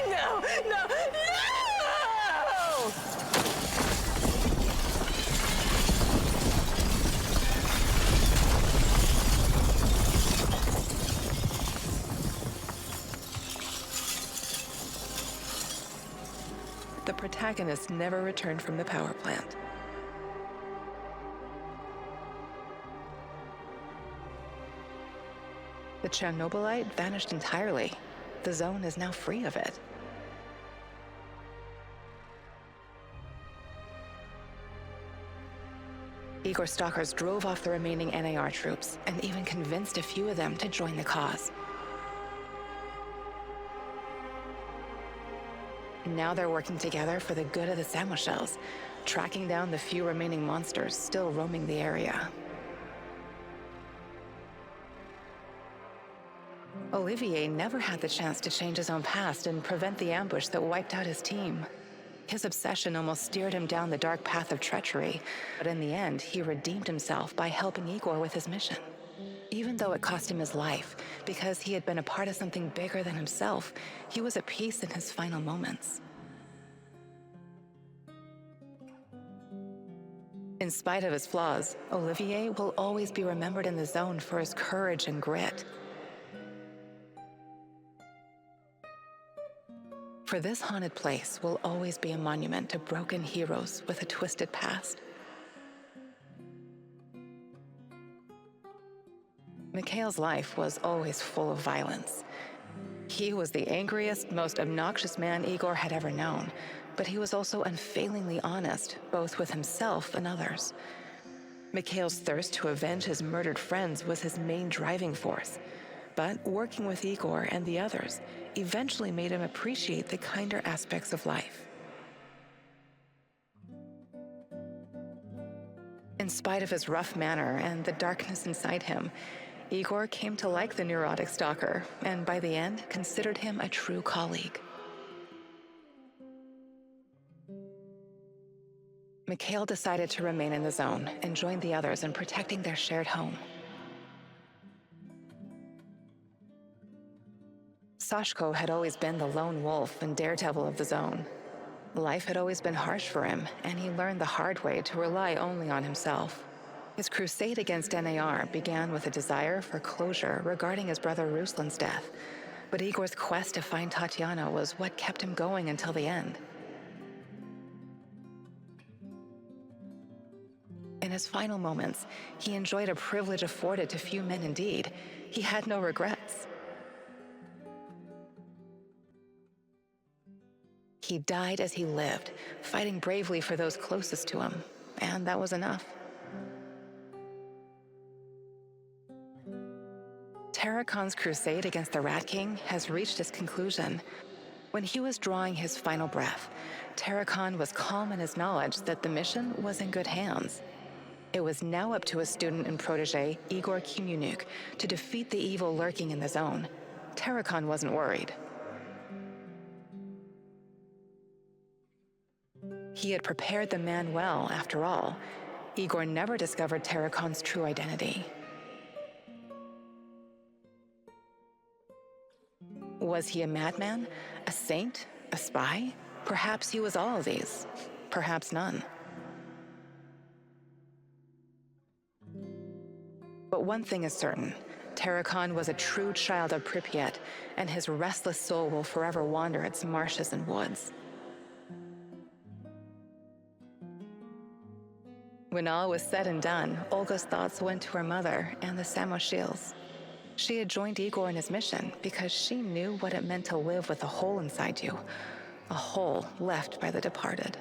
No! No! No! the protagonist never returned from the power plant. The Chernobylite vanished entirely. The zone is now free of it. Igor stalkers drove off the remaining NAR troops and even convinced a few of them to join the cause. Now they're working together for the good of the Samoshels, tracking down the few remaining monsters still roaming the area. Olivier never had the chance to change his own past and prevent the ambush that wiped out his team. His obsession almost steered him down the dark path of treachery, but in the end, he redeemed himself by helping Igor with his mission. Even though it cost him his life, because he had been a part of something bigger than himself, he was at peace in his final moments. In spite of his flaws, Olivier will always be remembered in the zone for his courage and grit. For this haunted place will always be a monument to broken heroes with a twisted past. Mikhail's life was always full of violence. He was the angriest, most obnoxious man Igor had ever known, but he was also unfailingly honest, both with himself and others. Mikhail's thirst to avenge his murdered friends was his main driving force. But working with Igor and the others eventually made him appreciate the kinder aspects of life. In spite of his rough manner and the darkness inside him, Igor came to like the neurotic stalker, and by the end, considered him a true colleague. Mikhail decided to remain in the zone and join the others in protecting their shared home. Sashko had always been the lone wolf and daredevil of the zone. Life had always been harsh for him, and he learned the hard way to rely only on himself. His crusade against NAR began with a desire for closure regarding his brother Ruslan's death, but Igor's quest to find Tatiana was what kept him going until the end. In his final moments, he enjoyed a privilege afforded to few men indeed. He had no regrets. He died as he lived, fighting bravely for those closest to him, and that was enough. Tarakon's crusade against the Rat King has reached its conclusion. When he was drawing his final breath, Tarakon was calm in his knowledge that the mission was in good hands. It was now up to his student and protege, Igor Kimyunuk, to defeat the evil lurking in the zone. Tarakon wasn't worried. He had prepared the man well, after all. Igor never discovered Tarakon's true identity. Was he a madman? A saint? A spy? Perhaps he was all of these. Perhaps none. But one thing is certain. Tarakon was a true child of Pripyat, and his restless soul will forever wander its marshes and woods. When all was said and done, Olga's thoughts went to her mother and the Samoshels. She had joined Igor in his mission because she knew what it meant to live with a hole inside you, a hole left by the departed.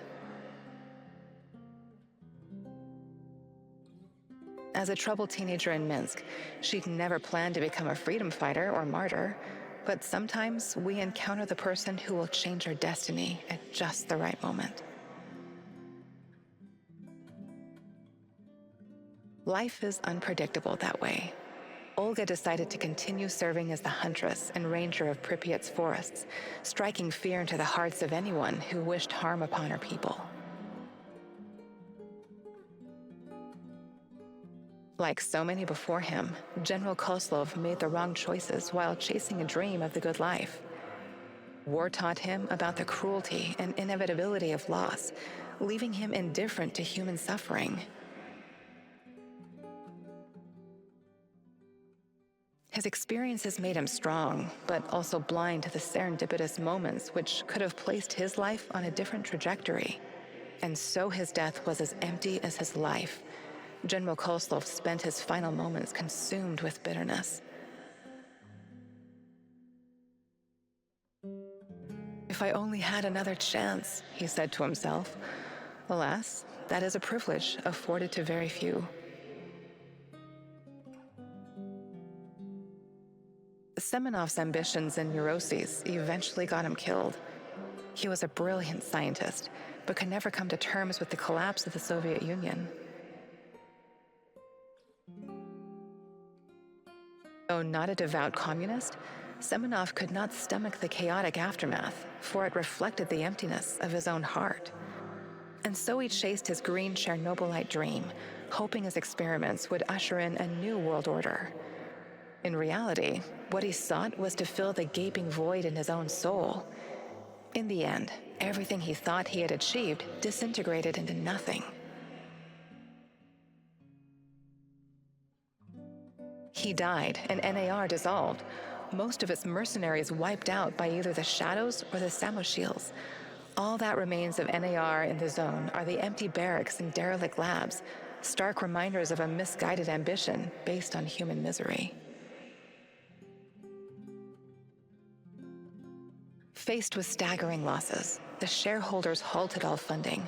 As a troubled teenager in Minsk, she'd never planned to become a freedom fighter or martyr, but sometimes we encounter the person who will change our destiny at just the right moment. Life is unpredictable that way. Olga decided to continue serving as the huntress and ranger of Pripyat's forests, striking fear into the hearts of anyone who wished harm upon her people. Like so many before him, General Kozlov made the wrong choices while chasing a dream of the good life. War taught him about the cruelty and inevitability of loss, leaving him indifferent to human suffering. His experiences made him strong, but also blind to the serendipitous moments which could have placed his life on a different trajectory. And so his death was as empty as his life. General Kozlov spent his final moments consumed with bitterness. If I only had another chance, he said to himself. Alas, that is a privilege afforded to very few. Semenov's ambitions and neuroses eventually got him killed. He was a brilliant scientist, but could never come to terms with the collapse of the Soviet Union. Though not a devout communist, Semenov could not stomach the chaotic aftermath, for it reflected the emptiness of his own heart. And so he chased his green Chernobylite dream, hoping his experiments would usher in a new world order. In reality, what he sought was to fill the gaping void in his own soul. In the end, everything he thought he had achieved disintegrated into nothing. He died, and NAR dissolved, most of its mercenaries wiped out by either the Shadows or the Samoshils. All that remains of NAR in the zone are the empty barracks and derelict labs, stark reminders of a misguided ambition based on human misery. Faced with staggering losses, the shareholders halted all funding.